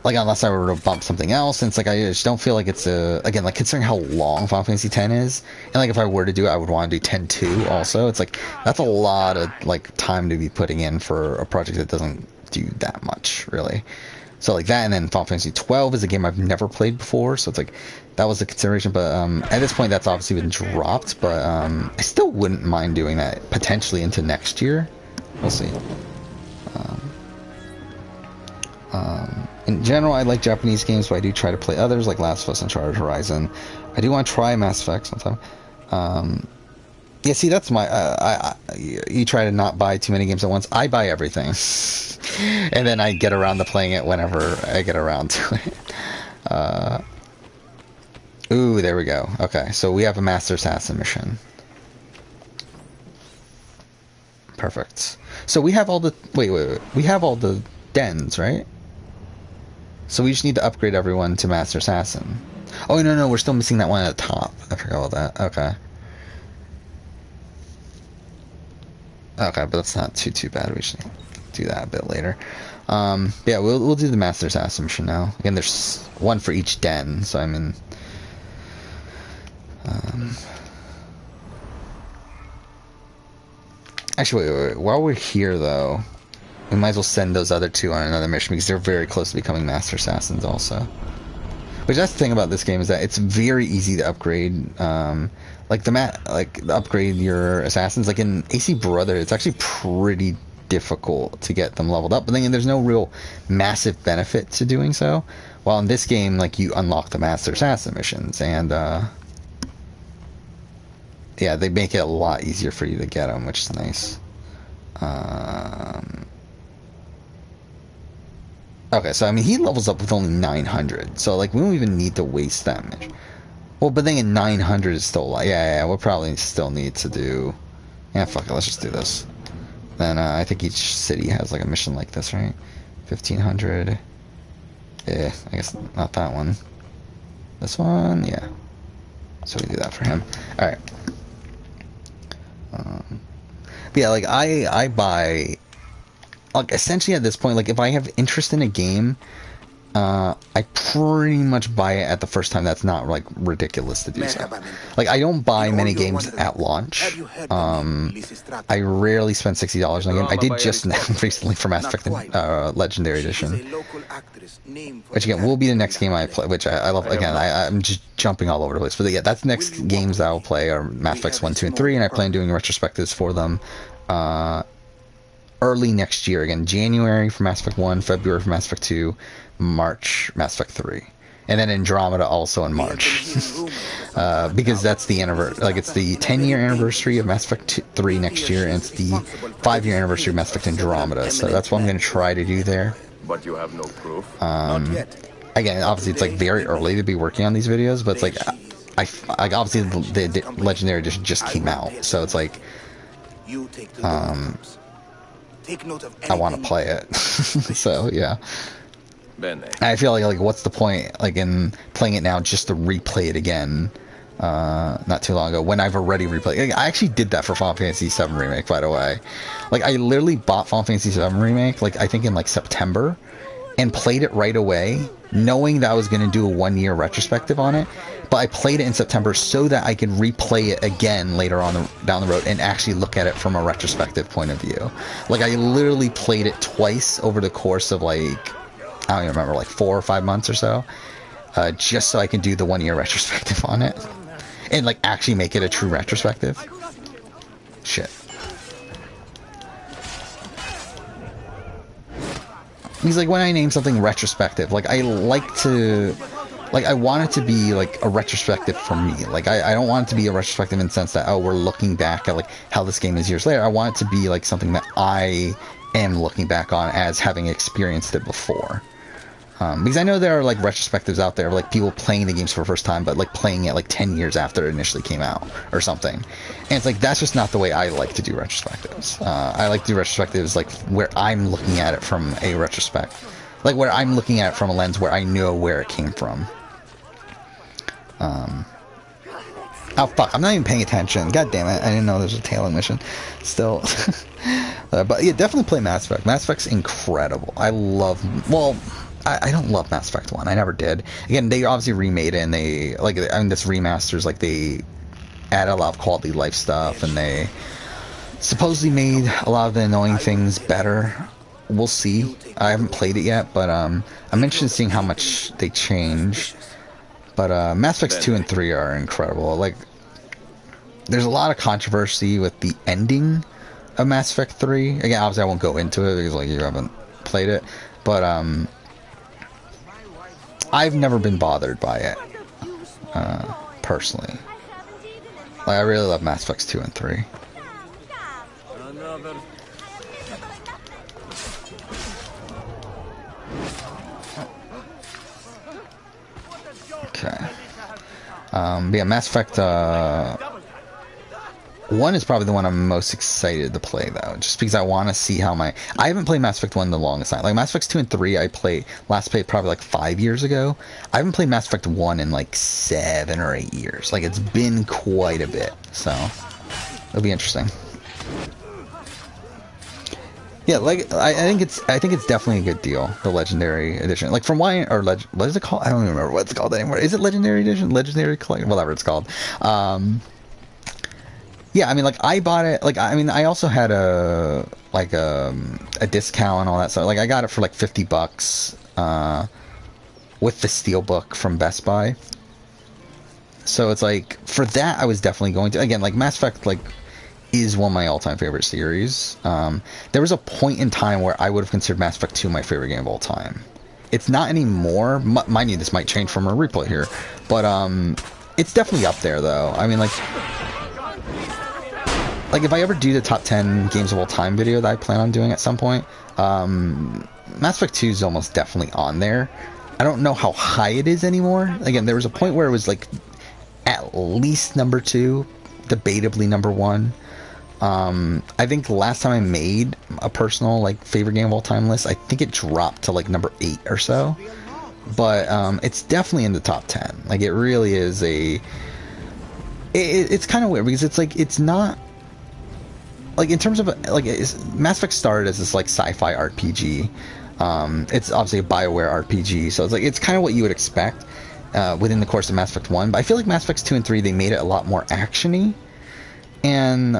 Like, unless I were to bump something else, and it's like, I just don't feel like it's again, like, considering how long Final Fantasy X is, and like, if I were to do it, I would want to do 10-2 also. It's like, that's a lot of, like, time to be putting in for a project that doesn't do that much, really. So, like, that, and then Final Fantasy 12 is a game I've never played before, so it's like, that was a consideration, but at this point, that's obviously been dropped, but I still wouldn't mind doing that, potentially into next year. We'll see. In general, I like Japanese games, but I do try to play others, like Last of Us, Uncharted, Horizon. I do want to try Mass Effect sometime. Yeah, see, that's my... you try to not buy too many games at once. I buy everything. And then I get around to playing it whenever I get around to it. Ooh, there we go. Okay, so we have a Master Assassin mission. Perfect. So we have all the... Wait. We have all the dens, right? So we just need to upgrade everyone to Master Assassin. Oh, no, we're still missing that one at the top. I forgot about that. Okay. Okay, but that's not too bad. We should do that a bit later. Yeah, we'll do the Master Assassin mission now. Again, there's one for each den, so I'm in... Actually, wait. While we're here, though, we might as well send those other two on another mission, because they're very close to becoming Master Assassins also. Which, that's the thing about this game, is that it's very easy to upgrade, upgrade your assassins. Like in AC Brother, it's actually pretty difficult to get them leveled up, but then there's no real massive benefit to doing so. While in this game, like, you unlock the Master Assassin missions, and, yeah, they make it a lot easier for you to get them, which is nice. Okay, so, I mean, he levels up with only 900, so, like, we don't even need to waste that much. Well, but then 900 is still, like, yeah, we'll probably still need to do... Yeah, fuck it, let's just do this. Then, I think each city has, like, a mission like this, right? 1500. Yeah, I guess not that one. This one, yeah. So we do that for him. Alright. But yeah, like, I buy... Like, essentially at this point, like, if I have interest in a game, I pretty much buy it at the first time. That's not, like, ridiculous to do so. Like, I don't buy many games at launch. I rarely spend $60 on a game. I did just now recently for Mass Effect Legendary Edition, which again will be the next game I play, which I love. Again, I'm just jumping all over the place, but yeah, that's the next games I'll play are Mass Effects 1, 2, and 3, and I plan on doing retrospectives for them early next year. Again, January for Mass Effect 1, February for Mass Effect 2, March Mass Effect 3, and then Andromeda also in March. Because that's the anniversary, like, it's the 10-year anniversary of Mass Effect 3 next year, and it's the 5-year anniversary of Mass Effect Andromeda, so that's what I'm going to try to do there. But you have no proof? Not yet. Again, obviously it's, like, very early to be working on these videos, but it's like, obviously the Legendary Edition just came out, so it's like, I want to play it. So, yeah. I feel like what's the point, like, in playing it now just to replay it again, not too long ago, when I've already replayed it. Like, I actually did that for Final Fantasy VII Remake, by the way. Like, I literally bought Final Fantasy VII Remake, like, I think in, like, September, and played it right away, knowing that I was going to do a 1-year retrospective on it. But I played it in September so that I could replay it again later on down the road and actually look at it from a retrospective point of view. Like, I literally played it twice over the course of, like, I don't even remember, like 4 or 5 months or so, just so I can do the 1-year retrospective on it and, like, actually make it a true retrospective. Shit. Because, like, when I name something retrospective, like, I like to... Like, I want it to be, like, a retrospective for me. Like, I don't want it to be a retrospective in the sense that, oh, we're looking back at, like, how this game is years later. I want it to be, like, something that I am looking back on as having experienced it before. Because I know there are, like, retrospectives out there of, like, people playing the games for the first time, but, like, playing it, like, 10 years after it initially came out or something. And it's like, that's just not the way I like to do retrospectives. I like to do retrospectives, like, where I'm looking at it from a retrospect. Like, where I'm looking at it from a lens where I know where it came from. Oh fuck, I'm not even paying attention. God damn it, I didn't know there's a tailing mission. Still. But yeah, definitely play Mass Effect. Mass Effect's incredible. I love, well, I don't love Mass Effect 1. I never did. Again, they obviously remade it, and they, like, I mean, this remasters, like, they added a lot of quality of life stuff, and they supposedly made a lot of the annoying things better. We'll see. I haven't played it yet, but I'm interested in seeing how much they change. But Mass Effects 2 and 3 are incredible. Like, there's a lot of controversy with the ending of Mass Effect 3. Again, obviously I won't go into it because, like, you haven't played it. But I've never been bothered by it, personally. Like, I really love Mass Effects 2 and 3. Okay. Yeah, Mass Effect 1 is probably the one I'm most excited to play, though, just because I want to see how I haven't played Mass Effect 1 the longest time. Like, Mass Effect 2 and 3 I last played probably like 5 years ago. I haven't played Mass Effect 1 in like 7 or 8 years. Like, it's been quite a bit, so it'll be interesting. Yeah, like, I think it's definitely a good deal, the Legendary Edition. Like, from why, or what is it called? I don't even remember what it's called anymore. Is it Legendary Edition? Legendary Collection? Whatever it's called. Yeah, I mean, like, I bought it, like, I mean, I also had a discount and all that stuff. Like, I got it for like $50 with the Steelbook from Best Buy. So it's like, for that, I was definitely going to, again, like, Mass Effect, like, is one of my all-time favorite series. There was a point in time where I would have considered Mass Effect 2 my favorite game of all time. It's not anymore. Mind you, this might change from a replay here, but it's definitely up there, though. I mean, like, if I ever do the top 10 games of all time video that I plan on doing at some point, Mass Effect 2 is almost definitely on there. I don't know how high it is anymore. Again, there was a point where it was, like, at least number 2, debatably number 1. I think the last time I made a personal, like, favorite game of all time list, I think it dropped to, like, number 8 or so. But it's definitely in the top 10. Like, it really is it's kind of weird because it's like, it's not, like, in terms of, like, Mass Effect started as this, like, sci-fi RPG. It's obviously a BioWare RPG, so it's like, it's kind of what you would expect within the course of Mass Effect 1. But I feel like Mass Effect 2 and 3, they made it a lot more action-y. And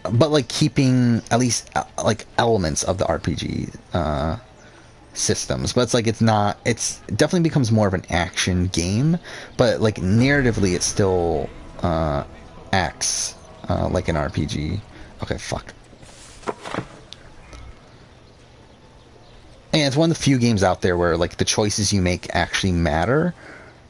but, like, keeping at least like elements of the RPG systems, but it's like, it definitely becomes more of an action game, but, like, narratively it still acts like an RPG. Okay, fuck. And it's one of the few games out there where, like, the choices you make actually matter,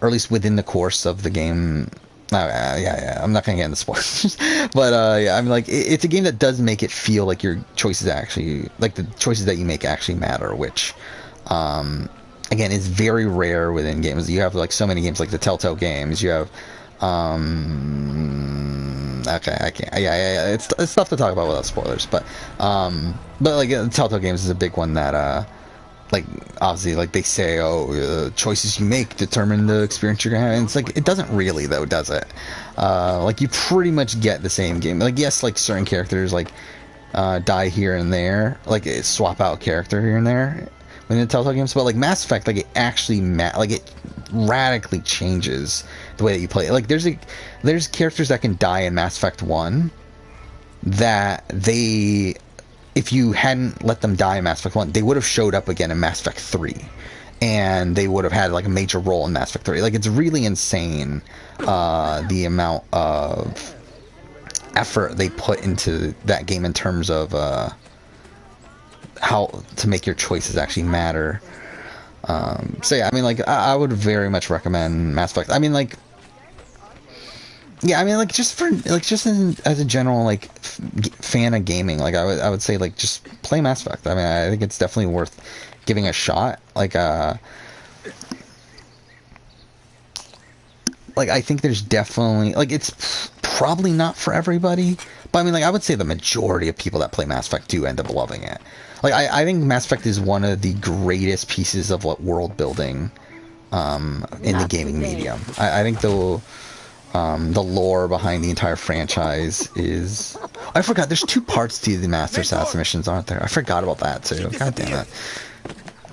or at least within the course of the game. Yeah, I'm not gonna get into spoilers, but yeah, I mean, like, it's a game that does make it feel like your choices actually, like, the choices that you make actually matter, which, again, is very rare within games. You have, like, so many games, like the Telltale games. You have, okay, I can't. Yeah, it's tough to talk about without spoilers, but like, Telltale games is a big one that, like, obviously, like, they say, the choices you make determine the experience you're gonna have, and it's like, it doesn't really, though, does it? Like, you pretty much get the same game. Like, yes, like, certain characters, like, die here and there, like, swap out character here and there within the Telltale games, but, like, Mass Effect, like, it actually like, it radically changes the way that you play it. Like, there's characters that can die in Mass Effect 1 that if you hadn't let them die in Mass Effect 1, they would have showed up again in Mass Effect 3. And they would have had, like, a major role in Mass Effect 3. Like, it's really insane, the amount of effort they put into that game in terms of how to make your choices actually matter. So yeah, I mean, like, I would very much recommend Mass Effect. I mean, like, yeah, I mean, like, just as a general, like, fan of gaming, like, I would say, like, just play Mass Effect. I mean, I think it's definitely worth giving a shot. Like, I think there's definitely, like, it's probably not for everybody, but I mean, like, I would say the majority of people that play Mass Effect do end up loving it. Like, I think Mass Effect is one of the greatest pieces of, like, world building in the gaming medium. I think the lore behind the entire franchise is... I forgot, there's 2 parts to the Master Assassin missions, aren't there? I forgot about that too. God damn it.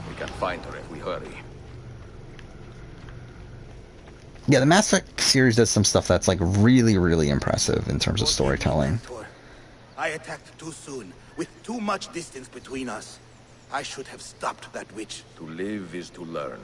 We can find her if we hurry. Yeah, the Mass Effect series does some stuff that's like really, really impressive in terms of storytelling. I attacked too soon, with too much distance between us. I should have stopped that witch. To live is to learn.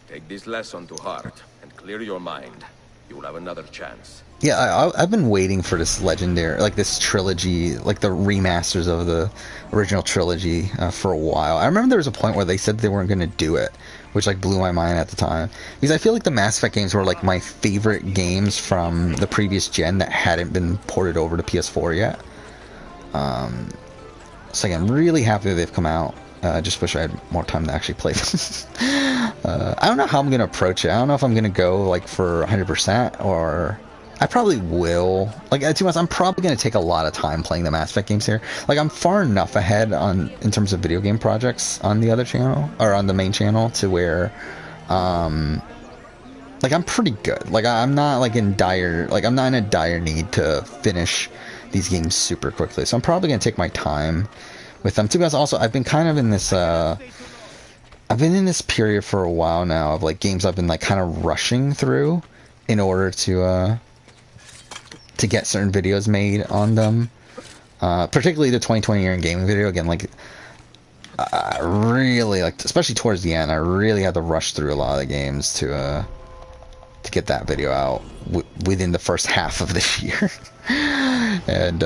Take this lesson to heart and clear your mind. You will have another chance. Yeah, I've been waiting for this legendary, like this trilogy, like the remasters of the original trilogy for a while. I remember there was a point where they said they weren't going to do it, which like blew my mind at the time. Because I feel like the Mass Effect games were like my favorite games from the previous gen that hadn't been ported over to PS4 yet. So again, I'm really happy that they've come out. I just wish I had more time to actually play them. I don't know how I'm going to approach it. I don't know if I'm going to go like for 100% or... I probably will. Like, to be honest, I'm probably going to take a lot of time playing the Mass Effect games here. Like, I'm far enough ahead in terms of video game projects on the other channel, or on the main channel, to where, like, I'm pretty good. Like, I'm not, like, I'm not in a dire need to finish these games super quickly. So I'm probably going to take my time with them. To be honest, also, I've been kind of in this, I've been in this period for a while now of, like, games I've been, like, kind of rushing through in order to get certain videos made on them, particularly the 2020 year in gaming video. Again, like, I really, like, especially towards the end, I really had to rush through a lot of the games to get that video out within the first half of this year. And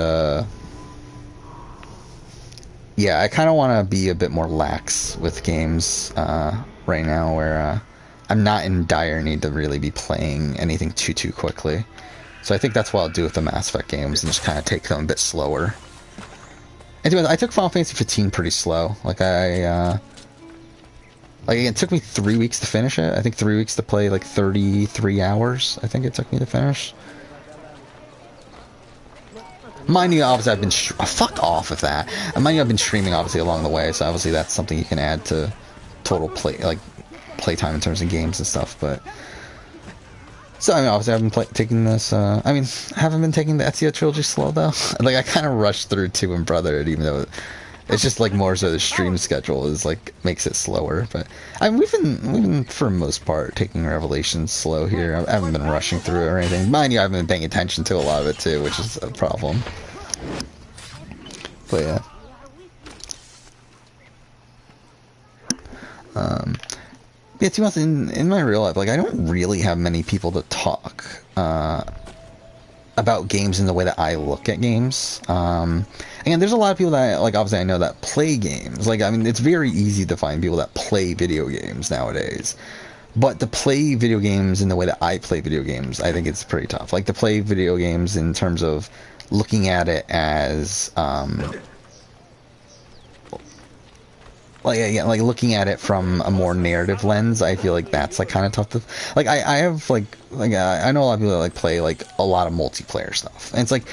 yeah, I kind of want to be a bit more lax with games right now, where I'm not in dire need to really be playing anything too quickly. So I think that's what I'll do with the Mass Effect games, and just kind of take them a bit slower. Anyways, I took Final Fantasy 15 pretty slow. Like, like, it took me 3 weeks to finish it. I think 3 weeks to play, like, 33 hours, I think it took me to finish. Mind you, obviously, I've been... fuck off with that. And mind you, I've been streaming, obviously, along the way, so obviously that's something you can add to total playtime in terms of games and stuff, but... So, I mean, obviously, I've been taking this, I haven't been taking the Ezio trilogy slow, though. Like, I kind of rushed through 2 and Brotherhood, even though it's just, like, more so the stream schedule is, like, makes it slower. But, I mean, we've been, for the most part, taking Revelations slow here. I haven't been rushing through it or anything. Mind you, I haven't been paying attention to a lot of it, too, which is a problem. But, yeah. Yeah, to be honest, in my real life, like, I don't really have many people to talk about games in the way that I look at games. Again, there's a lot of people that, like, obviously I know that play games. Like, I mean, it's very easy to find people that play video games nowadays. But to play video games in the way that I play video games, I think it's pretty tough. Like, to play video games in terms of looking at it as... like looking at it from a more narrative lens, I feel like that's like kind of tough to, like, I have like I know a lot of people that like play like a lot of multiplayer stuff, and it's like,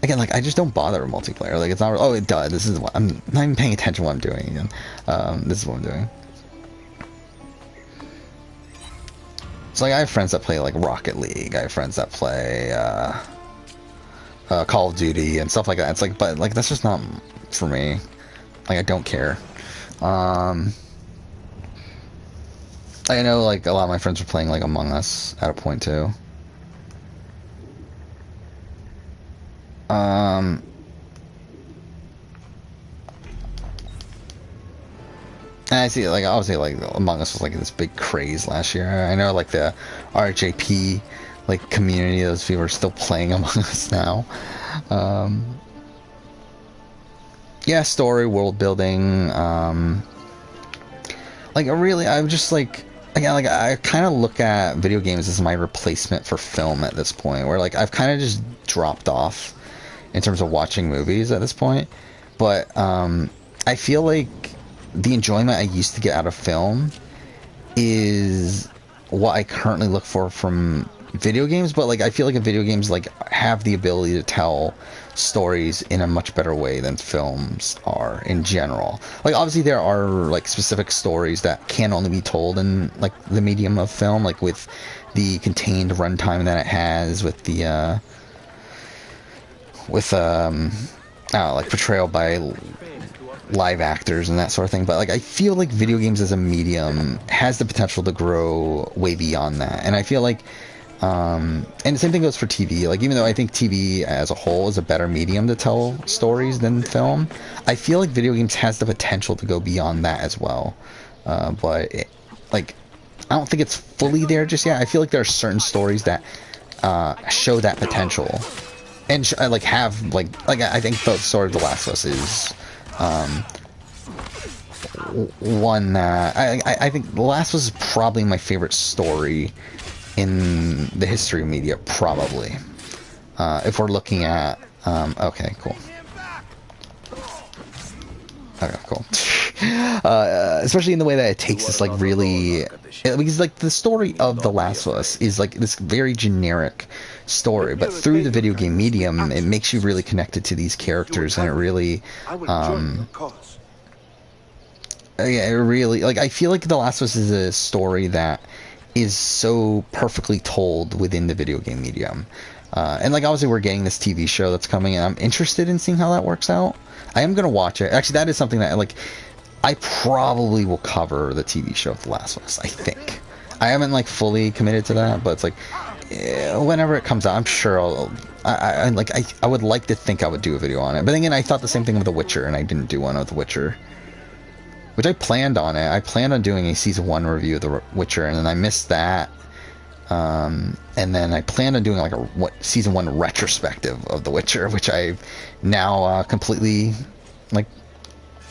again, like, I just don't bother with multiplayer. Like, it's not, oh, it does, this is what I'm not even paying attention to what I'm doing again. This is what I'm doing. So, like, I have friends that play like Rocket League, I have friends that play Call of Duty and stuff like that. It's like, but like, that's just not for me. Like, I don't care. I know, like, a lot of my friends were playing, like, Among Us at a point, too. And I see, like, obviously, like, Among Us was, like, this big craze last year. I know, like, the RHAP, like, community, those people are still playing Among Us now. Yeah, story, world building, like, really, I'm just, like, again, like, I kind of look at video games as my replacement for film at this point, where, like, I've kind of just dropped off in terms of watching movies at this point, but, I feel like the enjoyment I used to get out of film is what I currently look for from video games, but like I feel like video games like have the ability to tell stories in a much better way than films are in general. Like obviously there are like specific stories that can only be told in like the medium of film, like with the contained runtime that it has, with the like portrayal by live actors and that sort of thing. But like I feel like video games as a medium has the potential to grow way beyond that, and I feel like and the same thing goes for TV. Like even though I think TV as a whole is a better medium to tell stories than film, I feel like video games has the potential to go beyond that as well. But like I don't think it's fully there just yet. I feel like there are certain stories that show that potential, and like have like I think the story of The Last of Us is one that I think The Last of Us is probably my favorite story in the history of media, probably. If we're looking at okay, cool. Okay, cool. Especially in the way that it takes this like really, because like the story of The Last of Us is like this very generic story, but through the video game medium, it makes you really connected to these characters, and it really, yeah, it really, like I feel like The Last of Us is a story that is so perfectly told within the video game medium. And like obviously we're getting this TV show that's coming, and I'm interested in seeing how that works out. I am gonna watch it. Actually, that is something that like I probably will cover the TV show of The Last of Us. I think I haven't like fully committed to that, but it's like whenever it comes out, I'm sure I would like to think I would do a video on it. But again, I thought the same thing with The Witcher, and I didn't do one with The Witcher, which I planned on it. I planned on doing a season 1 review of The Witcher, and then I missed that. And then I planned on doing like a season 1 retrospective of The Witcher, which I've now completely like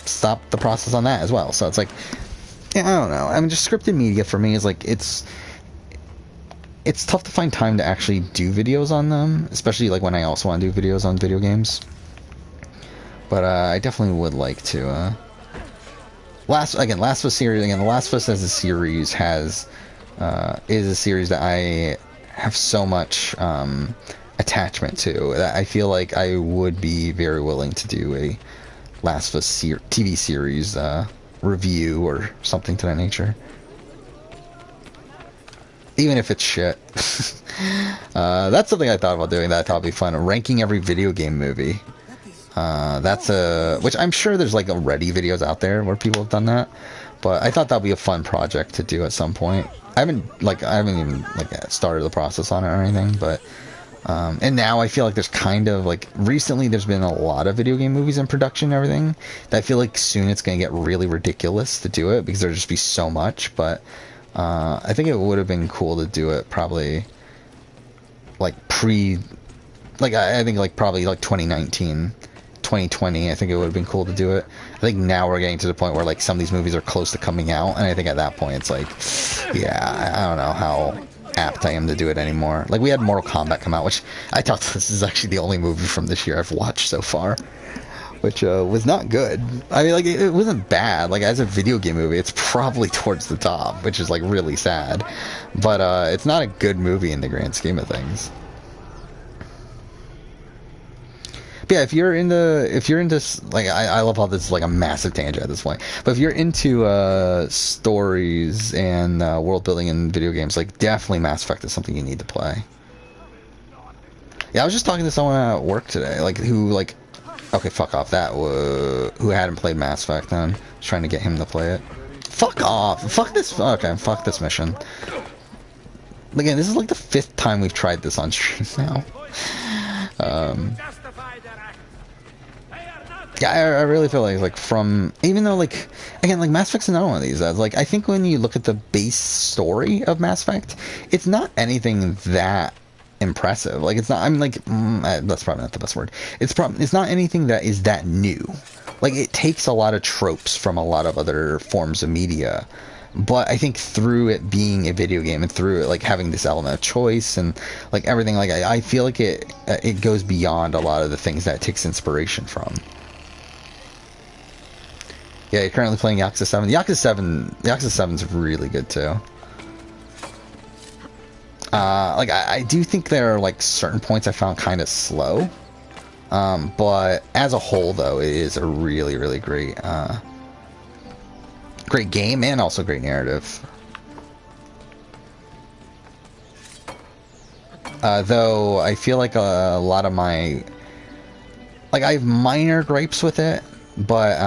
stopped the process on that as well. So it's like, yeah, I don't know. I mean, just scripted media for me is like it's tough to find time to actually do videos on them, especially like when I also want to do videos on video games. But I definitely would like to. Last of Us series again. The Last of Us as a series is a series that I have so much attachment to that I feel like I would be very willing to do a Last of Us TV series review or something to that nature, even if it's shit. That's something I thought about doing that I thought would be fun. Ranking every video game movie. Which I'm sure there's like already videos out there where people have done that, but I thought that'd be a fun project to do at some point. I haven't even started the process on it or anything, but and now I feel like there's kind of like recently there's been a lot of video game movies in production and everything that I feel like soon it's gonna get really ridiculous to do it because there'll just be so much. But I think it would have been cool to do it probably like I think like probably like 2019. 2020, I think it would have been cool to do it. I think now we're getting to the point where like some of these movies are close to coming out, and I think at that point it's like, yeah, I don't know how apt I am to do it anymore. Like we had Mortal Kombat come out, which I thought this is actually the only movie from this year I've watched so far, which was not good. I mean, like it wasn't bad. Like as a video game movie, it's probably towards the top, which is like really sad. But it's not a good movie in the grand scheme of things. But yeah, if you're into like I love how this is like a massive tangent at this point. But if you're into stories and world building in video games, like definitely Mass Effect is something you need to play. Yeah, I was just talking to someone at work today, like who like, okay, fuck off that, who hadn't played Mass Effect and I was trying to get him to play it. Fuck off, fuck this, okay, fuck this mission. Again, this is like the 5th time we've tried this on stream now. Yeah, I really feel like from, even though like, again, like Mass Effect's another one of these, like I think when you look at the base story of Mass Effect, it's not anything that impressive. Like it's not, I mean like, that's probably not the best word. It's not anything that is that new. Like it takes a lot of tropes from a lot of other forms of media. But I think through it being a video game and through it like having this element of choice and like everything, like I feel like it goes beyond a lot of the things that it takes inspiration from. Yeah, you're currently playing Yakuza 7. Yakuza 7's really good too. Like I do think there are like certain points I found kind of slow, but as a whole though it is a really great great game and also great narrative. Though I feel like a lot of my I have minor gripes with it, but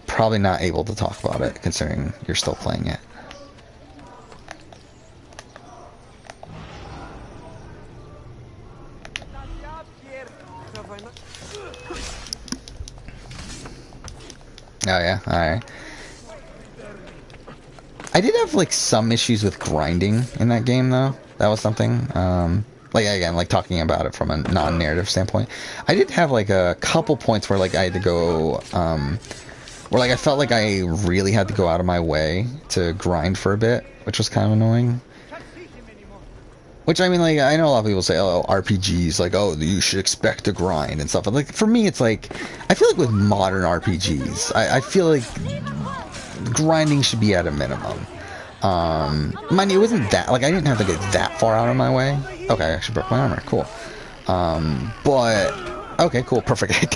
probably not able to talk about it considering you're still playing it. Oh yeah, alright. I did have like some issues with grinding in that game though. That was something. Like again, like talking about it from a non-narrative standpoint. I did have like a couple points where like I had to go where like I felt like I really had to go out of my way to grind for a bit, which was kind of annoying. Which, I mean, like, I know a lot of people say, oh, RPGs, like, oh, you should expect to grind and stuff. But, like, for me, it's like, I feel like with modern RPGs, I feel like grinding should be at a minimum. Mind you, it wasn't that, like, I didn't have to get that far out of my way. Okay, I actually broke my armor, cool. But, okay, cool, perfect, I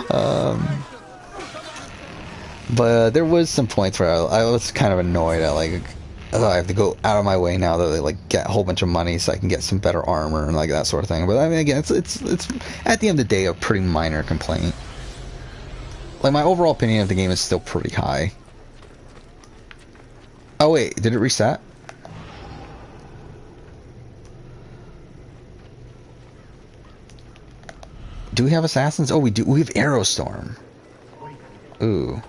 died. But there was some points where I was kind of annoyed at, like, oh, I have to go out of my way now that they like get a whole bunch of money so I can get some better armor and like that sort of thing. But I mean, again, it's at the end of the day a pretty minor complaint. Like my overall opinion of the game is still pretty high. Oh wait, did it reset? Do we have assassins? Oh, we do. We have Aerostorm. Ooh.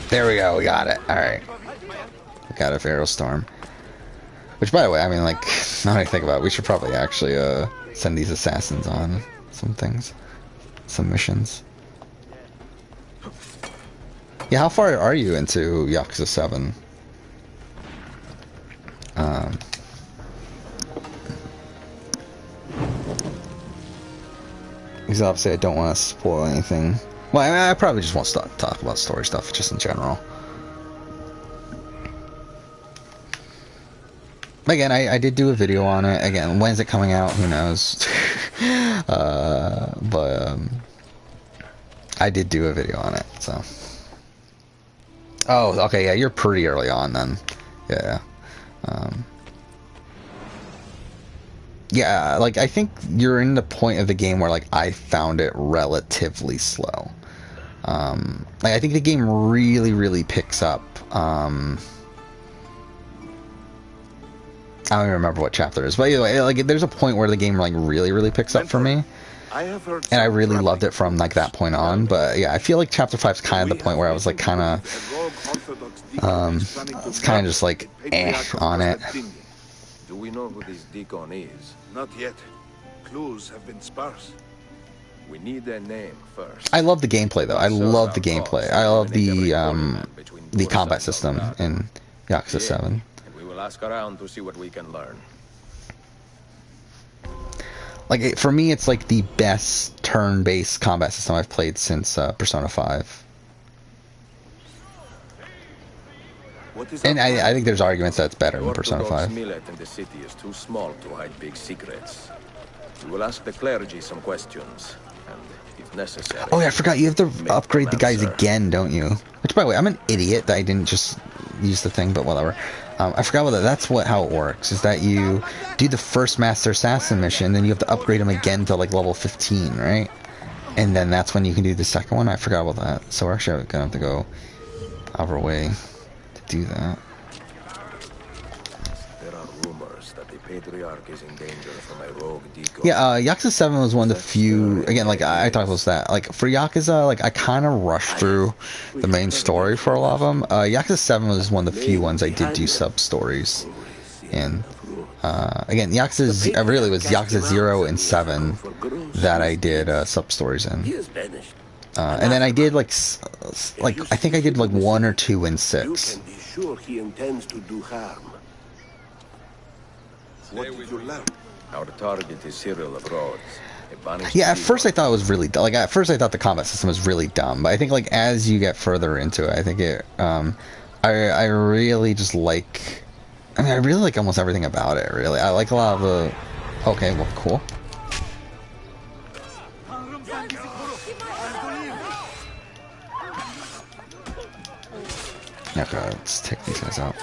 There we go, we got it. Alright. We got it for Aerostorm. Which, by the way, I mean, like, now that I think about it, we should probably actually send these assassins on some things. Some missions. Yeah, how far are you into Yakuza 7? Because obviously I don't want to spoil anything. Well, I mean, I probably just won't talk about story stuff, just in general. Again, I did do a video on it. Again, when's it coming out? Who knows? But I did do a video on it, so. Oh, okay, yeah, you're pretty early on then. Yeah. Yeah, like, I think you're in the point of the game where, like, I found it relatively slow. Like, I think the game really picks up. I don't even remember what chapter it is, but anyway, like, there's a point where the game, like, really picks up for me. And I really loved it from, like, that point on. But, yeah, I feel like Chapter 5 is kind of the point where I was, like, kind of, it's kind of just, like, on it. Do we know who this Deacon is? Not yet. Clues have been sparse. We need their name first. I love the gameplay, though. I love the gameplay. I love the combat system in Yakuza 7. And we will ask around to see what we can learn. Like, for me, it's like the best turn-based combat system I've played since Persona 5. And I think there's arguments that it's better than Persona 5. Millet in the city is too small to hide big secrets. We will ask the clergy some questions, and if necessary... Oh yeah, I forgot, you have to upgrade the guys again, don't you? Which, by the way, I'm an idiot that I didn't just use the thing, but whatever. I forgot that's how it works, is that you do the first Master Assassin mission, then you have to upgrade them again to, like, level 15, right? And then that's when you can do the second one? I forgot about that. So we're actually going to have to go out of our way to do that. There are rumors that the Patriarch is in danger from a rogue Deacon. Yeah, Yakuza 7 was one of the few, again, like, I talked about that, like, for Yakuza, like, I kind of rushed through the main story for a lot of them. Yakuza 7 was one of the few ones I did do sub-stories in. Again, Yakuza, really was Yakuza 0 and 7 that I did sub-stories in. And then I did, like, I think I did, like, 1 or 2 in 6. Sure he intends to do harm. What did you learn? Our target is Cyril of Rhodes. Yeah, at first I thought it was really dumb. Like, at first I thought the combat system was really dumb. But I think, like, as you get further into it, I think it I really just like. I mean, I really like almost everything about it. Really, I like a lot of the. Okay, well, cool. Okay, let's take these guys out.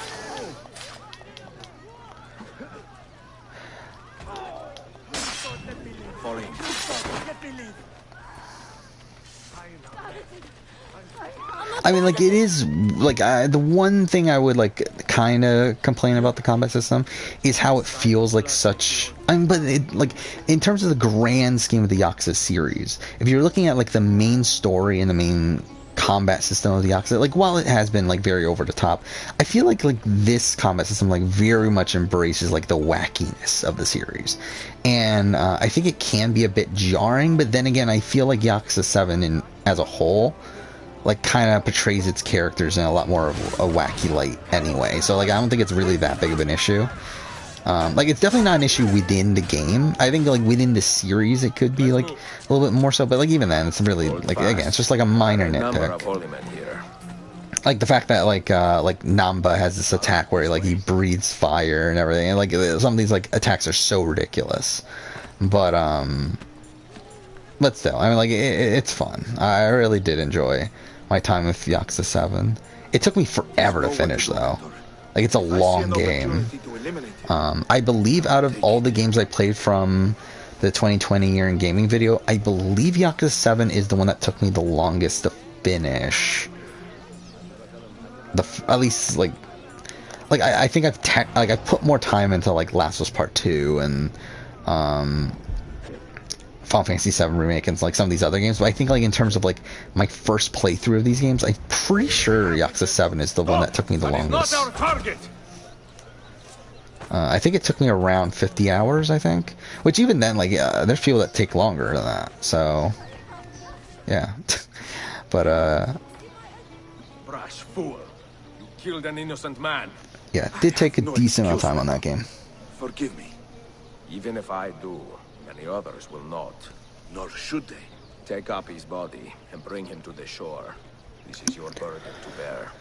I mean, like, it is, like, the one thing I would, like, kind of complain about the combat system is how it feels like such, I mean, but, it, like, in terms of the grand scheme of the Yakuza series, if you're looking at, like, the main story and the main combat system of the Yakuza, like, while it has been, like, very over the top, I feel like this combat system, like, very much embraces, like, the wackiness of the series. And, I think it can be a bit jarring, but then again, I feel like Yakuza 7 as a whole, like, kind of portrays its characters in a lot more of a wacky light anyway. So, like, I don't think it's really that big of an issue. Like, it's definitely not an issue within the game. I think, like, within the series, it could be, like, a little bit more so. But, like, even then, it's really, like, again, it's just, like, a minor nitpick. Like, the fact that, like Namba has this attack where, like, he breathes fire and everything. And, like, some of these, like, attacks are so ridiculous. But still, I mean, like, it's fun. I really did enjoy my time with Yakuza 7. It took me forever to finish, though. Like, it's a long game. I believe out of all the games I played from the 2020 year in gaming video, I believe Yakuza 7 is the one that took me the longest to finish. At least, like I think I've put more time into, like, Last of Us Part 2 and Final Fantasy 7 Remake and, like, some of these other games, but I think, like, in terms of, like, my first playthrough of these games, I'm pretty sure Yakuza 7 is the one that took me the longest. Not our target. I think it took me around 50 hours, I think. Which, even then, like, there's people that take longer than that, so... Yeah. But, Brash fool. You killed an innocent man. Yeah, it did take a decent amount of time on that game. Forgive me. Even if I do, many others will not. Nor should they. Take up his body and bring him to the shore. This is your burden to bear.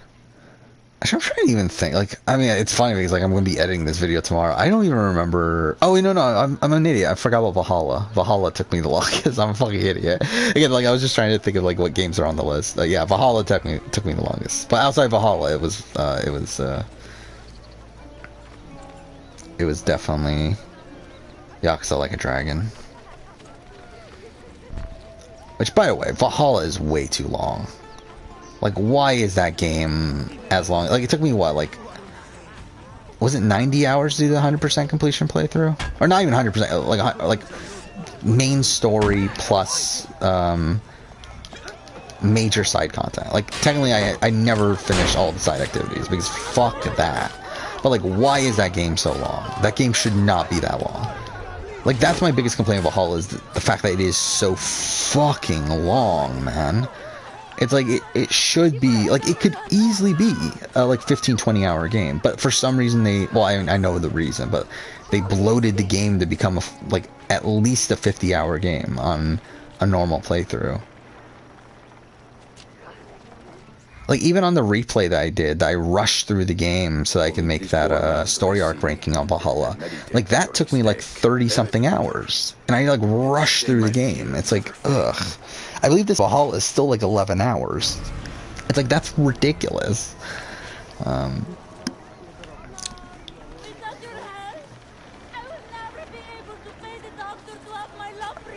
I'm trying to even think. Like, I mean, it's funny because, like, I'm going to be editing this video tomorrow. I don't even remember. Oh, wait, no, I'm an idiot. I forgot about Valhalla. Valhalla took me the longest. I'm a fucking idiot. Again, like, I was just trying to think of, like, what games are on the list. Yeah, Valhalla took me the longest. But outside Valhalla, it was definitely Yakuza Like a Dragon. Which, by the way, Valhalla is way too long. Like, why is that game as long? Like, it took me, what, like... Was it 90 hours to do the 100% completion playthrough? Or not even 100%, like main story plus, major side content. Like, technically, I never finished all the side activities, because fuck that. But, like, why is that game so long? That game should not be that long. Like, that's my biggest complaint about Valhalla, is the fact that it is so fucking long, man. It's like, it should be, like, it could easily be a, like, 15-20 hour game, but for some reason well, I know the reason, but they bloated the game to become, like, at least a 50-hour game on a normal playthrough. Like, even on the replay that I did, I rushed through the game so I could make that story arc ranking on Valhalla. Like, that took me, like, 30-something hours, and I, like, rushed through the game. It's like, ugh. I believe this Valhalla is still, like, 11 hours. It's like, that's ridiculous.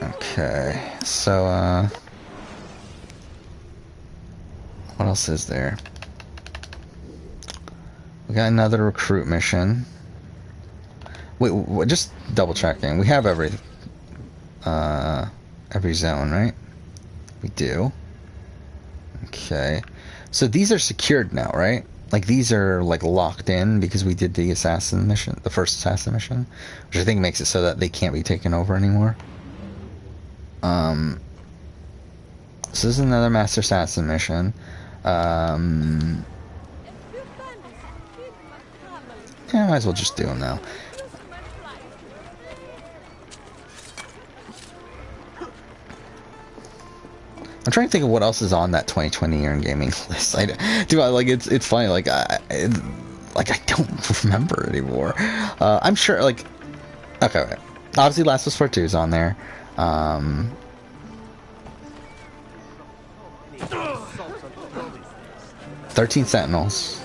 Okay, so, what else is there? We got another recruit mission. Wait, just double checking. We have every zone, right? We do. Okay. So these are secured now, right? Like, these are, like, locked in because we did the assassin mission, the first assassin mission, which I think makes it so that they can't be taken over anymore. So this is another master assassin mission. Yeah, might as well just do them now. I'm trying to think of what else is on that 2020 year in gaming list. Like it's funny. Like I don't remember anymore. I'm sure. Like, okay, wait. Obviously, Last of Us Part 2 is on there. 13 Sentinels.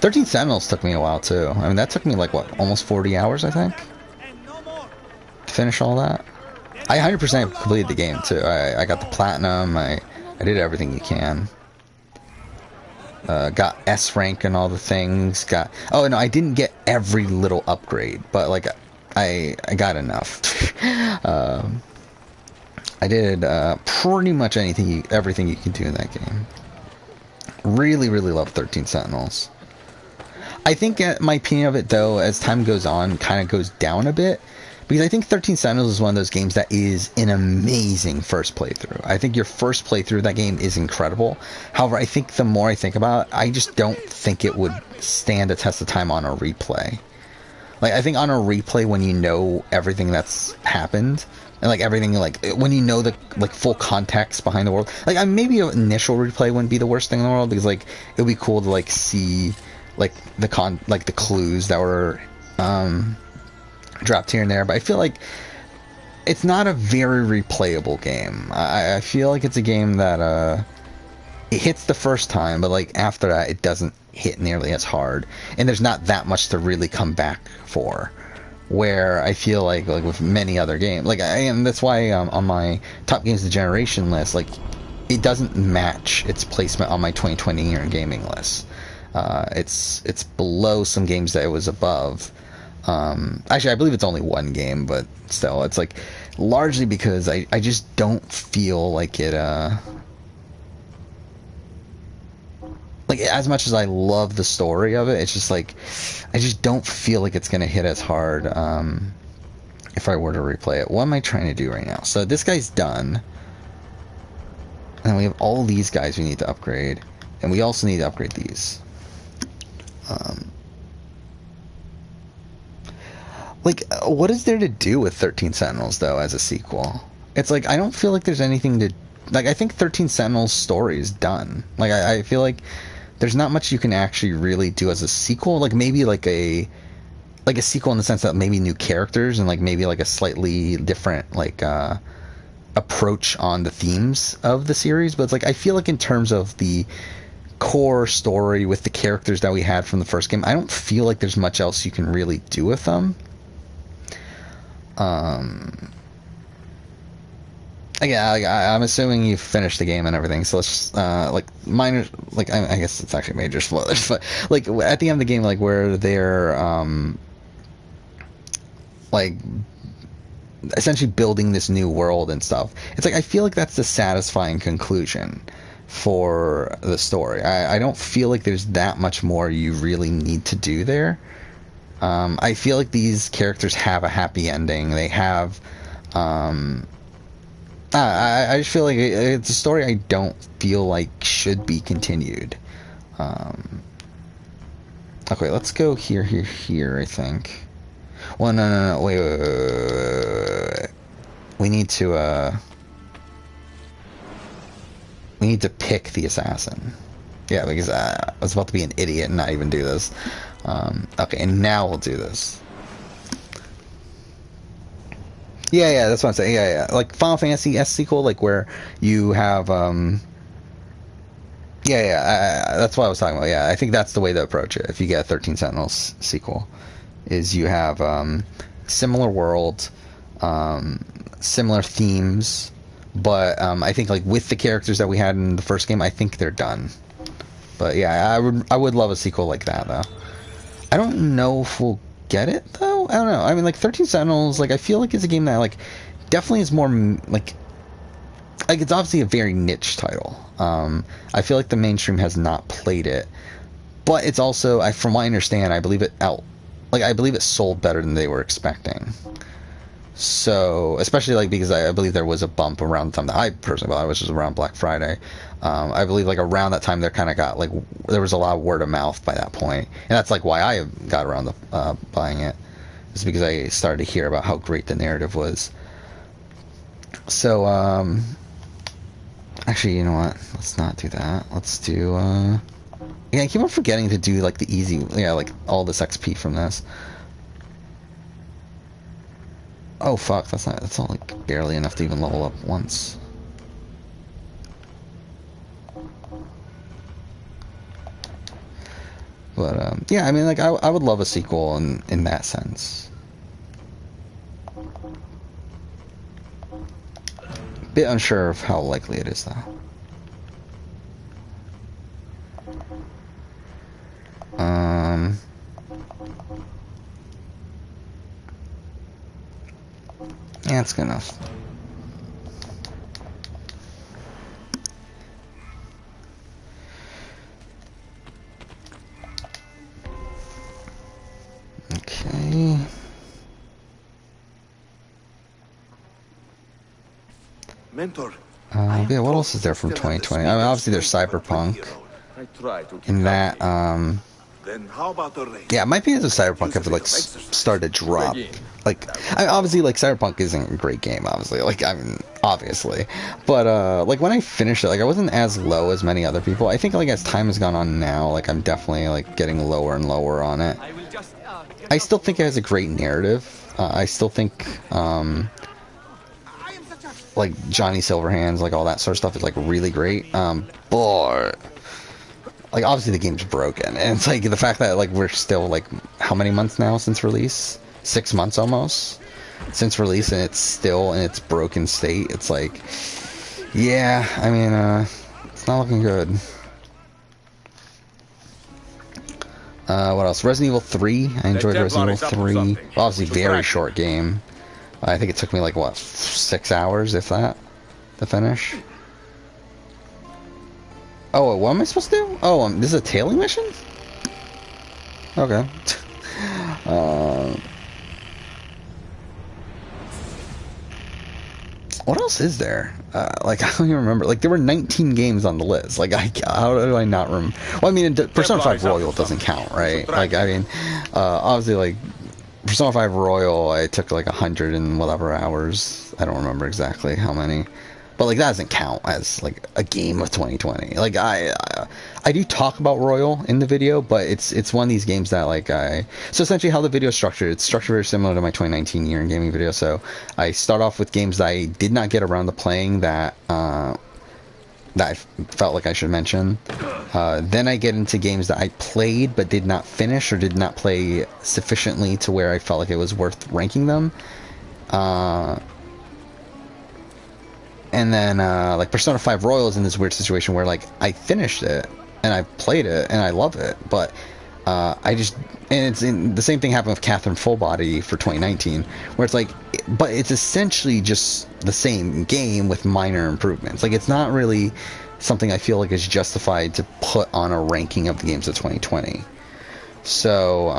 13 Sentinels took me a while too. I mean, that took me like what, almost 40 hours, I think, to finish all that. I 100% completed the game too. I got the platinum. I did everything you can. Got S rank and all the things. Oh no, I didn't get every little upgrade, but like I got enough. I did pretty much everything you can do in that game. Really, really love 13 Sentinels. I think my opinion of it, though, as time goes on, kind of goes down a bit. Because I think 13 Sentinels is one of those games that is an amazing first playthrough. I think your first playthrough of that game is incredible. However, I think the more I think about it, I just don't think it would stand a test of time on a replay. Like, I think on a replay, when you know everything that's happened, and like everything, like when you know the like full context behind the world, like maybe an initial replay wouldn't be the worst thing in the world, because like it would be cool to like see like the clues that were dropped here and there. But I feel like it's not a very replayable game. I feel like it's a game that it hits the first time, but like after that it doesn't hit nearly as hard, and there's not that much to really come back for. Where I feel like with many other games, and that's why on my top games of the generation list, like it doesn't match its placement on my 2020 year in gaming list. It's below some games that it was above. Actually, I believe it's only one game, but still, it's like largely because I just don't feel like it. Like, as much as I love the story of it, it's just like I just don't feel like it's gonna hit as hard if I were to replay it. What am I trying to do right now? So this guy's done, and we have all these guys we need to upgrade, and we also need to upgrade these. What is there to do with 13 Sentinels though as a sequel? It's like I don't feel like there's anything to like. I think 13 Sentinels' story is done. Like I feel like there's not much you can actually really do as a sequel. Like maybe like a sequel in the sense that maybe new characters and like maybe like a slightly different like approach on the themes of the series. But it's like I feel like in terms of the core story with the characters that we had from the first game, I don't feel like there's much else you can really do with them. Yeah, I'm assuming you've finished the game and everything, so let's like minor, like I guess it's actually major spoilers, but like at the end of the game, like where they're like essentially building this new world and stuff, it's like I feel like that's the satisfying conclusion for the story. I don't feel like there's that much more you really need to do there. I feel like these characters have a happy ending. They have I just feel like it's a story I don't feel like should be continued. Okay, let's go here, I think. Well, no, wait. We need to pick the assassin. Yeah, because I was about to be an idiot and not even do this. Okay, and now we'll do this. Yeah, that's what I'm saying. Yeah. Like Final Fantasy S sequel, like where you have, that's what I was talking about. Yeah, I think that's the way to approach it. If you get a 13 Sentinels sequel, is you have similar world, similar themes, but I think like with the characters that we had in the first game, I think they're done. But yeah, I would love a sequel like that though. I don't know if we'll get it though. I don't know. I mean, like 13 Sentinels, like I feel like it's a game that like definitely is more like it's obviously a very niche title. I feel like the mainstream has not played it, but it's also, from what I understand, I believe it sold better than they were expecting. So, especially like because I believe there was a bump around the time that I personally bought it, which was around Black Friday. I believe like around that time there kind of got like there was a lot of word of mouth by that point, and that's like why I got around to buying it. It's because I started to hear about how great the narrative was. So Actually, you know what? Let's not do that. Let's do, yeah, I keep on forgetting to do, like, the easy, yeah, like, all this XP from this. Oh, fuck, that's all, like, barely enough to even level up once. But, yeah, I mean, like, I would love a sequel in that sense. Bit unsure of how likely it is, though. Yeah, it's good enough. Okay. Mentor. Yeah, what else is there from 2020? I mean, obviously there's Cyberpunk. In that, Then how about the rain? yeah, my opinions of Cyberpunk have like started to drop. Like, obviously, like Cyberpunk isn't a great game, obviously. Like, I mean, obviously, but like when I finished it, like I wasn't as low as many other people. I think like as time has gone on now, like I'm definitely like getting lower and lower on it. I still think it has a great narrative. I still think, like Johnny Silverhands, like all that sort of stuff is like really great. But like obviously the game's broken, and it's like the fact that like we're still like how many months now since release? 6 months almost since release, and it's still in its broken state. It's like, yeah, I mean, it's not looking good. What else? Resident Evil 3. I enjoyed Resident Evil 3. Well, obviously, very short game. I think it took me like what, 6 hours, if that, to finish. Oh, what am I supposed to do? Oh, this is a tailing mission? Okay. What else is there? Like, I don't even remember. Like, there were 19 games on the list. Like, how do I not remember? Well, I mean, Persona 5 Royal doesn't count, right? Like, I mean, obviously, like, Persona 5 Royal, I took like 100 and whatever hours. I don't remember exactly how many. But, like, that doesn't count as, like, a game of 2020. Like, I do talk about Royal in the video, but it's one of these games that, like, so essentially how the video is structured, it's structured very similar to my 2019 year in gaming video. So I start off with games that I did not get around to playing that I felt like I should mention. Then I get into games that I played but did not finish or did not play sufficiently to where I felt like it was worth ranking them. And then, like, Persona 5 Royal is in this weird situation where, like, I finished it, and I played it, and I love it, but, the same thing happened with Catherine Fullbody for 2019, where it's like, but it's essentially just the same game with minor improvements. Like, it's not really something I feel like is justified to put on a ranking of the games of 2020. So,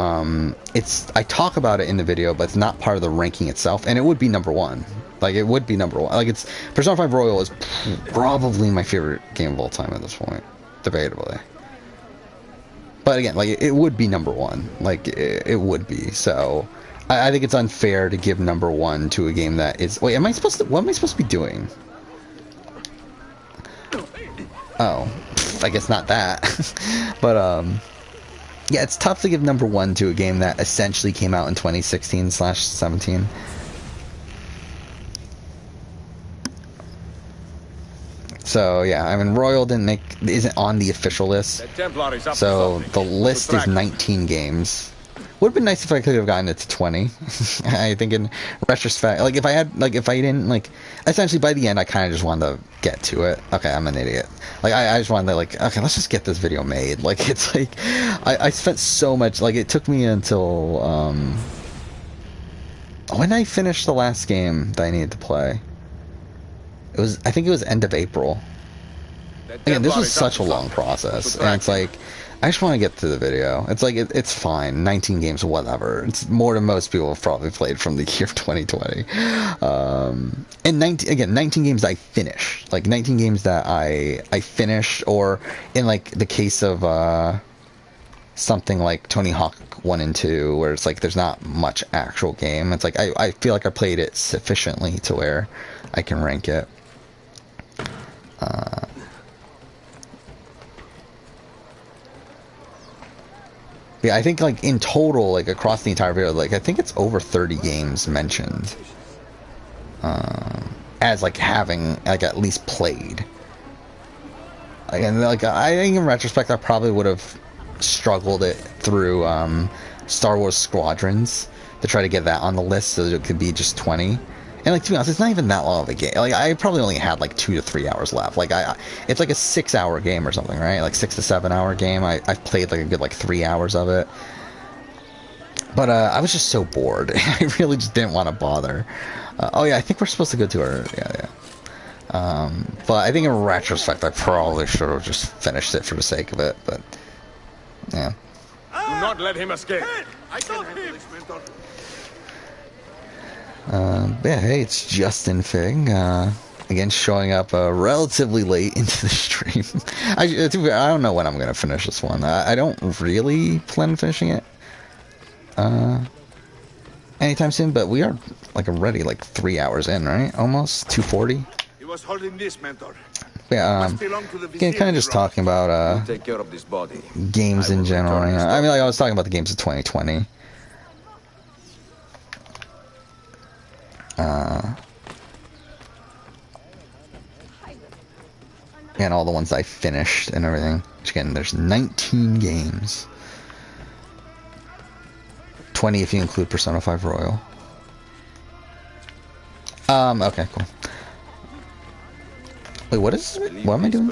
I talk about it in the video, but it's not part of the ranking itself, and it would be number one. Like, it would be number one. Like, Persona 5 Royal is probably my favorite game of all time at this point, debatably. But again, like, it would be number one. Like, it would be. So, I think it's unfair to give number one to a game that is... Wait, what am I supposed to be doing? Oh, I guess not that. But, yeah, it's tough to give number one to a game that essentially came out in 2016/17. So yeah, I mean, Royal isn't on the official list. So the list is 19 games. Would have been nice if I could have gotten it to 20. I think in retrospect, like if I didn't, like, essentially by the end I kind of just wanted to get to it. Okay, I'm an idiot. Like I just wanted to, like, okay, let's just get this video made. Like, it's like I spent so much, like, it took me until when I finished the last game that I needed to play. I think it was end of April. Again, this was such a long process, and it's like, I just want to get to the video. It's like, it's fine, 19 games, whatever. It's more than most people have probably played from the year of 2020. And 19 games I finished. Like, 19 games that I finished, or in, like, the case of something like Tony Hawk 1 and 2, where it's like, there's not much actual game. It's like, I feel like I played it sufficiently to where I can rank it. Yeah, I think like in total, like across the entire video, like I think it's over 30 games mentioned as like having like at least played. And like I think in retrospect, I probably would have struggled it through Star Wars Squadrons to try to get that on the list so that it could be just 20. And like to be honest, it's not even that long of a game. Like I probably only had like 2 to 3 hours left. Like it's like a 6-hour game or something, right? Like 6 to 7 hour game. I've played like a good like 3 hours of it. But I was just so bored. I really just didn't want to bother. Oh yeah, I think we're supposed to go to our yeah. But I think in retrospect, I probably should have just finished it for the sake of it. But yeah. Do not let him escape. I can handle this, mentor. Yeah, hey, it's Justin Fig. Again, showing up relatively late into the stream. I don't know when I'm going to finish this one. I don't really plan on finishing it anytime soon, but we are like already like 3 hours in, right? Almost 2:40. He was holding this, mentor. Yeah, again, kind of just talking about take care of this body. games in general. I mean, like I was talking about the games of 2020. And all the ones I finished and everything. Which again, there's 19 games. 20 if you include Persona 5 Royal. Okay, cool. Wait, what am I doing?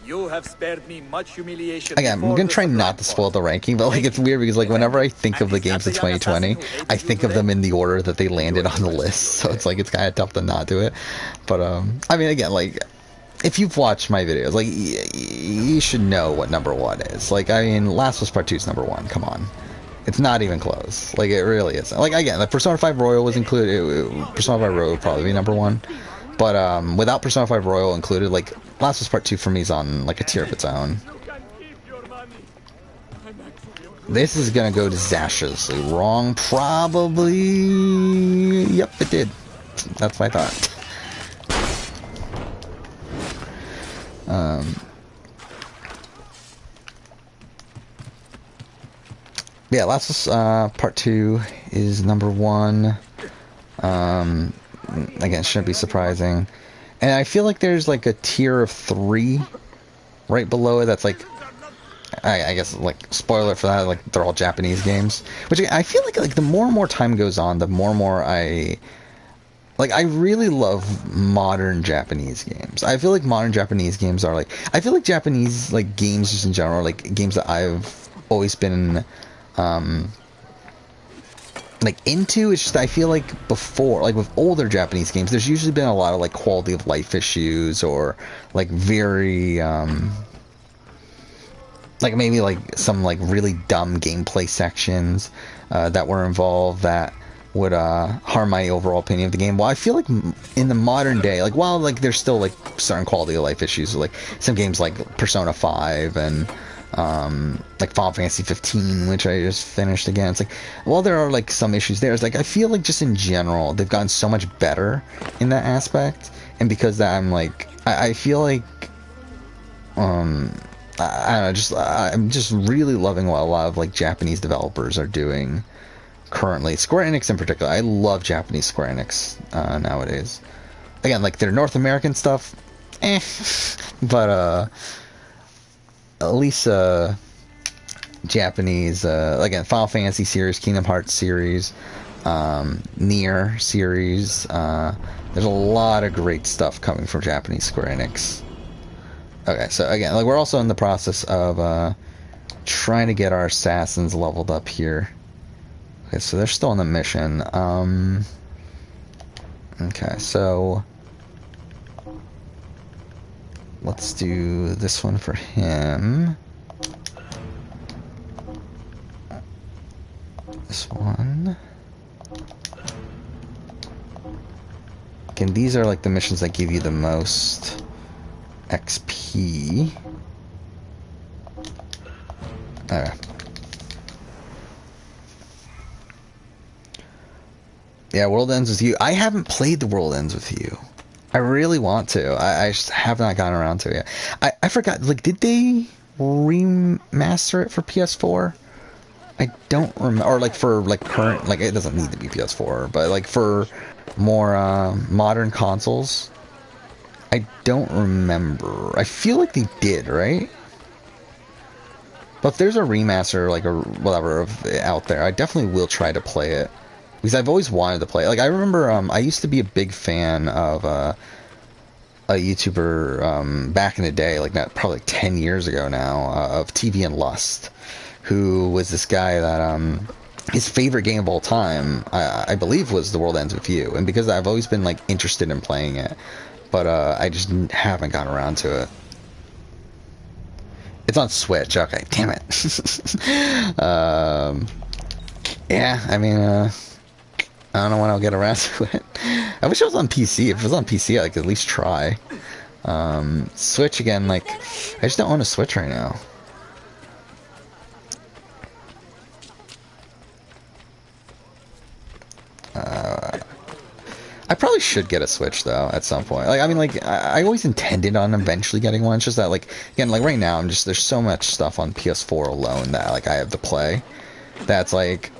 You have spared me much humiliation. Again, I'm gonna try not to spoil the ranking, but like it's weird because like whenever I think of the games of 2020, I think of them in the order that they landed on the list. So it's like it's kind of tough to not do it. But I mean, again, like if you've watched my videos, like you should know what number 1 is. Like I mean, Last of Us Part 2 is number 1. Come on, it's not even close. Like it really isn't. Like again, like Persona 5 Royal was included. Persona 5 Royal would probably be number 1. But without Persona 5 Royal included, like Last of Us Part 2 for me is on like a tier of its own. This is gonna go disastrously wrong, probably. Yep, it did. That's what I thought. Yeah, Last of Us Part 2 is number 1. Again, shouldn't be surprising. And I feel like there's like a tier of 3 right below it that's like, I guess like spoiler for that, like they're all Japanese games. Which I feel like the more and more time goes on, the more and more I really love modern Japanese games. I feel like modern Japanese games are like, I feel like Japanese like games just in general are like games that I've always been like into. It's just I feel like before, like with older Japanese games, there's usually been a lot of like quality of life issues or like very like maybe like some like really dumb gameplay sections that were involved that would harm my overall opinion of the game. Well, I feel like in the modern day, like while like there's still like certain quality of life issues, like some games like Persona 5 and like Final Fantasy 15, which I just finished again. It's like, while there are like some issues there, it's like I feel like just in general they've gotten so much better in that aspect, and because that I'm like I feel like I don't know, just I'm just really loving what a lot of like Japanese developers are doing currently. Square Enix in particular, I love Japanese Square Enix nowadays. Again, like their North American stuff, but at least Japanese, again, Final Fantasy series, Kingdom Hearts series, Nier series. There's a lot of great stuff coming from Japanese Square Enix. Okay, so again, like we're also in the process of trying to get our assassins leveled up here. Okay, so they're still on the mission. Okay, so let's do this one for him. This one. Again, these are like the missions that give you the most XP. Okay. Yeah, World Ends With You. I haven't played The World Ends With You. I really want to. I just have not gotten around to it yet. I forgot, like, did they remaster it for PS4? I don't remember, or like for like current, like it doesn't need to be PS4, but like for more modern consoles, I don't remember. I feel like they did, right? But if there's a remaster, like a whatever of it out there, I definitely will try to play it because I've always wanted to play it. Like I remember, I used to be a big fan of a YouTuber back in the day, like not probably like 10 years ago now, of TV and Lust, who was this guy that his favorite game of all time, I believe, was The World Ends With You, and because I've always been like interested in playing it, but I just haven't gotten around to it. It's on Switch. Okay, damn it. Yeah, I mean, I don't know when I'll get around to it. I wish it was on PC. If it was on PC, I could at least try. Switch again, like, I just don't own a Switch right now. I probably should get a Switch though at some point. Like, I mean, like, I always intended on eventually getting one. It's just that, like, again, like right now, there's so much stuff on PS4 alone that like I have to play. That's like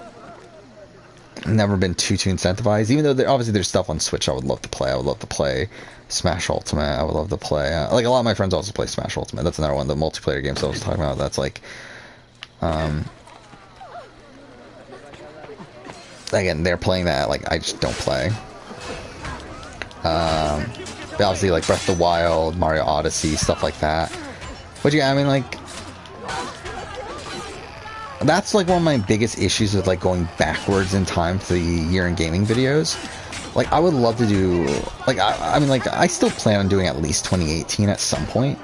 never been too incentivized. Even though obviously there's stuff on Switch I would love to play. I would love to play Smash Ultimate. I would love to play like a lot of my friends also play Smash Ultimate. That's another one of the multiplayer games I was talking about. That's like, again, they're playing that. Like I just don't play. But obviously, like Breath of the Wild, Mario Odyssey, stuff like that. But yeah, I mean, like, that's like one of my biggest issues with like going backwards in time for the year in gaming videos. Like, I would love to do, like, I mean, like, I still plan on doing at least 2018 at some point.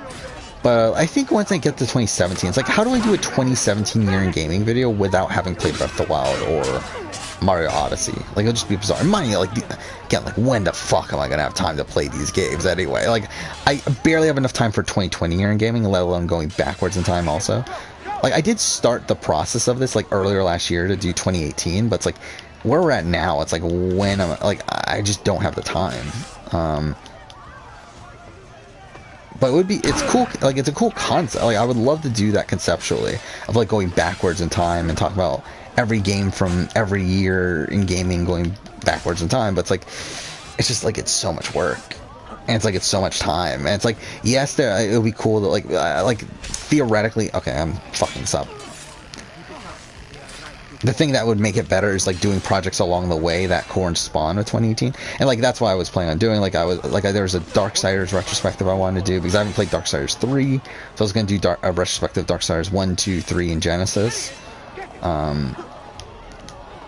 But I think once I get to 2017, it's like, how do I do a 2017 year in gaming video without having played Breath of the Wild or Mario Odyssey? Like, it'll just be bizarre. And mind you, like, again, like, when the fuck am I gonna have time to play these games anyway? Like, I barely have enough time for 2020 year in gaming, let alone going backwards in time also. Like, I did start the process of this, like, earlier last year to do 2018, but it's like, where we're at now, it's like, when I'm, like, I just don't have the time. But it would be, it's cool, like, it's a cool concept. Like, I would love to do that conceptually, of, like, going backwards in time and talk about every game from every year in gaming going backwards in time. But it's like, it's just, like, it's so much work. And it's like, it's so much time. And it's like, yes, it would be cool to, like, theoretically, okay, I'm fucking this up. The thing that would make it better is like doing projects along the way that correspond with 2018, and like that's why I was planning on doing. Like, there was a Darksiders retrospective I wanted to do because I haven't played Darksiders 3, so I was going to do a retrospective Darksiders 1, 2, 3, and Genesis,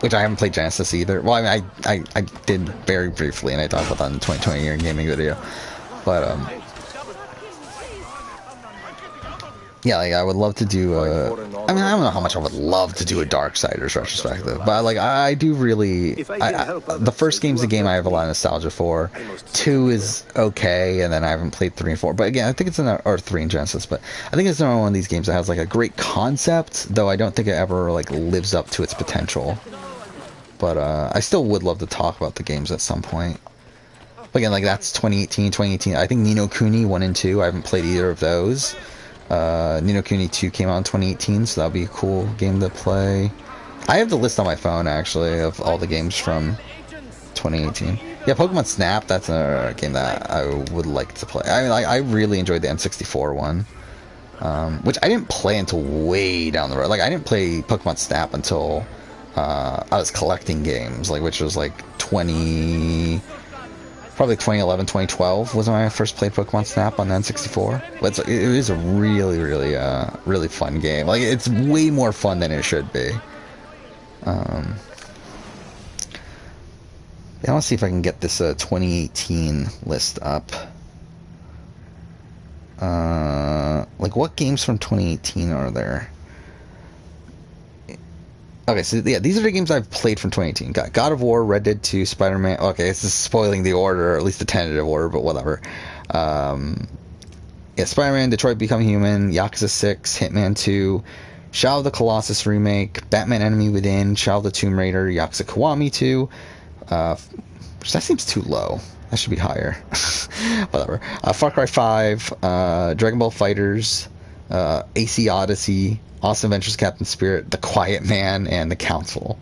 which I haven't played Genesis either. Well, I mean, I did very briefly, and I talked about that in the 2020 year in gaming video, but yeah, like, I would love to do I mean, I don't know how much I would love to do a Darksiders retrospective, but like, I do really, the first game's a game I have a lot of nostalgia for. 2 is okay, and then I haven't played 3 and 4, but again, I think it's or 3 in Genesis, but I think it's another one of these games that has like a great concept, though I don't think it ever like lives up to its potential. But I still would love to talk about the games at some point. But again, like, that's 2018. I think Ni no Kuni 1 and 2, I haven't played either of those. Ni no Kuni 2 came out in 2018, so that'll be a cool game to play. I have the list on my phone, actually, of all the games from 2018. Yeah, Pokemon Snap, that's a game that I would like to play. I mean, I really enjoyed the N64 one, which I didn't play until way down the road. Like, I didn't play Pokemon Snap until I was collecting games, like, which was like probably 2011, 2012 was when I first played Pokemon Snap on the N64. But it is a really, really, really fun game. Like, it's way more fun than it should be. Yeah, I want to see if I can get this 2018 list up. Like, what games from 2018 are there? Okay, so yeah, these are the games I've played from 2018. Got God of War, Red Dead 2, Spider-Man. Okay, this is spoiling the order, or at least the tentative order, but whatever. Yeah, Spider-Man, Detroit Become Human, Yakuza 6, Hitman 2, Shadow of the Colossus remake, Batman Enemy Within, Shadow of the Tomb Raider, Yakuza Kiwami 2. That seems too low. That should be higher. Whatever. Far Cry 5, Dragon Ball FighterZ, AC Odyssey, Awesome Adventures Captain Spirit, The Quiet Man, and The Council.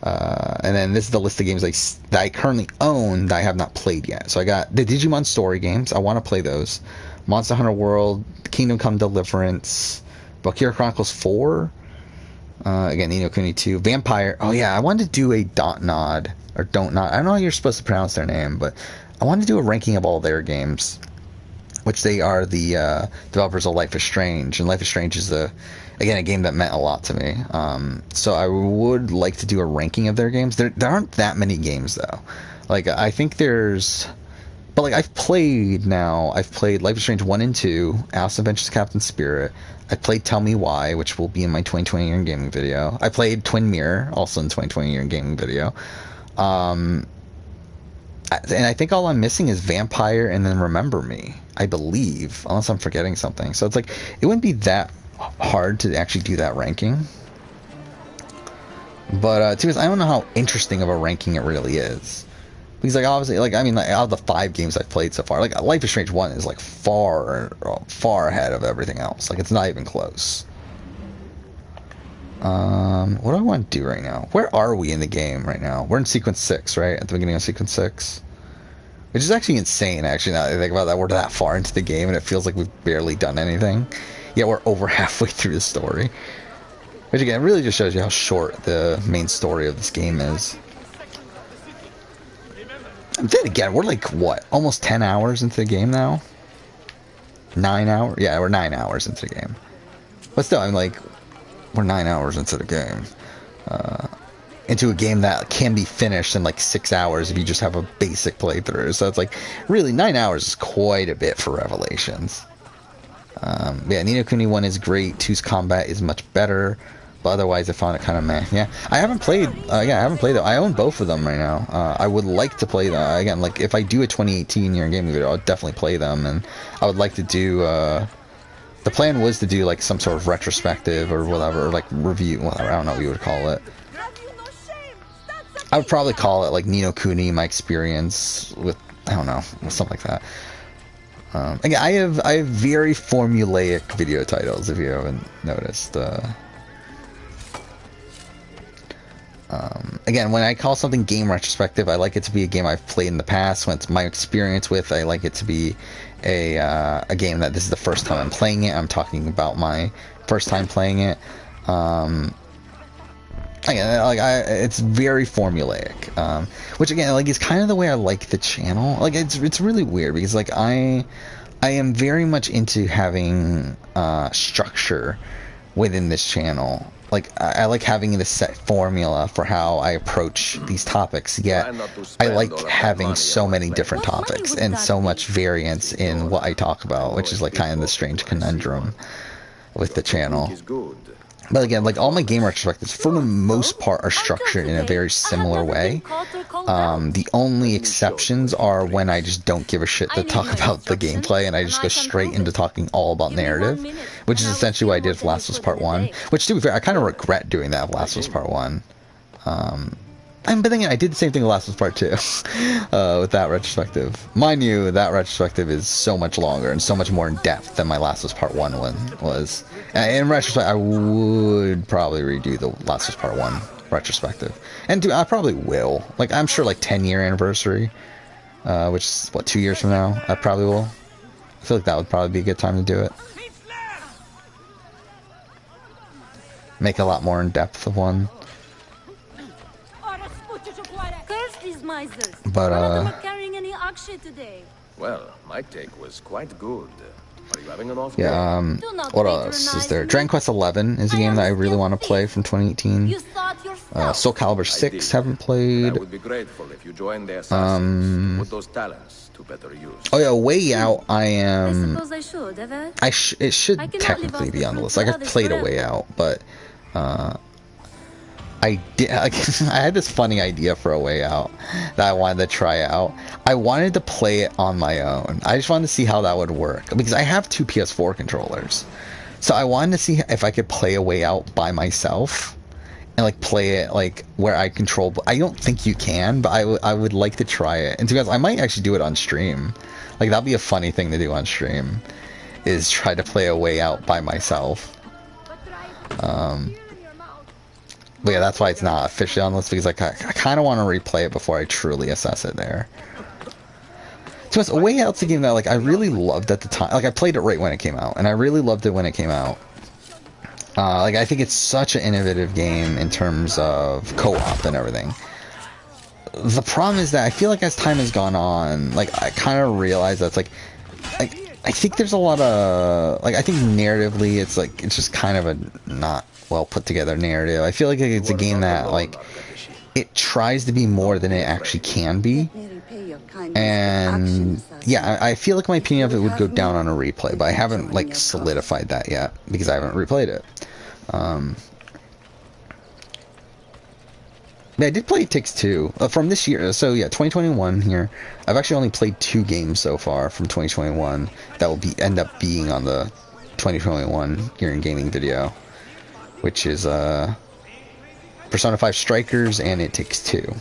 And then this is the list of games that I currently own that I have not played yet. So I got the Digimon story games. I want to play those. Monster Hunter World, Kingdom Come Deliverance, Valkyria Chronicles 4, again, Ni no Kuni 2, Vampire. Oh yeah, I wanted to do a Dontnod, or Don't Nod. I don't know how you're supposed to pronounce their name, but I wanted to do a ranking of all their games, which they are the developers of Life is Strange. And Life is Strange is, again, a game that meant a lot to me. So I would like to do a ranking of their games. There aren't that many games, though. Like, I think there's... But, like, I've played Life is Strange 1 and 2, Awesome Adventures Captain Spirit. I played Tell Me Why, which will be in my 2020 year in gaming video. I played Twin Mirror, also in 2020 year in gaming video. And I think all I'm missing is Vampire and then Remember Me, I believe, unless I'm forgetting something. So it's like, it wouldn't be that hard to actually do that ranking. But, to be honest, I don't know how interesting of a ranking it really is. Because, like, obviously, like, I mean, like, out of the 5 games I've played so far, like, Life is Strange 1 is, like, far ahead of everything else. Like, it's not even close. What do I want to do right now? Where are we in the game right now? We're in Sequence 6, right? At the beginning of Sequence 6. Which is actually insane, actually, now that I think about that. We're that far into the game, and it feels like we've barely done anything. Yet we're over halfway through the story. Which, again, really just shows you how short the main story of this game is. Then again, we're like, what, almost 10 hours into the game now? 9 hours? Yeah, we're 9 hours into the game. But still, I'm like, we're 9 hours into the game. Into a game that can be finished in like 6 hours if you just have a basic playthrough. So it's like, really, 9 hours is quite a bit for Revelations. Yeah, Ni no Kuni 1 is great, 2's combat is much better. But otherwise, I found it kind of meh. Yeah, I haven't played. I haven't played them. I own both of them right now. I would like to play them again. Like, if I do a 2018 year in gaming video, I'll definitely play them, and I would like to do. The plan was to do like some sort of retrospective or whatever, or like review, whatever. I don't know what you would call it. I would probably call it like Ni no Kuni, my experience with, I don't know, something like that. Again, I have very formulaic video titles, if you haven't noticed. Again, when I call something game retrospective, I like it to be a game I've played in the past. When it's my experience with, I like it to be a game that this is the first time I'm playing it. I'm talking about my first time playing it. Again, like it's very formulaic, which again, like, is kind of the way I like the channel. Like, it's really weird because like I am very much into having structure within this channel. Like, I like having this set formula for how I approach these topics, yet I like having so many different topics and so much variance in what I talk about, which is like kind of the strange conundrum with the channel. But again, like, all my game retrospectives, for the most part, are structured in a very similar way. The only exceptions are when I just don't give a shit to talk about the gameplay, and I just go straight into talking all about narrative, which is essentially what I did for Last of Us Part 1. Which, to be fair, I kind of regret doing that with Last of Us Part 1. But then again, I did the same thing with Last of Us Part 2 with that retrospective. Mind you, that retrospective is so much longer and so much more in depth than my Last of Us Part 1 one was. In retrospect, I would probably redo the Last of Us Part 1 retrospective. And I probably will. Like, I'm sure, like, 10-year anniversary, which is, what, 2 years from now? I probably will. I feel like that would probably be a good time to do it. Make a lot more in depth of one. But, well, my take was quite good. Are you having an off? Yeah, what else is there? Dragon Quest 11 is a game that I really want to play from 2018. Soul Calibur 6 haven't played. I would be grateful if you joined the assassins. Put those talents to better use. Oh yeah, Way Out, I am... I suppose I should, it should technically be on the list. Like, I've played A Way Out, but... I had this funny idea for A Way Out that I wanted to try out. I wanted to play it on my own. I just wanted to see how that would work, because I have 2 PS4 controllers. So I wanted to see if I could play A Way Out by myself and like play it like where I control. I don't think you can, but I would like to try it. And to be honest, I might actually do it on stream. Like that'd be a funny thing to do on stream, is try to play A Way Out by myself. But yeah, that's why it's not officially on the list, because I kind of want to replay it before I truly assess it there. To us, A Way Out's a game that like I really loved at the time. Like I played it right when it came out, and I really loved it when it came out. Like I think it's such an innovative game in terms of co-op and everything. The problem is that I feel like as time has gone on, like I kind of realize that's like I think there's a lot of like I think narratively it's like it's just kind of a not well put together narrative. I feel like it's a game that like it tries to be more than it actually can be. And yeah, I feel like my opinion of it would go down on a replay, but I haven't like solidified that yet because I haven't replayed it. Yeah, I did play It Takes Two from this year. So yeah, 2021 here. I've actually only played 2 games so far from 2021 that will end up being on the 2021 Year in Gaming video, which is Persona 5 Strikers and It Takes Two,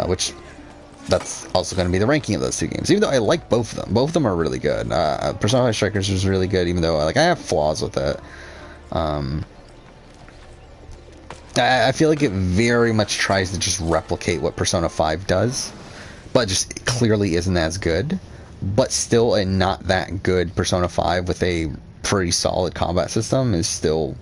which that's also going to be the ranking of those 2 games. Even though I like both of them, both of them are really good. Persona 5 Strikers was really good, even though like I have flaws with it. I feel like it very much tries to just replicate what Persona 5 does, but just clearly isn't as good. But still a not that good Persona 5 with a pretty solid combat system is still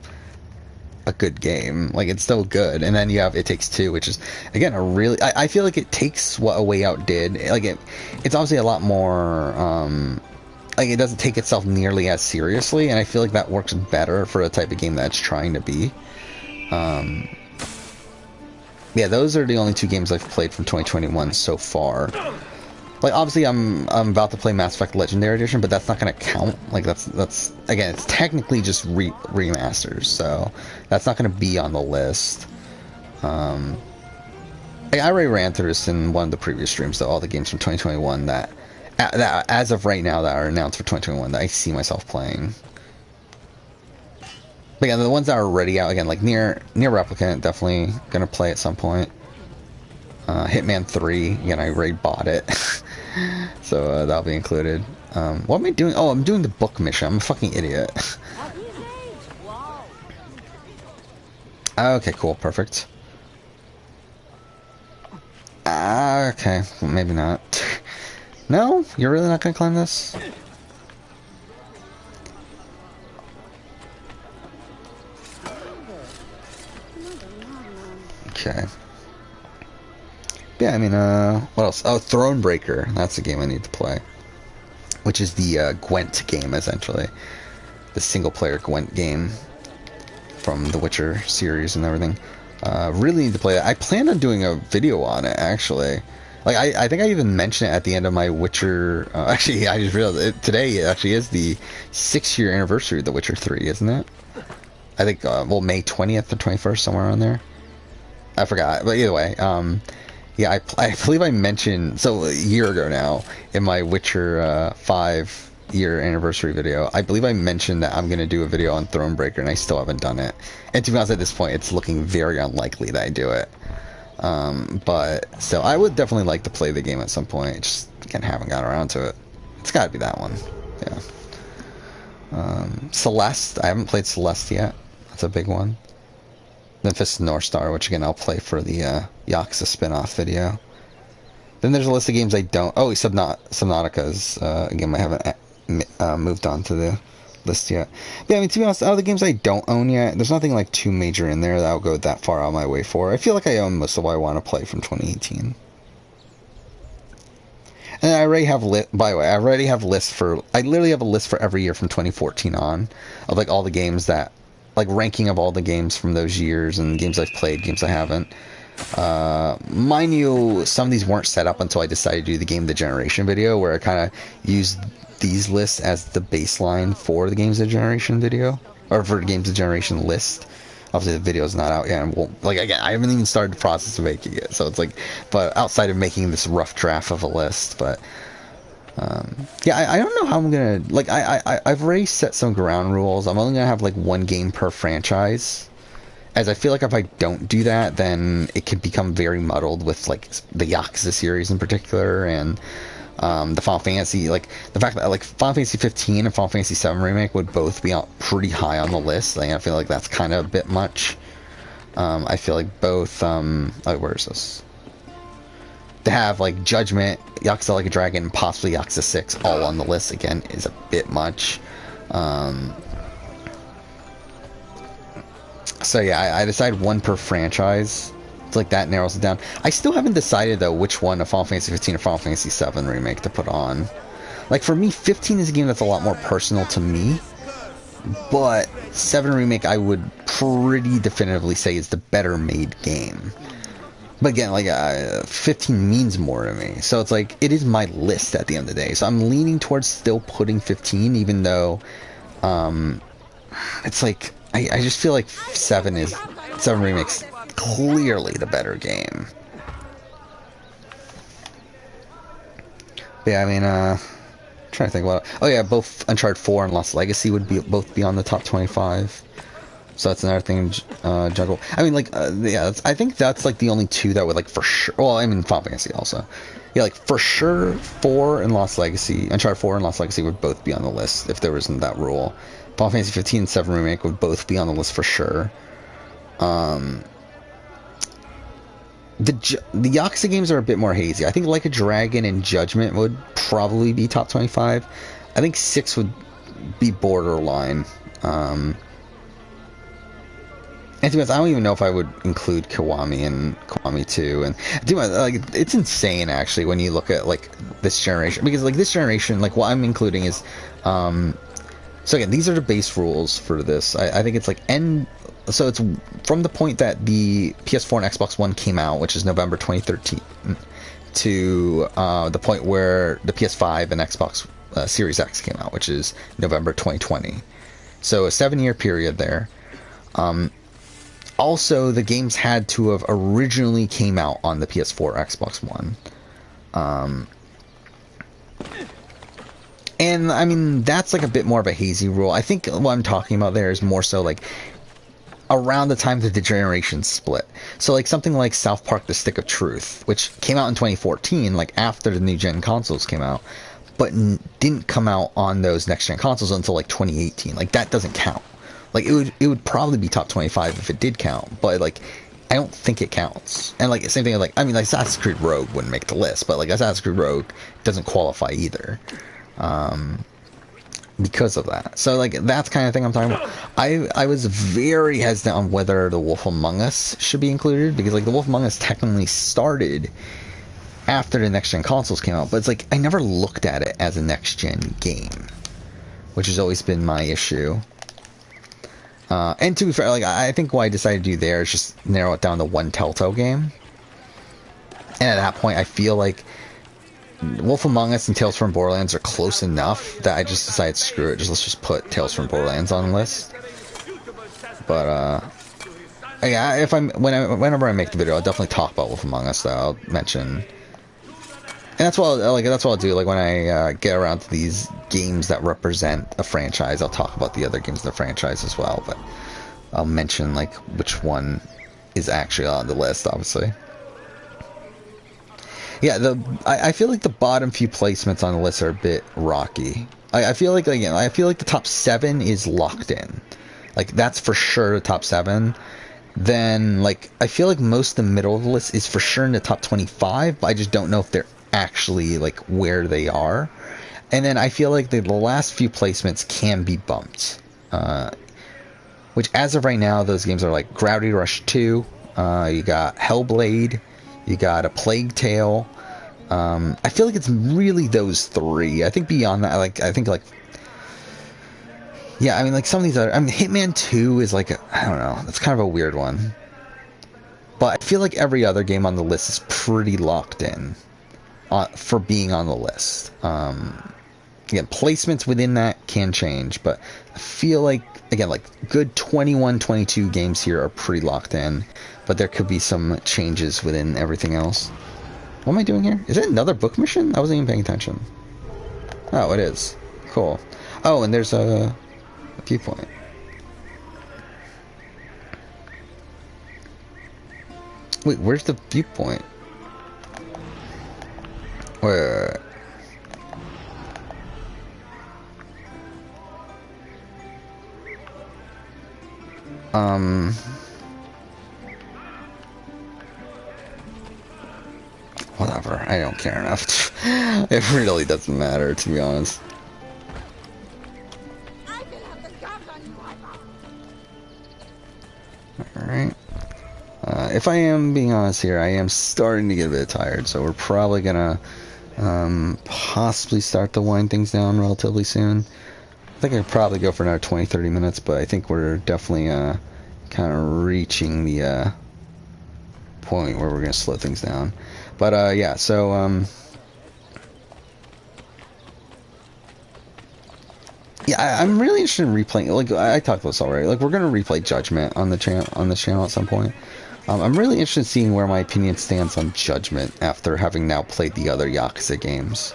a good game. Like, it's still good. And then you have It Takes Two, which is, again, a really... I feel like it takes what A Way Out did. Like, it's obviously a lot more... like, it doesn't take itself nearly as seriously, and I feel like that works better for the type of game that it's trying to be. Yeah, those are the only 2 games I've played from 2021 so far. Like, obviously, I'm about to play Mass Effect Legendary Edition, but that's not going to count. Like, that's again, it's technically just remasters, so that's not going to be on the list. I already ran through this in one of the previous streams, though, all the games from 2021 that as of right now that are announced for 2021 that I see myself playing. But yeah, the ones that are already out, again, like Nier Replicant, definitely gonna play at some point. Hitman 3, again, I already bought it, so that'll be included. What am I doing? Oh, I'm doing the book mission. I'm a fucking idiot. Okay, cool, perfect. Okay, well, maybe not. No? You're really not gonna climb this? Okay. Yeah, I mean, what else? Oh, Thronebreaker. That's the game I need to play. Which is the Gwent game, essentially. The single-player Gwent game from the Witcher series and everything. Really need to play that. I plan on doing a video on it, actually. Like, I think I even mentioned it at the end of my Witcher... actually, I just realized today it actually is the 6-year anniversary of The Witcher 3, isn't it? I think, well, May 20th or 21st, somewhere around there. I forgot, but either way, yeah, I believe I mentioned, so a year ago now, in my Witcher 5-year anniversary video, I believe I mentioned that I'm going to do a video on Thronebreaker, and I still haven't done it. And to be honest, at this point, it's looking very unlikely that I do it. But still, I would definitely like to play the game at some point, just, again, haven't got around to it. It's got to be that one, yeah. Celeste, I haven't played Celeste yet. That's a big one. Then Fist of North Star, which again I'll play for the Yakuza spin-off video. Then there's a list of games I don't... Oh, Subnautica's a game I haven't moved on to the list yet. Yeah, I mean, to be honest, out of the games I don't own yet, there's nothing like too major in there that I'll go that far out of my way for. I feel like I own most of what I want to play from 2018. And I already have by the way, I already have lists for... I literally have a list for every year from 2014 on, of like all the games that... like ranking of all the games from those years and games I've played, games I haven't. Mind you, some of these weren't set up until I decided to do the Game of the Generation video, where I kind of used these lists as the baseline for the Games of the Generation video, or for the Games of the Generation list. Obviously, the video's not out yet, and like again, I haven't even started the process of making it, so it's like, but outside of making this rough draft of a list, but. Yeah, I don't know how I'm gonna, like, I've already set some ground rules. I'm only gonna have like 1 game per franchise, as I feel like if I don't do that, then it can become very muddled with like the Yakuza series in particular, and the Final Fantasy, like the fact that like Final Fantasy 15 and Final Fantasy 7 Remake would both be pretty high on the list. Like, I feel like that's kind of a bit much. I feel like both, where is this? To have like Judgment, Yakuza Like a Dragon, and possibly Yakuza 6 all on the list again is a bit much. So yeah, I decided one per franchise. It's like that narrows it down. I still haven't decided though which one of Final Fantasy 15 or Final Fantasy 7 Remake to put on. Like for me, 15 is a game that's a lot more personal to me, but 7 Remake I would pretty definitively say is the better made game. But again, like 15 means more to me, so it's like it is my list at the end of the day. So I'm leaning towards still putting 15, even though it's like I just feel like 7 Remake's clearly the better game. But yeah, I mean, trying to think what. Oh yeah, both Uncharted 4 and Lost Legacy would both be on the top 25. So that's another thing. Juggle. I mean, like, yeah, I think that's like the only two that would like for sure. Well, I mean, Final Fantasy also. Yeah, like for sure, 4 and Lost Legacy, Uncharted 4 and Lost Legacy would both be on the list if there wasn't that rule. Final Fantasy 15 and 7 Remake would both be on the list for sure. The Yakuza games are a bit more hazy. I think Like a Dragon and Judgment would probably be top 25. I think 6 would be borderline. And to be honest, I don't even know if I would include Kiwami and Kiwami 2. And like, it's insane actually when you look at like this generation, because like this generation, like what I'm including is, so again, these are the base rules for this. I think it's like so it's from the point that the PS4 and Xbox One came out, which is November 2013, to the point where the PS5 and Xbox Series X came out, which is November 2020. So a 7-year period there. Also, the games had to have originally came out on the PS4 or Xbox One. And, I mean, that's like a bit more of a hazy rule. I think what I'm talking about there is more so like around the time that the generation split. So, like, something like South Park: The Stick of Truth, which came out in 2014, like, after the new-gen consoles came out, but didn't come out on those next-gen consoles until, like, 2018. Like, that doesn't count. Like, it would probably be top 25 if it did count, but, like, I don't think it counts. And, like, same thing, like, I mean, like, Assassin's Creed Rogue wouldn't make the list, but, like, Assassin's Creed Rogue doesn't qualify either. Because of that. So, like, that's kind of thing I'm talking about. I was very hesitant on whether The Wolf Among Us should be included, because, like, The Wolf Among Us technically started after the next-gen consoles came out, but it's like, I never looked at it as a next-gen game, which has always been my issue. And to be fair, like, I think what I decided to do there is just narrow it down to one Telltale game. And at that point, I feel like Wolf Among Us and Tales from Borderlands are close enough that I just decided, screw it, let's just put Tales from Borderlands on the list. But, yeah, whenever I make the video, I'll definitely talk about Wolf Among Us, though. I'll mention. And that's what I'll do. Like, when I get around to these games that represent a franchise, I'll talk about the other games in the franchise as well. But I'll mention like which one is actually on the list, obviously. Yeah, I feel like the bottom few placements on the list are a bit rocky. I feel like, again, I feel like the top 7 is locked in. Like, that's for sure the top 7. Then, like, I feel like most of the middle of the list is for sure in the top 25, but I just don't know if they're actually like where they are. And then I feel like the last few placements can be bumped, which as of right now, those games are like Gravity Rush 2, you got Hellblade, you got A Plague Tale. I feel like it's really those 3. I think beyond that, yeah, I mean, like, some of these other, I mean, Hitman 2 is like I don't know, that's kind of a weird one, but I feel like every other game on the list is pretty locked in for being on the list. Again, placements within that can change, but I feel like, again, like, good 21, 22 games here are pretty locked in, but there could be some changes within everything else. What am I doing here? Is it another book mission? I wasn't even paying attention. Oh, it is. Cool. Oh, and there's a viewpoint. Wait, where's the viewpoint? Wait. Whatever, I don't care enough. It really doesn't matter, to be honest. Alright. If I am being honest here, I am starting to get a bit tired, so we're probably gonna possibly start to wind things down relatively soon. I think I could probably go for another 20-30 minutes, but I think we're definitely kind of reaching the point where we're gonna slow things down. But yeah, so yeah, I'm really interested in replaying. Like I talked about this already. Like we're gonna replay Judgment on the channel at some point. I'm really interested in seeing where my opinion stands on Judgment after having now played the other Yakuza games.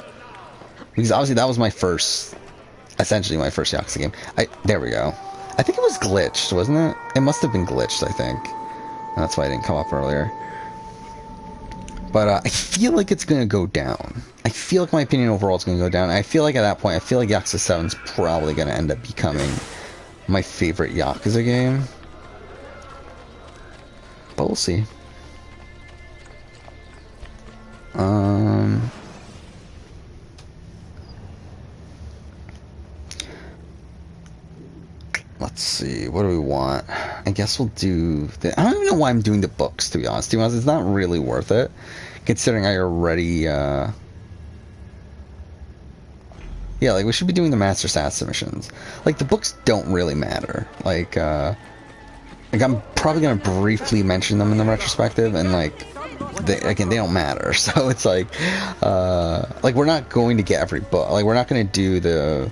Because obviously that was essentially my first Yakuza game. There we go. I think it was glitched, wasn't it? It must have been glitched, I think. That's why it didn't come up earlier. But I feel like it's going to go down. I feel like my opinion overall is going to go down. I feel like at that point, I feel like Yakuza 7 is probably going to end up becoming my favorite Yakuza game. But we'll see. Let's see, what do we want? I guess we'll do I don't even know why I'm doing the books, to be honest. It's not really worth it, considering I already, yeah, like, we should be doing the Master Stats submissions. Like, the books don't really matter. Like, I'm probably gonna briefly mention them in the retrospective, and, like, they don't matter. So it's like we're not going to get every book. Like, we're not going to do the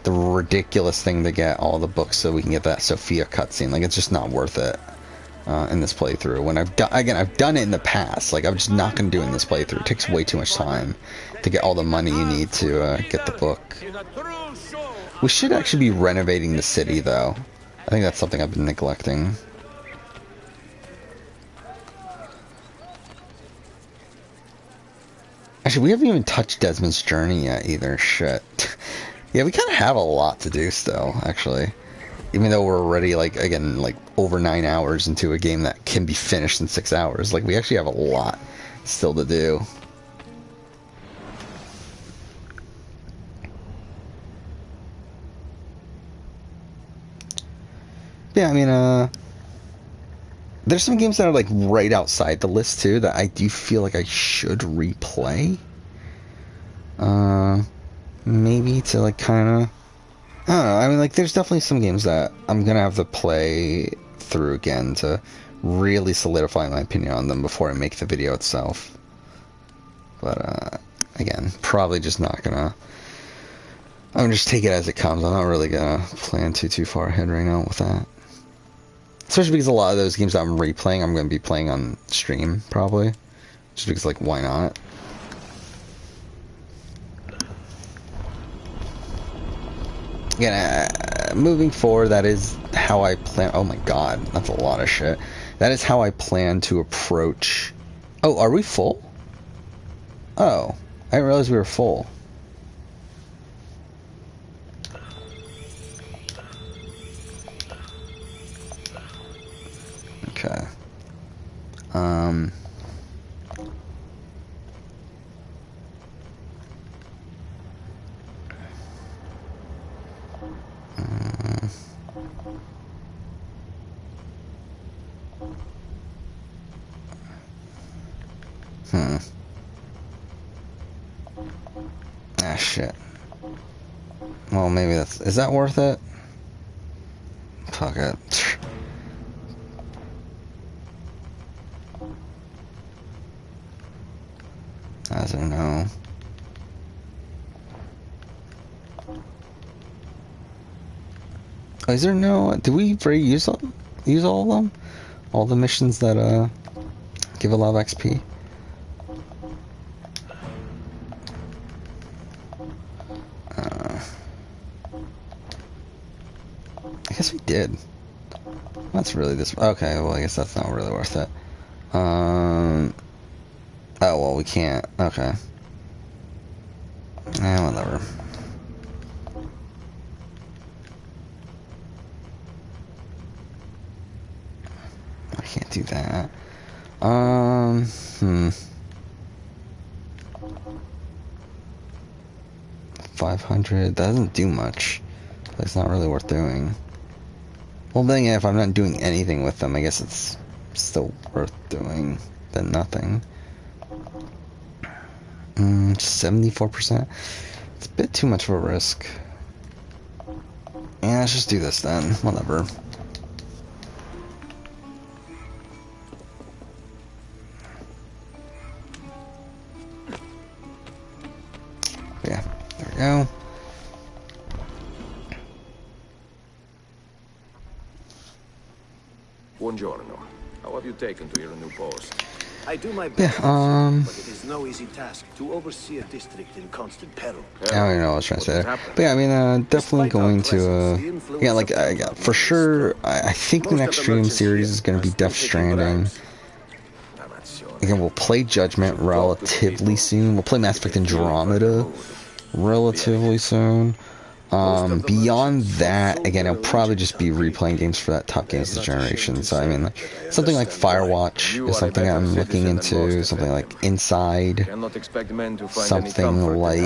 ridiculous thing to get all the books so we can get that Sophia cutscene. Like, it's just not worth it in this playthrough. When I've done it in the past. Like, I'm just not going to do it in this playthrough. It takes way too much time to get all the money you need to get the book. We should actually be renovating the city, though. I think that's something I've been neglecting. Actually, we haven't even touched Desmond's journey yet either. Shit. Yeah, we kind of have a lot to do still, actually. Even though we're already, like, again, like, over 9 hours into a game that can be finished in 6 hours. Like, we actually have a lot still to do. Yeah, I mean, there's some games that are, like, right outside the list, too, that I do feel like I should replay. Maybe to, like, kind of... I don't know, I mean, like, there's definitely some games that I'm gonna have to play through again to really solidify my opinion on them before I make the video itself. But, again, probably just not gonna... I'm gonna just take it as it comes. I'm not really gonna plan too far ahead right now with that. Especially because a lot of those games that I'm replaying, I'm gonna be playing on stream, probably. Just because, like, why not? Again, moving forward, that is how I plan... Oh my god, that's a lot of shit. That is how I plan to approach... Oh, are we full? Oh, I didn't realize we were full. Okay. Ah, shit. Well, maybe that's... Is that worth it? Fuck it. I don't know. Oh, is there no... Did we already use all of them? All the missions that, give a lot of XP? I guess we did. That's really this... Okay, well, I guess that's not really worth it. Oh, well, we can't. Okay. Whatever. I can't do that. 500. That doesn't do much. That's not really worth doing. Well, then if I'm not doing anything with them, I guess it's still worth doing than nothing. 74%. It's a bit too much of a risk. Yeah, let's just do this then. Whatever. Yeah, there we go. Buongiorno. How have you taken to your new post? I do my best, but it is no easy task to oversee a district in constant peril. I don't even know what I was trying to say there. But yeah, I mean, definitely going to, yeah, like, for sure, I think the next stream series is going to be Death Stranding. Again, we'll play Judgment relatively soon. We'll play Mass Effect Andromeda relatively soon. Beyond that, again, it'll probably just be replaying games for that top games of the generation. So, I mean, something like Firewatch is something I'm looking into. Something like Inside. Something like...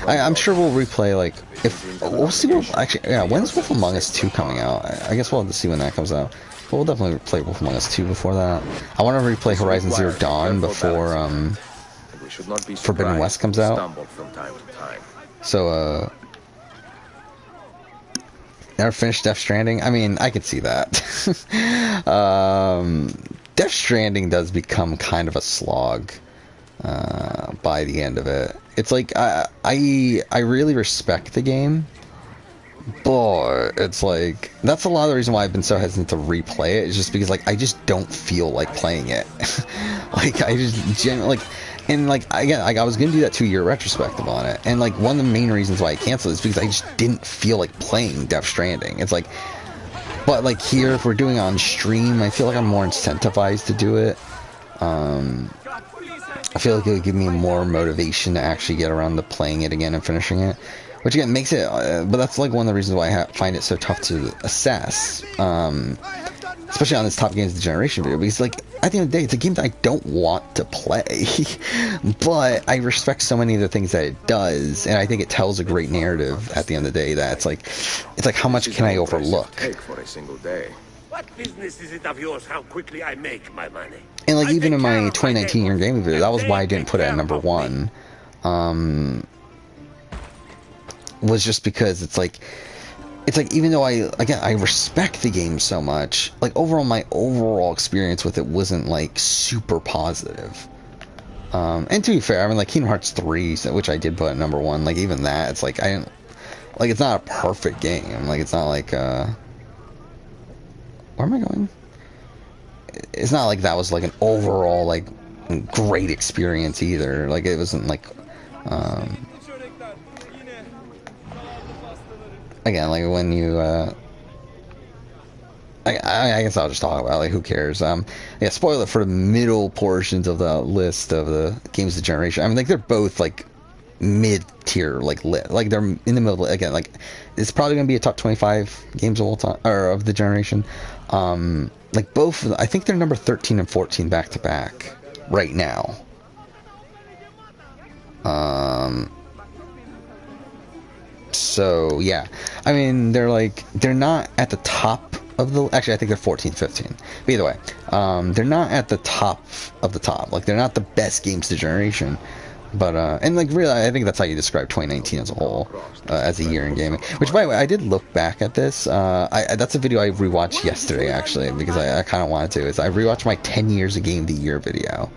I'm sure we'll replay, like, if... We'll see what... Actually, yeah, when's Wolf Among Us 2 coming out? I guess we'll have to see when that comes out. But we'll definitely play Wolf Among Us 2 before that. I want to replay Horizon Zero Dawn before, Forbidden West comes out. So, never finished Death Stranding? I mean, I could see that. Death Stranding does become kind of a slog by the end of it. It's like, I really respect the game, but it's like, that's a lot of the reason why I've been so hesitant to replay it, is just because, like, I just don't feel like playing it. Like, I just genuinely, like, and, like, again, like, I was going to do that 2-year retrospective on it, and, like, one of the main reasons why I canceled is because I just didn't feel like playing Death Stranding. It's like, but, like, here, if we're doing it on stream, I feel like I'm more incentivized to do it. I feel like it would give me more motivation to actually get around to playing it again and finishing it. Which, again, makes it, but that's, like, one of the reasons why I find it so tough to assess. Especially on this Top Games of the Generation video, because, like, at the end of the day, it's a game that I don't want to play, but I respect so many of the things that it does, and I think it tells a great narrative at the end of the day. That it's like how much can I overlook? What business is it of yours how quickly I make my money? And, like, even in my 2019 year gaming video, that was why I didn't put it at number 1. Was just because it's like even though I respect the game so much, like, overall my overall experience with it wasn't, like, super positive. And to be fair, I mean, like, Kingdom Hearts 3, which I did put at number 1, like, even that, it's like, I didn't, like, it's not a perfect game. Like, it's not like, where am I going? It's not like that was, like, an overall, like, great experience either. Like, it wasn't, like, again, like, when you, I guess I'll just talk about it, like, who cares? Yeah, spoiler for the middle portions of the list of the games of the generation. I mean, like, they're both, like, mid-tier, like, like, they're in the middle, again, like, it's probably going to be a top 25 games of all time, or of the generation. Like, both, I think they're number 13 and 14 back-to-back right now. So, yeah. I mean, they're not at the top of the... Actually, I think they're 14, 15. But either way, they're not at the top of the top. Like, they're not the best games of the generation. But, and, like, really, I think that's how you describe 2019 as a whole, as a year in gaming. Which, by the way, I did look back at this. That's a video I rewatched yesterday, actually, because I kind of wanted to. I rewatched my 10 years of Game of the Year video,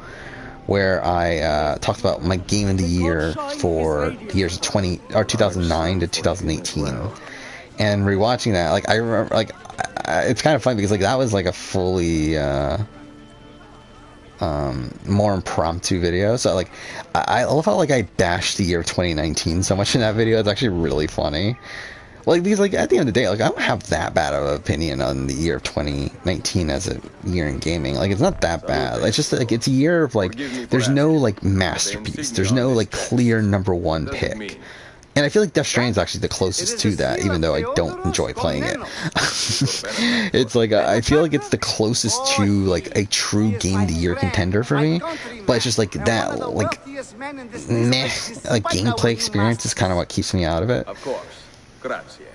where I talked about my Game of the Year for the years of 2009 to 2018. And rewatching that, like, I remember, like, it's kind of funny because, like, that was, like, a fully more impromptu video. So, like, I felt like I bashed the year of 2019 so much in that video. It's actually really funny. Like, because, like, at the end of the day, like, I don't have that bad of an opinion on the year of 2019 as a year in gaming. Like, it's not that bad. It's just, like, it's a year of, like, there's no, like, masterpiece. There's no, like, clear #1 pick. And I feel like Death Stranding is actually the closest to that, even though I don't enjoy playing it. It's like, I feel like it's the closest to, like, a true Game of the Year contender for me. But it's just, like, that, like, meh, like, gameplay experience is kind of what keeps me out of it. Of course. Grazie.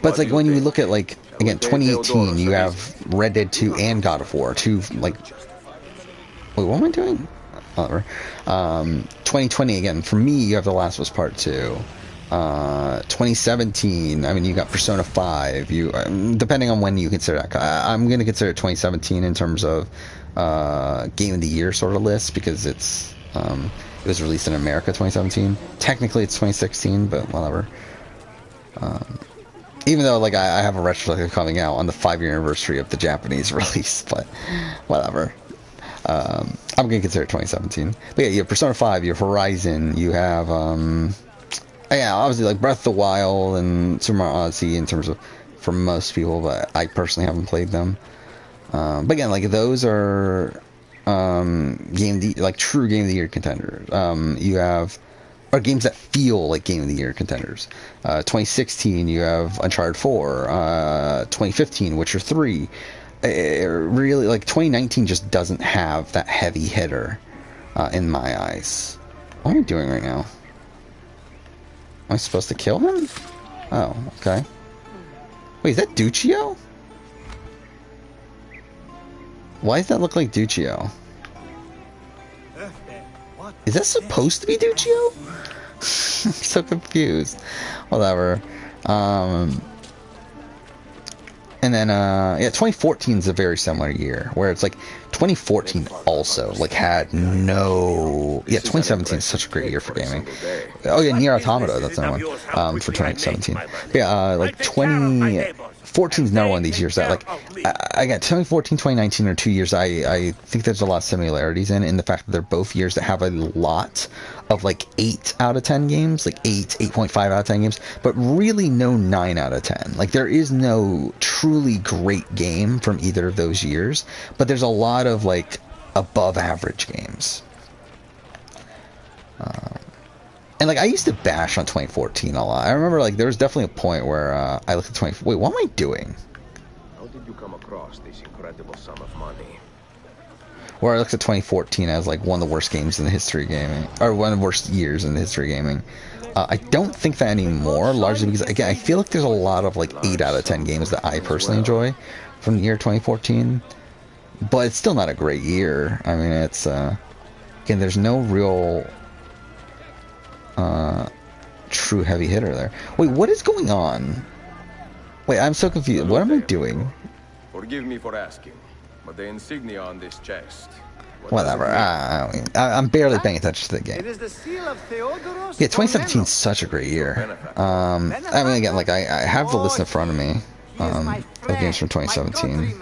But it's like, when you look at, like, again, 2018, you have Red Dead 2 and God of War, two, like... Wait, what am I doing? Whatever. 2020, again, for me, you have The Last of Us Part 2. 2017, I mean, you got Persona 5. You, depending on when you consider that. I'm going to consider 2017 in terms of Game of the Year sort of list, because it's it was released in America 2017. Technically, it's 2016, but whatever. Even though, like, I have a retrospective coming out on the 5-year anniversary of the Japanese release, but whatever. I'm going to consider it 2017. But yeah, you have Persona 5, you have Horizon, you have, yeah, obviously, like, Breath of the Wild and Super Mario Odyssey in terms of, for most people, but I personally haven't played them. But again, like, those are, true Game of the Year contenders. You have, or games that feel like Game of the Year contenders. 2016, you have Uncharted 4. 2015, Witcher 3. Really, like, 2019 just doesn't have that heavy hitter in my eyes. What am I doing right now? Am I supposed to kill him? Oh, okay. Wait, is that Duccio? Why does that look like Duccio? Is that supposed to be Duccio? I'm so confused. Whatever. And then, yeah, 2014 is a very similar year, where it's like, 2014 also, like, had no... Yeah, 2017 is such a great year for gaming. Oh, yeah, Nier Automata, that's another one, for 2017. Yeah, like, 2014 is another one of these years that, like, again, 2014, 2019 are 2 years I think there's a lot of similarities in the fact that they're both years that have a lot of, like, 8 out of 10 games, like 8.5 out of 10 games, but really no 9 out of 10. Like, there is no truly great game from either of those years, but there's a lot of, like, above average games. And, like, I used to bash on 2014 a lot. I remember, like, there was definitely a point where I looked at wait, what am I doing? How did you come across this incredible sum of money? Where I looked at 2014 as, like, one of the worst games in the history of gaming, or one of the worst years in the history of gaming. I don't think that anymore, largely because, again, I feel like there's a lot of, like, 8 out of 10 games that I personally enjoy from the year 2014, but it's still not a great year. I mean, it's, again, there's no real, true heavy hitter there. Wait, what is going on? Wait, I'm so confused. What am I doing? Forgive me for asking, but the insignia on this chest... Whatever. I'm barely paying attention to the game. Yeah, 2017 is such a great year. I mean, again, like, I have the list in front of me of games from 2017.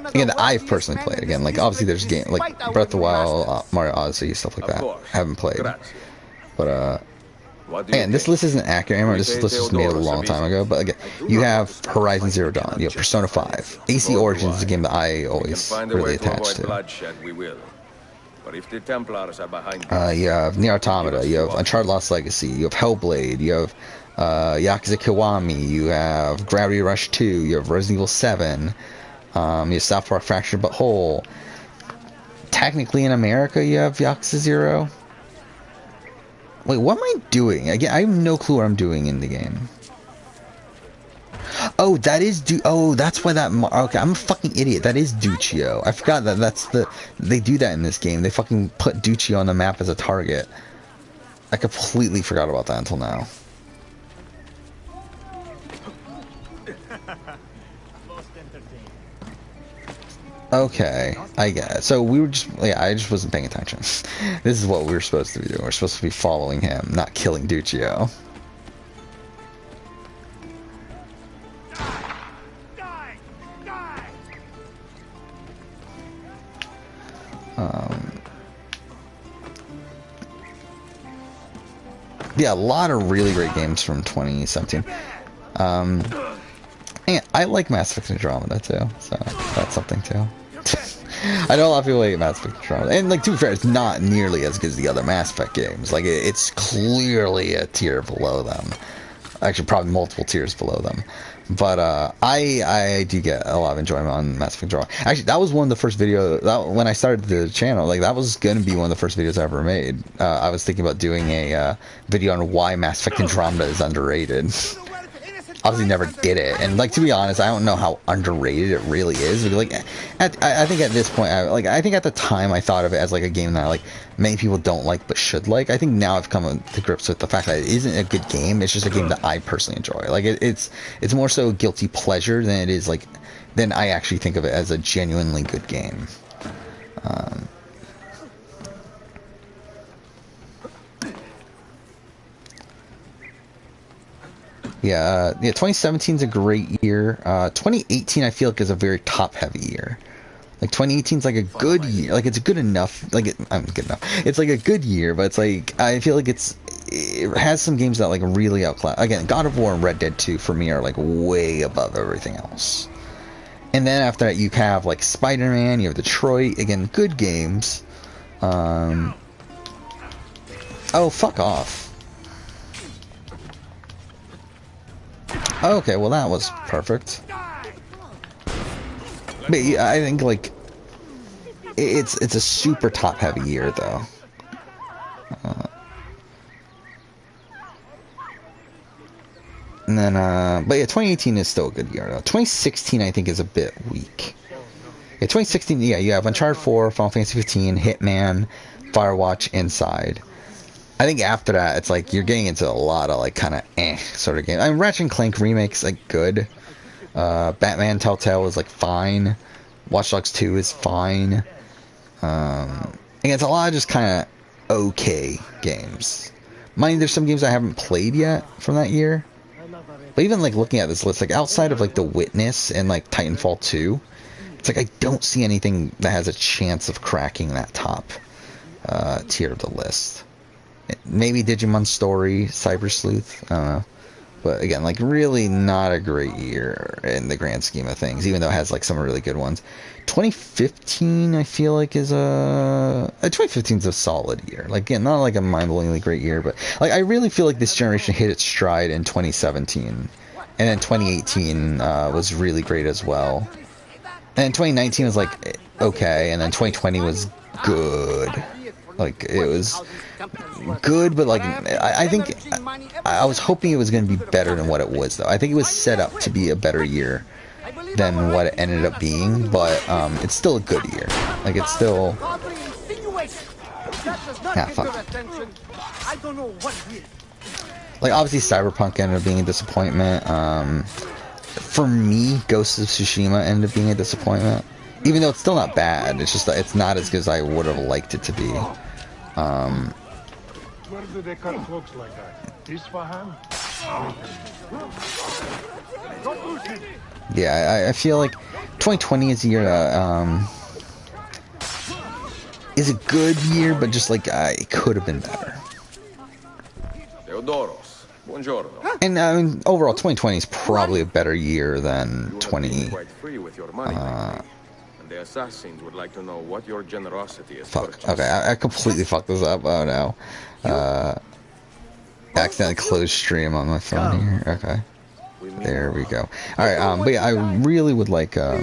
Again, that I've personally played. Again, like, obviously there's games like Breath of the Wild, Mario Odyssey, stuff like that. I haven't played. But, again, this list isn't accurate anymore. This list was made a long time ago. But, again, you have Horizon Zero Dawn, you have Persona 5. AC Origins is a game that I always really attach to. You have Nier Automata, you have Uncharted Lost Legacy, you have Hellblade, you have Yakuza Kiwami, you have Gravity Rush 2, you have Resident Evil 7, you have South Park Fractured But Whole. Technically in America you have Yakuza 0. Wait, what am I doing? Again, I have no clue what I'm doing in the game. Oh, that is oh, that's why that... Okay, I'm a fucking idiot. That is Duccio. I forgot that that's the... They do that in this game. They fucking put Duccio on the map as a target. I completely forgot about that until now. Okay, I get it. So we were just... Yeah, I just wasn't paying attention. This is what we were supposed to be doing. We're supposed to be following him, not killing Duccio. yeah, a lot of really great games from 2017. And I like Mass Effect Andromeda too, so that's something too. I know a lot of people hate Mass Effect Andromeda, and like to be fair, it's not nearly as good as the other Mass Effect games. Like it's clearly a tier below them. Actually, probably multiple tiers below them. But I do get a lot of enjoyment on Mass Effect Andromeda. Actually, that was one of the first videos when I started the channel. Like that was going to be one of the first videos I ever made. I was thinking about doing a video on why Mass Effect Andromeda is underrated. Obviously never did it, and like to be honest, I don't know how underrated it really is. But, like, I think at this point, I think at the time I thought of it as like a game that like many people don't like but should like. I think now I've come to grips with the fact that it isn't a good game. It's just a game that I personally enjoy. Like it's more so a guilty pleasure than it is like than I actually think of it as a genuinely good game. Yeah, 2017 is a great year. 2018 I feel like is a very top-heavy year. Like 2018 is like a good year. Like it's good enough. Like I'm good enough. It's like a good year, but it's like I feel like it has some games that like really outclass. Again, God of War and Red Dead 2 for me are like way above everything else. And then after that you have like Spider-Man, you have Detroit. Again, good games. Oh, fuck off. Okay, well that was perfect. But yeah, I think like it's a super top heavy year though. And then but yeah, 2018 is still a good year though. 2016 I think is a bit weak. Yeah, 2016, yeah, you have Uncharted 4, Final Fantasy 15, Hitman, Firewatch, Inside. I think after that, it's like you're getting into a lot of like kind of sort of game. I mean, Ratchet and Clank remake's like good. Batman Telltale is like fine. Watch Dogs 2 is fine. Again, it's a lot of just kind of okay games. Mind you, there's some games I haven't played yet from that year. But even like looking at this list, like outside of like The Witness and like Titanfall 2, it's like I don't see anything that has a chance of cracking that top tier of the list. Maybe Digimon Story, Cyber Sleuth, I don't know. But again, like really not a great year in the grand scheme of things, even though it has like some really good ones. 2015, I feel like is 2015 is a solid year. Like again, not like a mind-blowingly great year, but like I really feel like this generation hit its stride in 2017, and then 2018 was really great as well. And 2019 was like okay, and then 2020 was good. Like it was good, but like I think I was hoping it was going to be better than what it was though. I think it was set up to be a better year than what it ended up being, but it's still a good year. Like it's still fuck. Like obviously Cyberpunk ended up being a disappointment. For me, Ghost of Tsushima ended up being a disappointment. Even though it's still not bad, it's just that it's not as good as I would have liked it to be. Where do they cut folks like that? Isfahan? Yeah, I feel like 2020 is a year that is a good year, but just like it could have been better. Theodoros, buongiorno. And I mean, overall, 2020 is probably a better year than 20. The assassins would like to know what your generosity is. Fuck. Okay, I completely fucked this up. Oh no. Accidentally closed stream on my phone here. Okay. There we go. Alright, but yeah, I really would like, or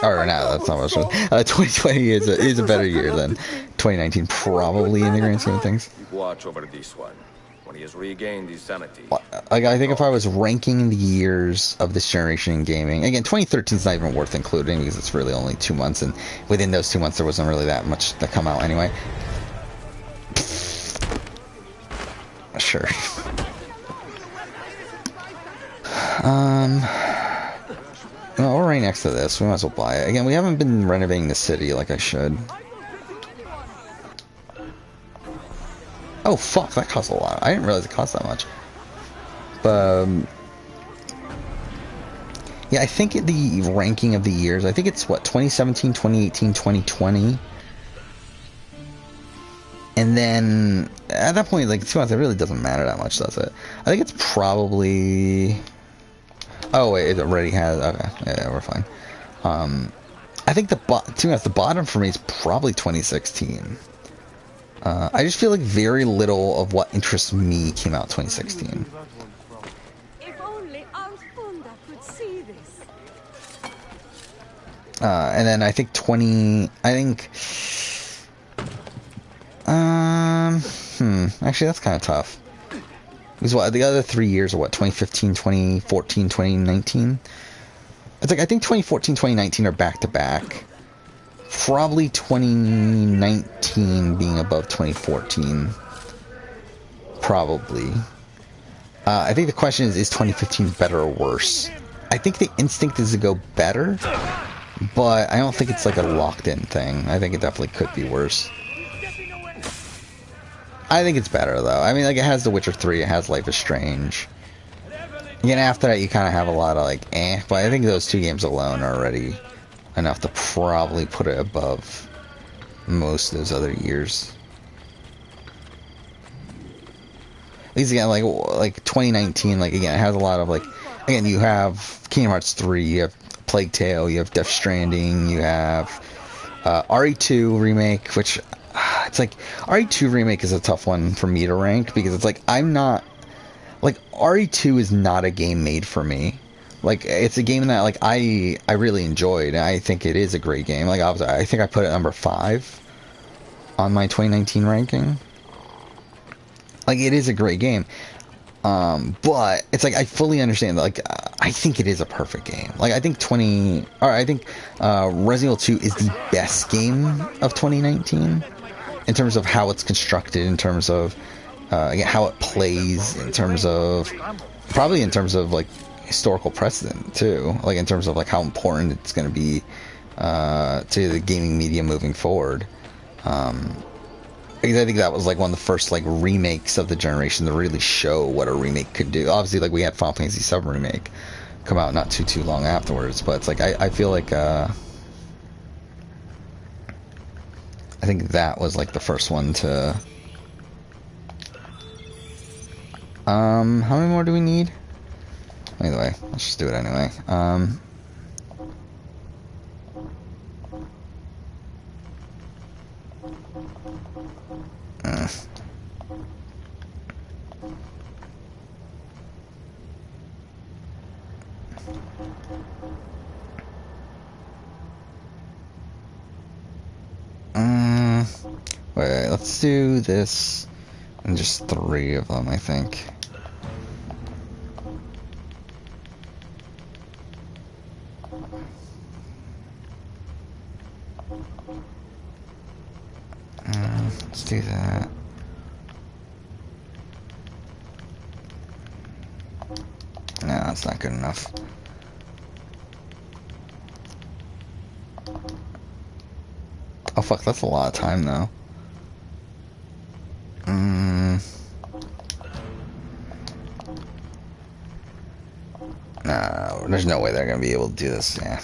no, that's not what I was saying. 2020 is a better year than 2019, probably, in the grand scheme of things. Watch over this one. When he has regained his sanity. Like, I think if I was ranking the years of this generation in gaming, again, 2013 is not even worth including because it's really only 2 months, and within those 2 months there wasn't really that much that come out anyway. Sure. Well, we're right next to this. We might as well buy it. Again, we haven't been renovating the city like I should. Oh, fuck, that costs a lot. I didn't realize it cost that much. But, yeah, I think the ranking of the years, I think it's, what, 2017, 2018, 2020? And And then at that point, like, to be honest, it really doesn't matter that much, does it? I think it's probably. Oh wait, it already has. Okay, yeah, we're fine. I think to be honest, the bottom for me is probably 2016. I just feel like very little of what interests me came out 2016. If only Alfunda could see this. And then I think actually that's kind of tough. Because what, the other 3 years are what, 2015, 2014, 2019? It's like, I think 2014, 2019 are back to back. Probably 2019 being above 2014. Probably. I think the question is 2015 better or worse? I think the instinct is to go better, but I don't think it's like a locked-in thing. I think it definitely could be worse. I think it's better, though. I mean, like, it has The Witcher 3, it has Life is Strange. Again, after that, you kind of have a lot of, like, but I think those two games alone are already enough to probably put it above most of those other years. At least, again, like 2019, like, again, it has a lot of, like, again, you have Kingdom Hearts 3, you have Plague Tale, you have Death Stranding, you have RE2 Remake, which, it's like, RE2 Remake is a tough one for me to rank, because it's like, I'm not, like, RE2 is not a game made for me. Like, it's a game that, like, I really enjoyed, and I think it is a great game. Like, I think I put it at number 5 on my 2019 ranking. Like, it is a great game. But it's like, I fully understand that, like, I think it is a perfect game. Like, I think Resident Evil 2 is the best game of 2019 in terms of how it's constructed, in terms of again, how it plays, in terms of like historical precedent too, like in terms of like how important it's going to be to the gaming media moving forward. Because I think that was like one of the first like remakes of the generation to really show what a remake could do. Obviously, like, we had Final Fantasy VII Remake come out not too long afterwards, but it's like I feel like I think that was like the first one to. How many more do we need? Anyway, let's just do it anyway. Wait, let's do this and just 3 of them, I think. Let's do that. No, that's not good enough. Oh fuck, that's a lot of time though. No, there's no way they're gonna be able to do this, yeah.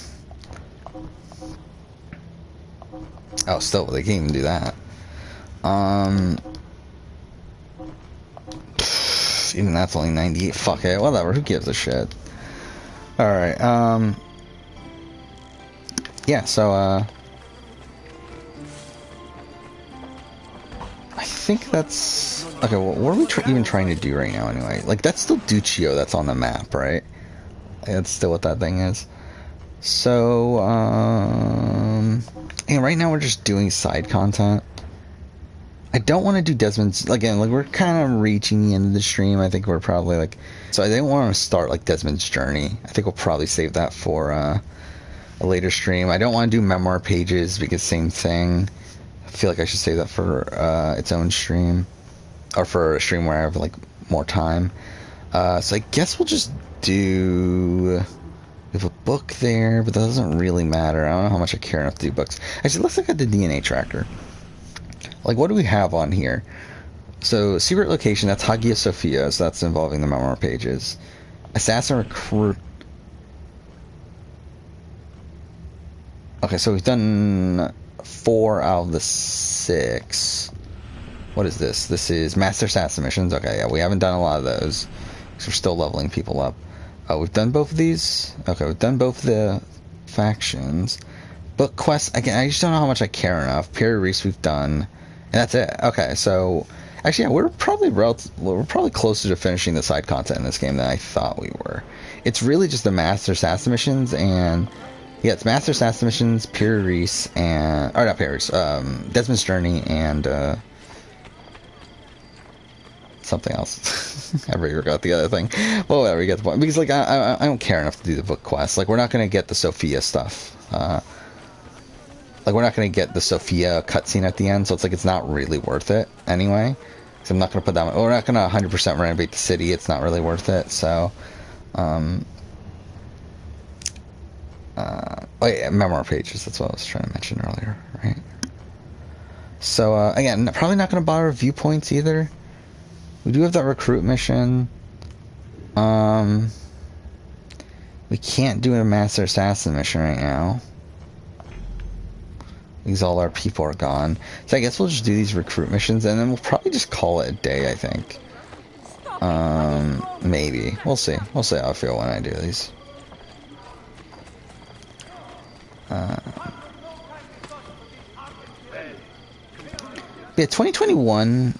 Oh, still, they can't even do that. Even that's only 98. Fuck it, whatever, who gives a shit? Alright, yeah, so, I think that's... Okay, well, what are we even trying to do right now, anyway? Like, that's still Duccio that's on the map, right? That's still what that thing is. So, yeah, right now we're just doing side content. I don't want to do Desmond's, again, like, we're kind of reaching the end of the stream. I think we're probably, like, so I didn't want to start, like, Desmond's journey. I think we'll probably save that for, a later stream. I don't want to do memoir pages, because same thing. I feel like I should save that for, its own stream. Or for a stream where I have, like, more time. So I guess we'll just do... We have a book there, but that doesn't really matter. I don't know how much I care enough to do books. Actually, let's look at the DNA tracker. Like, what do we have on here? So, secret location, that's Hagia Sophia, so that's involving the memoir pages. Assassin recruit. Okay, so we've done 4 out of the 6. What is this? This is Master Assassin missions. Okay, yeah, we haven't done a lot of those because we're still leveling people up. We've done both of these. Okay, we've done both the factions. Book quests, again, I just don't know how much I care enough. Piri Reis we've done, and that's it. Okay, so actually, yeah, we're probably closer to finishing the side content in this game than I thought we were. It's really just the Master Assassin missions, and yeah, it's Master Assassin missions, Piri Reis, and or not Piri Reis, Desmond's Journey, and something else. I already forgot the other thing. Well, whatever, you get the point. Because like I don't care enough to do the book quests. Like we're not gonna get the Sophia stuff. Like we're not gonna get the Sophia cutscene at the end, so it's like it's not really worth it anyway. So I'm not gonna put that. We're not gonna 100% renovate the city. It's not really worth it. So, oh yeah, memoir pages. That's what I was trying to mention earlier, right? So again, probably not gonna bother with viewpoints either. We do have that recruit mission. We can't do a Master Assassin mission right now because all our people are gone. So I guess we'll just do these recruit missions and then we'll probably just call it a day, I think. Maybe. We'll see. We'll see how I feel when I do these. Yeah, 2021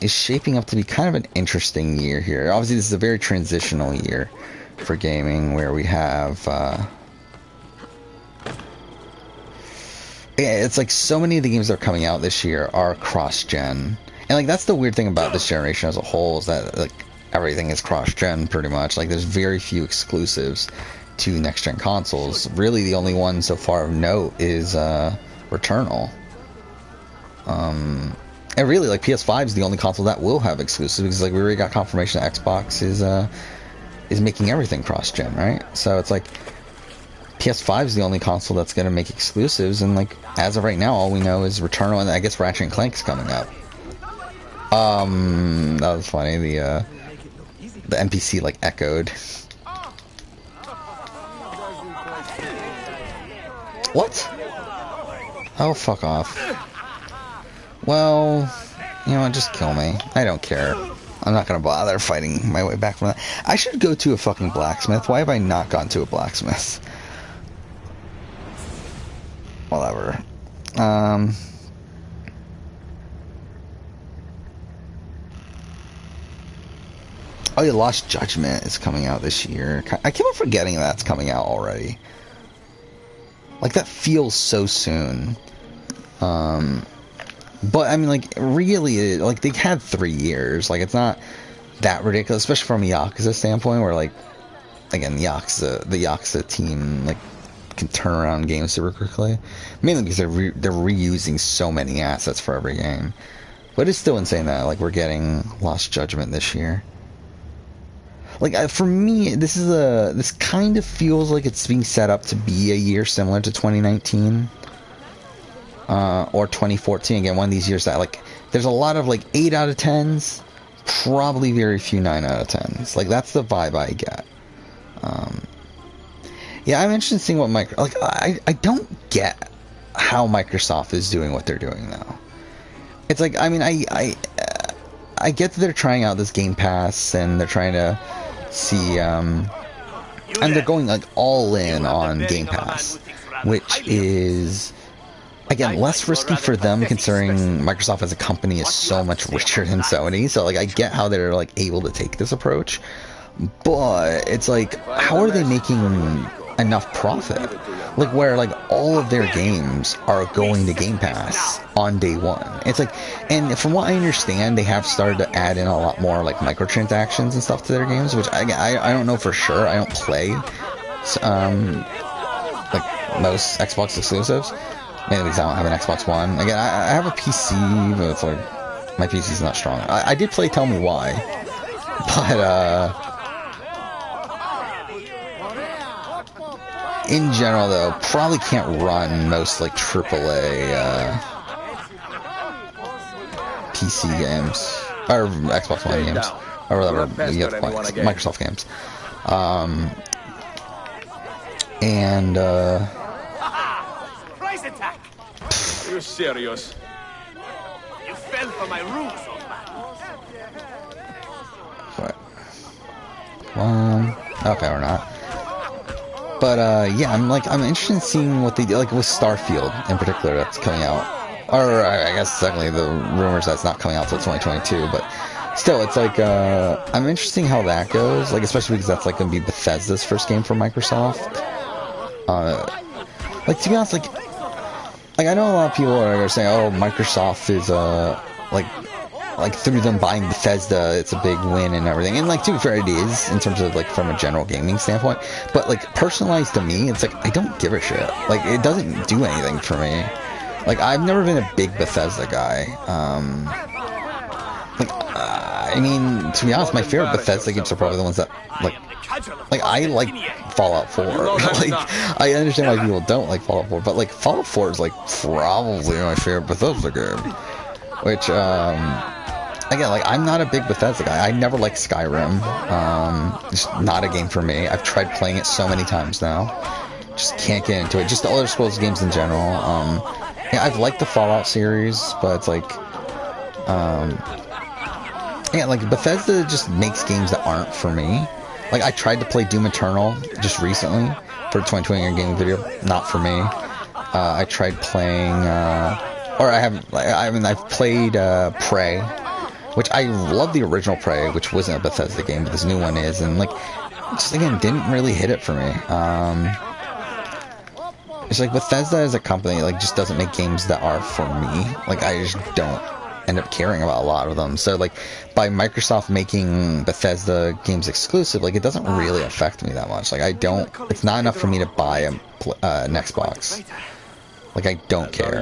is shaping up to be kind of an interesting year here. Obviously, this is a very transitional year for gaming, where we have yeah, it's like so many of the games that are coming out this year are cross-gen, and like that's the weird thing about this generation as a whole, is that like everything is cross-gen pretty much. Like there's very few exclusives to next-gen consoles. Really, the only one so far of note is Returnal. And really, like PS5 is the only console that will have exclusives, because like we already got confirmation that Xbox is making everything cross-gen, right? So it's like PS5 is the only console that's gonna make exclusives, and like as of right now, all we know is Returnal, and I guess Ratchet and Clank's coming up. That was funny. The NPC like echoed. What? Oh, fuck off. Well, you know what, just kill me. I don't care. I'm not gonna bother fighting my way back from that. I should go to a fucking blacksmith. Why have I not gone to a blacksmith? Whatever. Oh yeah, Lost Judgment is coming out this year. I keep on forgetting that's coming out already. Like, that feels so soon. But, I mean, like, really, like, they've had 3 years. Like, it's not that ridiculous, especially from a Yakuza standpoint, where, like, again, the Yakuza team, like, can turn around games super quickly. Mainly because they're reusing so many assets for every game. But it's still insane that, like, we're getting Lost Judgment this year. Like, for me, this kind of feels like it's being set up to be a year similar to 2019. Or 2014, again, one of these years that, like, there's a lot of, like, 8 out of 10s, probably very few 9 out of 10s. Like, that's the vibe I get. Yeah, I'm interested in seeing what I don't get how Microsoft is doing what they're doing now. It's like, I mean, I get that they're trying out this Game Pass, and they're trying to see, and they're going, like, all in on Game Pass, which is, again, less risky for them, considering Microsoft as a company is so much richer than Sony. So, like, I get how they're, like, able to take this approach. But it's like, how are they making enough profit? Like, where, like, all of their games are going to Game Pass on day one. It's like, and from what I understand, they have started to add in a lot more, like, microtransactions and stuff to their games, which I don't know for sure. I don't play, like, most Xbox exclusives. Mainly because I don't have an Xbox One. Again, I have a PC, but it's like, my PC's not strong. I did play Tell Me Why, but, in general, though, probably can't run most, like, AAA, PC games, or Xbox One games, or whatever, you get the point, Microsoft games. And, Are you serious? fell for my ruse, old man. Okay, or not. But yeah, I'm interested in seeing what they do, like with Starfield in particular, that's coming out. Or I guess secondly, the rumors that's not coming out till 2022, but still, it's like I'm interested in how that goes, like especially because that's like gonna be Bethesda's first game for Microsoft. Like to be honest, like I know a lot of people are saying, oh, Microsoft is like through them buying Bethesda, it's a big win and everything. And like to be fair, it is in terms of like from a general gaming standpoint. But like personalized to me, it's like I don't give a shit. Like it doesn't do anything for me. Like I've never been a big Bethesda guy. I mean, to be honest, my favorite Bethesda games are probably the ones that like I like Fallout 4. Like I understand why people don't like Fallout 4, but like Fallout 4 is like probably my favorite Bethesda game. Which again, like I'm not a big Bethesda guy. I never liked Skyrim. It's not a game for me. I've tried playing it so many times now. Just can't get into it. Just the Elder Scrolls games in general. Yeah, I've liked the Fallout series, but it's like yeah, like Bethesda just makes games that aren't for me. Like I tried to play Doom Eternal just recently for a 2020 year gaming video. Not for me. I tried playing or I haven't. I mean, I've played Prey, which I love the original Prey, which wasn't a Bethesda game, but this new one is, and like, just again, didn't really hit it for me. It's like Bethesda as a company, like, just doesn't make games that are for me. Like, I just don't end up caring about a lot of them. So, like, by Microsoft making Bethesda games exclusive, like, it doesn't really affect me that much. Like, I don't. It's not enough for me to buy an Xbox. Like, I don't care.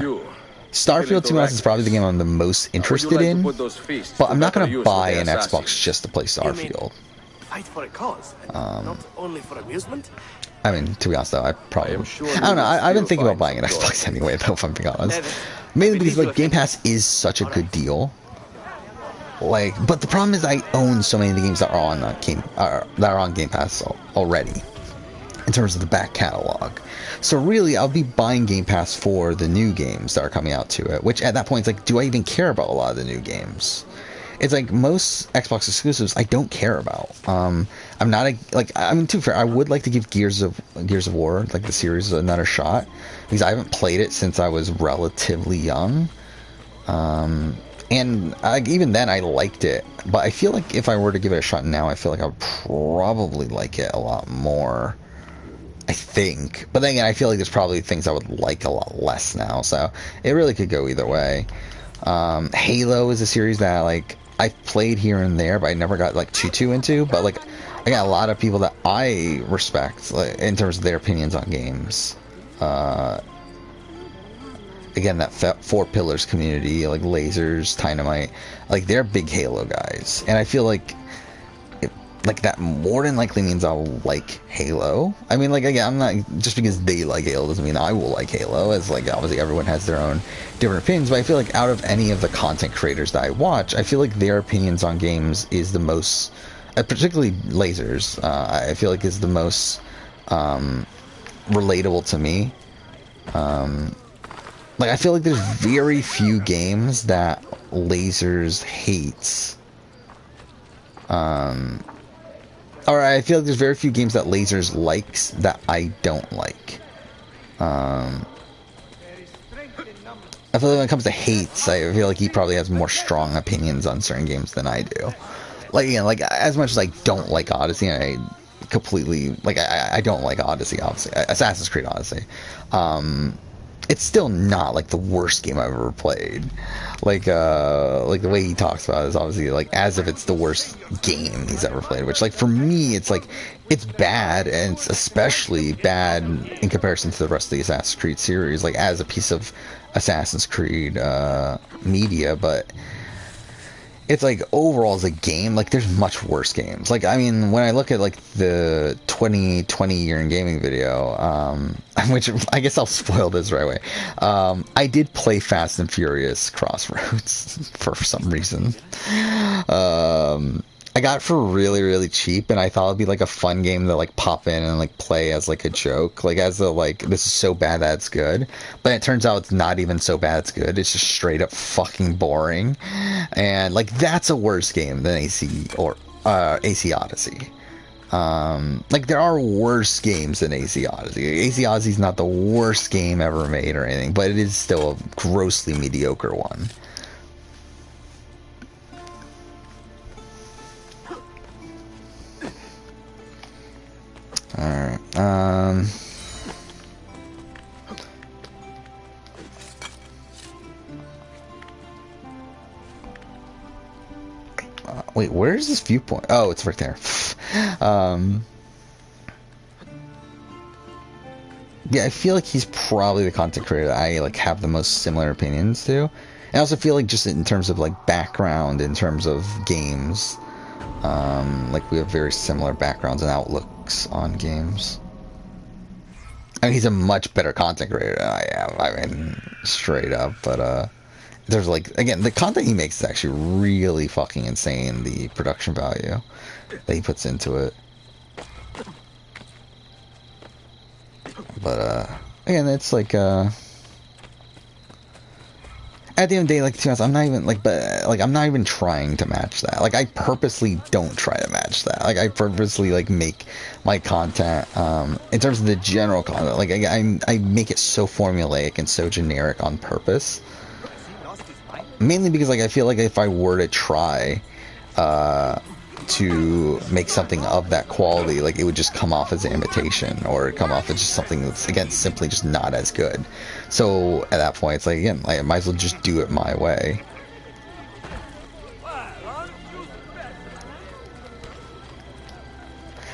Starfield 2 is probably the game I'm the most interested in, but I'm not going to buy an Xbox just to play Starfield. Fight for a cause, not only for amusement. I mean, to be honest though, I don't know, I've been thinking about buying an Xbox anyway though, if I'm being honest. Mainly because like Game Pass is such a good deal. Like, but the problem is I own so many of the games that are on Game Pass already, in terms of the back catalog. So really, I'll be buying Game Pass for the new games that are coming out to it, which at that point, it's like, do I even care about a lot of the new games? It's like most Xbox exclusives I don't care about. I'm not I mean, to be fair, I would like to give Gears of War, like the series, another shot, because I haven't played it since I was relatively young. And even then I liked it, but I feel like if I were to give it a shot now, I feel like I would probably like it a lot more. I think. But then again, I feel like there's probably things I would like a lot less now, so it really could go either way. Halo is a series that like I've played here and there, but I never got like too into. But like I got a lot of people that I respect, like, in terms of their opinions on games. Again, that Four Pillars community, like Lasers, Dynamite, like they're big Halo guys, and I feel like that more than likely means I'll like Halo. I mean, like, again, I'm not, just because they like Halo doesn't mean I will like Halo, as like obviously everyone has their own different opinions, but I feel like out of any of the content creators that I watch, I feel like their opinions on games is the most, particularly Lasers, I feel like is the most relatable to me. Like, I feel like there's very few games that Lasers hates. Or I feel like there's very few games that Lasers likes that I don't like. I feel like when it comes to hates, I feel like he probably has more strong opinions on certain games than I do. Like, you know, like, as much as I don't like Odyssey, I completely, like, I don't like Odyssey, obviously. Assassin's Creed Odyssey. It's still not like the worst game I've ever played. Like the way he talks about it is obviously like as if it's the worst game he's ever played. Which, like, for me, it's like it's bad, and it's especially bad in comparison to the rest of the Assassin's Creed series. Like as a piece of Assassin's Creed media, but it's like overall as a game, like there's much worse games. Like, I mean, when I look at like the 2020 year in gaming video, which I guess I'll spoil this right away. I did play Fast and Furious Crossroads for some reason. I got it for really, really cheap, and I thought it'd be like a fun game to like pop in and like play as like a joke, like as a like this is so bad that it's good. But it turns out it's not even so bad it's good. It's just straight up fucking boring, and like that's a worse game than AC or AC Odyssey. Like there are worse games than AC Odyssey. AC Odyssey is not the worst game ever made or anything, but it is still a grossly mediocre one. Alright, wait, where's this viewpoint? Oh, it's right there. Yeah, I feel like he's probably the content creator that I like have the most similar opinions to. And I also feel like just in terms of like background, in terms of games, like we have very similar backgrounds and outlooks on games. I mean, he's a much better content creator than I am. I mean, straight up. But there's like, again, the content he makes is actually really fucking insane. The production value that he puts into it. But again, it's like at the end of the day, like, to be honest, I'm not even like, but like, I'm not even trying to match that. Like, I purposely don't try to match that. Like, I purposely like make my content in terms of the general content. Like, I make it so formulaic and so generic on purpose. Mainly because like I feel like if I were to try to make something of that quality, like it would just come off as an imitation, or come off as just something that's, again, simply just not as good. So at that point, it's like, again, I might as well just do it my way.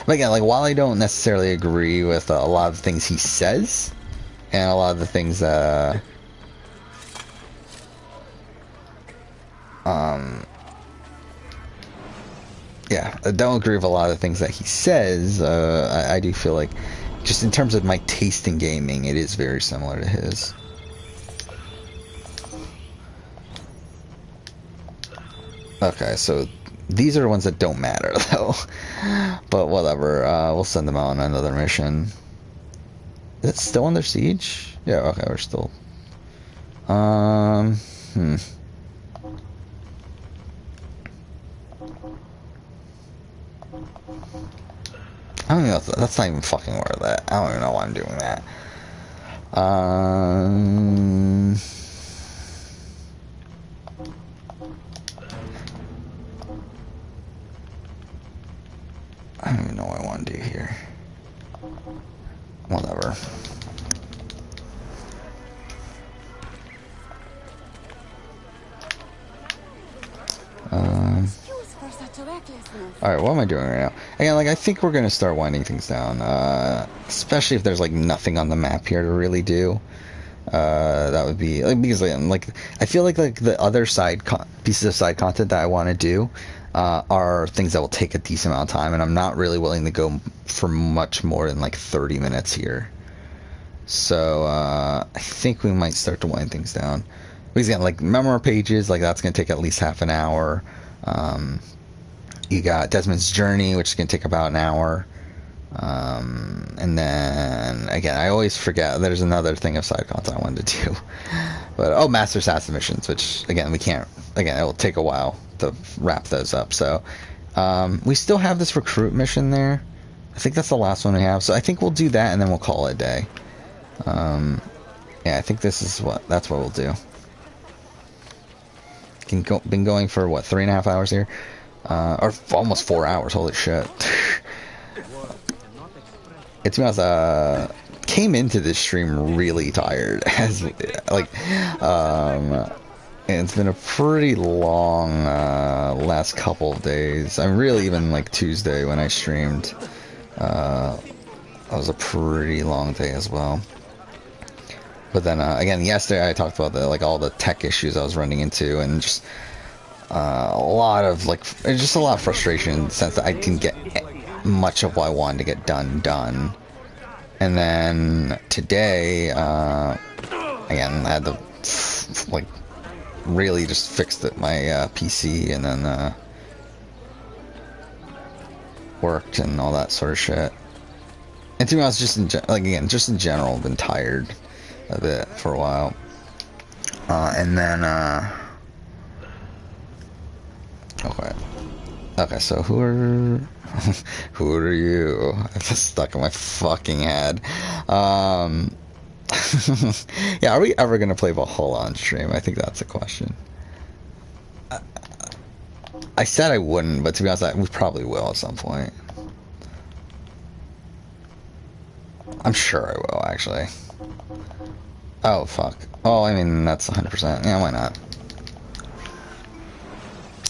But again, like, while I don't necessarily agree with a lot of the things he says, and a lot of the things yeah, I don't agree with a lot of the things that he says. I do feel like, just in terms of my taste in gaming, it is very similar to his. Okay, so these are the ones that don't matter, though. But whatever, we'll send them out on another mission. Is it still under siege? Yeah, okay, we're still... I don't even know if that's not even fucking worth that. I don't even know why I'm doing that. I don't even know what I want to do here. Whatever. Alright, what am I doing right now? Again, like, I think we're gonna start winding things down. Especially if there's, like, nothing on the map here to really do. That would be... Like, because, like, I feel like the other side pieces of side content that I want to do are things that will take a decent amount of time, and I'm not really willing to go for much more than, like, 30 minutes here. So, I think we might start to wind things down. Because, again, like, memoir pages, like, that's gonna take at least half an hour. You got Desmond's Journey, which is going to take about an hour. And then, again, I always forget, there's another thing of side content I wanted to do. But, oh, Master Assassin missions, which, again, we can't, again, it will take a while to wrap those up. So, we still have this recruit mission there. I think that's the last one we have. So I think we'll do that, and then we'll call it a day. Yeah, I think that's what we'll do. Been going for, what, 3.5 hours here? Or almost 4 hours, holy shit. It's because came into this stream really tired, as like and it's been a pretty long last couple of days. I'm really, even like Tuesday when I streamed, that was a pretty long day as well. But then again, yesterday I talked about all the tech issues I was running into, and just a lot of just a lot of frustration in the sense that I didn't get much of what I wanted to get done. And then today, again, I had to really just fix my PC, and then worked and all that sort of shit. And to be honest, just in general, I've been tired of it for a while. And then okay, so who are you? It's just stuck in my fucking head. Yeah, are we ever gonna play Valhalla on stream? I think that's the question. I said I wouldn't, but to be honest, we probably will at some point. I'm sure I will, actually. Oh, fuck. Oh, I mean, that's 100%. Yeah, why not?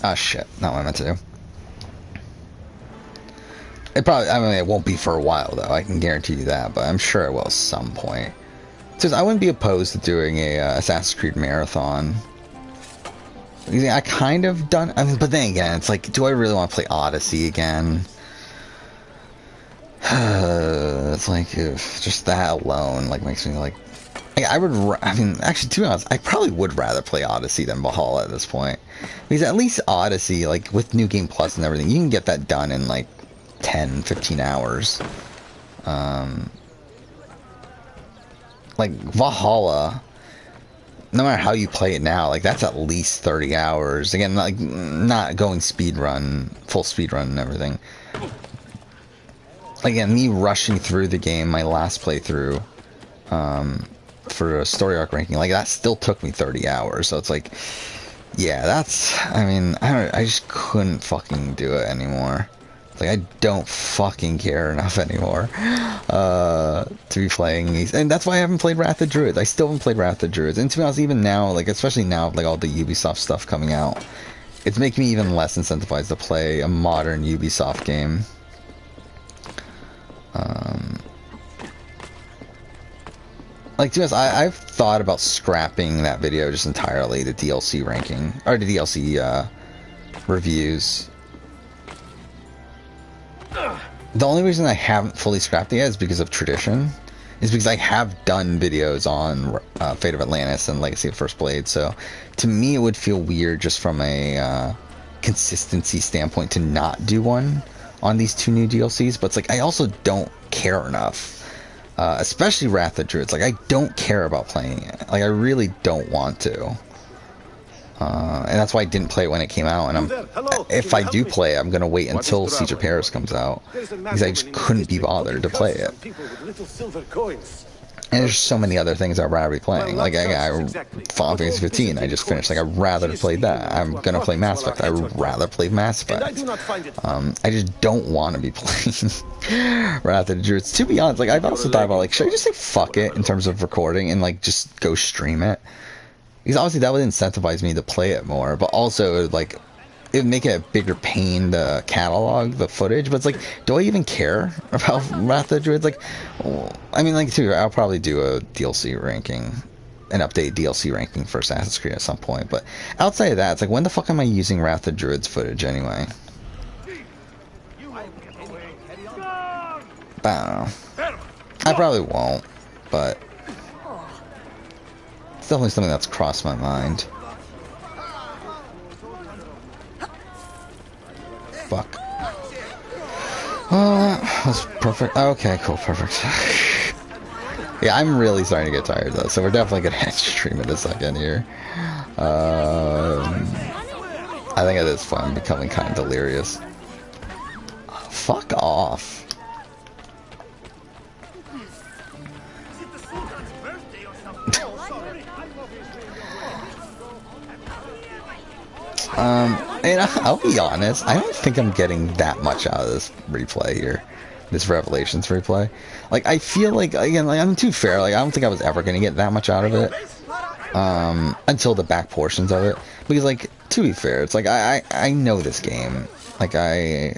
Ah, shit. Not what I meant to do. It probably, I mean, it won't be for a while, though. I can guarantee you that, but I'm sure it will at some point. Because I wouldn't be opposed to doing a Assassin's Creed marathon. I kind of done, I mean, but then again, it's like, do I really want to play Odyssey again? It's like, just that alone, like, makes me like, I mean, actually, to be honest, I probably would rather play Odyssey than Valhalla at this point. Because at least Odyssey, like, with New Game Plus and everything, you can get that done in, like, 10, 15 hours. Like, Valhalla, no matter how you play it now, like, that's at least 30 hours. Again, like, not going full speed run and everything. Again, me rushing through the game, my last playthrough, for a story arc ranking, like, that still took me 30 hours, so it's like, yeah, that's, I mean, I just couldn't fucking do it anymore. Like, I don't fucking care enough anymore, to be playing these, and that's why I haven't played Wrath of Druids. I still haven't played Wrath of Druids, and to be honest, even now, like, especially now, like, all the Ubisoft stuff coming out, it's making me even less incentivized to play a modern Ubisoft game. Like, to be honest, I've thought about scrapping that video just entirely, the DLC ranking, or the DLC, reviews. The only reason I haven't fully scrapped it yet is because of tradition. Is because I have done videos on Fate of Atlantis and Legacy of First Blade, so to me it would feel weird just from a consistency standpoint to not do one on these two new DLCs, but it's like, I also don't care enough. Especially Wrath of Druids, like, I don't care about playing it. Like, I really don't want to. And that's why I didn't play it when it came out, and if I do play it, I'm gonna wait until Siege of Paris comes out, because I just couldn't be bothered to play it. And there's so many other things I'd rather be playing. Like, Final Fantasy 15, I just finished. Like, I'd rather play that. I'm gonna play Mass Effect. I'd rather play Mass Effect. I just don't want to be playing Wrath of the Druids. To be honest, like, I've also thought about, like, should I just say fuck it in terms of recording and, like, just go stream it? Because obviously that would incentivize me to play it more, but also, like, it would make it a bigger pain to catalog the footage. But it's like, do I even care about Wrath of the Druids? Like, I mean, like, too, I'll probably do a DLC ranking, an updated DLC ranking for Assassin's Creed at some point. But outside of that, it's like, when the fuck am I using Wrath of the Druids footage anyway? I don't know. I probably won't, but it's definitely something that's crossed my mind. Fuck. Oh, that was perfect. Okay, cool, perfect. Yeah, I'm really starting to get tired though, so we're definitely gonna end stream in a second here. I think at this point I'm becoming kind of delirious. Fuck off. And I'll be honest, I don't think I'm getting that much out of this replay here. This Revelations replay. Like, I feel like, again, like, I'm too fair. Like, I don't think I was ever going to get that much out of it. Until the back portions of it. Because, like, to be fair, it's like, I know this game. Like, I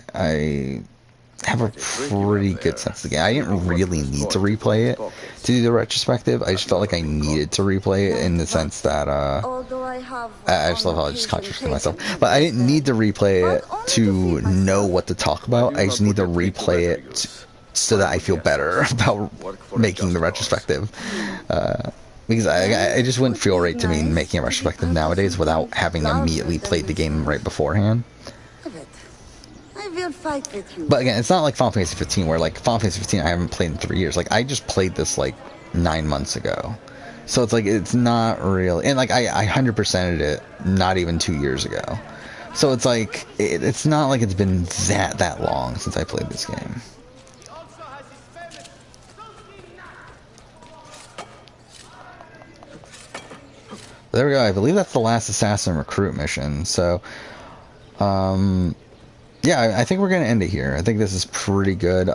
have a pretty good sense of the game. I didn't really need to replay it to do the retrospective. I just felt like I needed to replay it in the sense that, I just love how I just contradicted myself. But I didn't need to replay it to know what to talk about. I just need to replay it so that I feel better about making the retrospective. Because I just wouldn't feel right to me making a retrospective nowadays without having immediately played the game right beforehand. I will fight with you. But again, it's not like Final Fantasy 15, where like Final Fantasy 15 I haven't played in 3 years. Like I just played this like 9 months ago, so it's like it's not really. And like I 100%ed it not even 2 years ago, so it's like it's not like it's been that long since I played this game. There we go. I believe that's the last assassin recruit mission. So, yeah, I think we're gonna end it here. I think this is pretty good.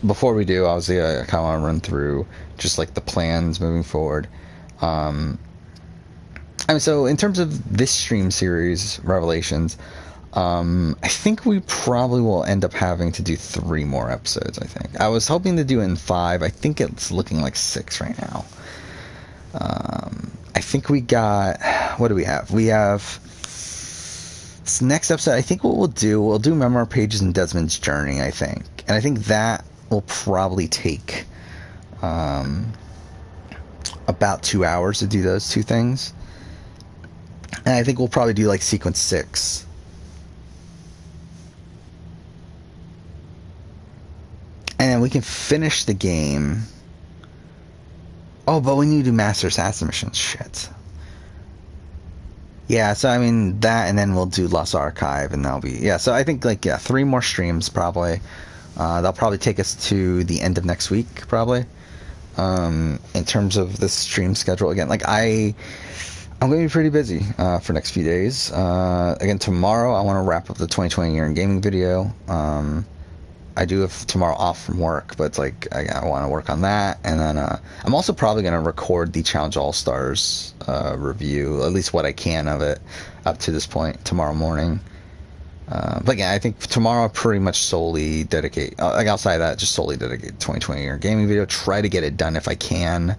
Before we do, obviously, I kind of want to run through just like the plans moving forward. I mean, so in terms of this stream series, Revelations, I think we probably will end up having to do 3 more episodes. I think I was hoping to do it in 5. I think it's looking like 6 right now. I think we got, what do we have? We have this next episode. I think what we'll do Memoir Pages and Desmond's Journey, I think. And I think that will probably take about 2 hours to do those 2 things. And I think we'll probably do like sequence 6. And then we can finish the game. Oh, but we need to do Master Assassin missions. Shit. Yeah, so I mean that, and then we'll do Lost Archive, and that'll be, yeah. So I think like 3 more streams probably. That'll probably take us to the end of next week probably. In terms of the stream schedule, again, like I'm going to be pretty busy for next few days. Again, tomorrow I want to wrap up the 2020 year in gaming video. I do have tomorrow off from work, but it's like I want to work on that, and then I'm also probably going to record the Challenge All Stars review, at least what I can of it up to this point tomorrow morning. But again, I think tomorrow I'll pretty much solely dedicate, like outside of that, just solely dedicate 2020 year gaming video. Try to get it done if I can.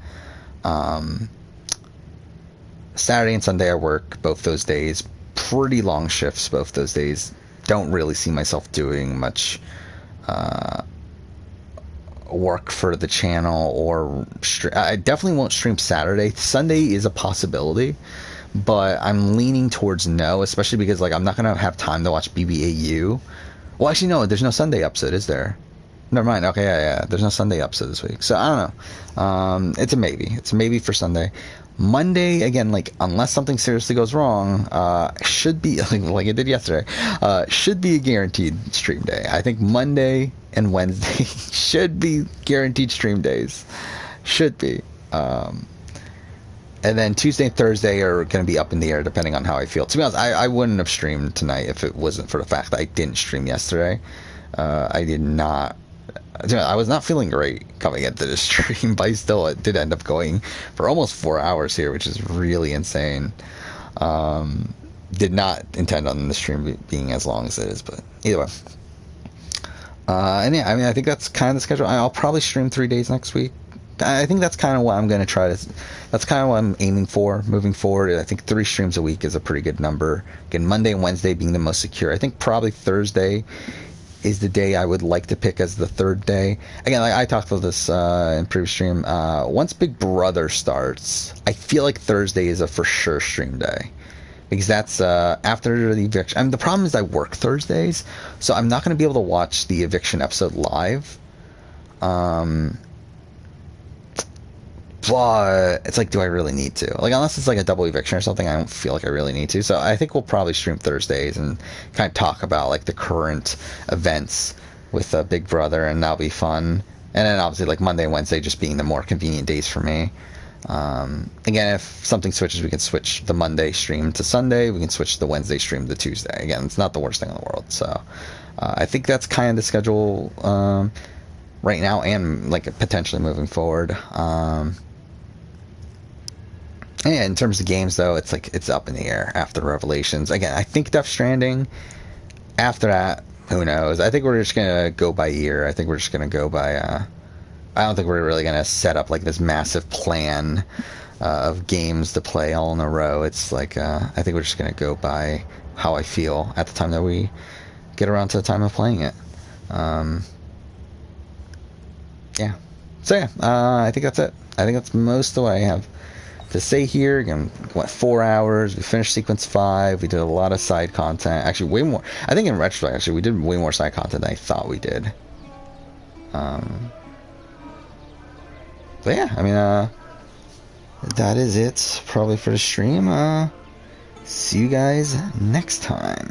Saturday and Sunday I work both those days, pretty long shifts both those days. Don't really see myself doing much work for the channel, or I definitely won't stream Saturday. Sunday is a possibility, but I'm leaning towards no, especially because like I'm not gonna have time to watch BBAU. Well, actually no, there's no Sunday episode, is there? Never mind. Okay, yeah, there's no Sunday episode this week, so I don't know. It's a maybe for Sunday. Monday, again, like unless something seriously goes wrong, should be like it did yesterday, should be a guaranteed stream day. I think Monday and Wednesday should be guaranteed stream days, should be. And then Tuesday and Thursday are going to be up in the air depending on how I feel. To be honest, I wouldn't have streamed tonight if it wasn't for the fact that I didn't stream yesterday. I did not. I was not feeling great coming into this stream, but I still did end up going for almost 4 hours here, which is really insane. Did not intend on the stream being as long as it is, but either way. And yeah, I mean, I think that's kind of the schedule. I'll probably stream 3 days next week. I think that's kind of what I'm going to try to. That's kind of what I'm aiming for moving forward. I think 3 streams a week is a pretty good number. Again, Monday and Wednesday being the most secure. I think probably Thursday is the day I would like to pick as the 3rd day. Again, like I talked about this in previous stream. Once Big Brother starts, I feel like Thursday is a for sure stream day, because that's after the eviction. I mean, the problem is I work Thursdays, so I'm not going to be able to watch the eviction episode live. But it's like, do I really need to? Like, unless it's like a double eviction or something, I don't feel like I really need to. So I think we'll probably stream Thursdays and kind of talk about like the current events with Big Brother, and that'll be fun. And then obviously like Monday and Wednesday just being the more convenient days for me. Again, if something switches, we can switch the Monday stream to Sunday. We can switch the Wednesday stream to Tuesday. Again, it's not the worst thing in the world. So I think that's kind of the schedule right now, and like potentially moving forward. Yeah, in terms of games, though, it's like it's up in the air after Revelations. Again, I think Death Stranding. After that, who knows? I think we're just gonna go by ear. I think we're just gonna go by. I don't think we're really gonna set up like this massive plan of games to play all in a row. It's like I think we're just gonna go by how I feel at the time that we get around to the time of playing it. Yeah. So yeah, I think that's it. I think that's most of what I have to stay here. Again, what, 4 hours. We finished sequence 5. We did a lot of side content. Actually, way more. I think in retrospect, actually, we did way more side content than I thought we did. But yeah, I mean, that is it probably for the stream. See you guys next time.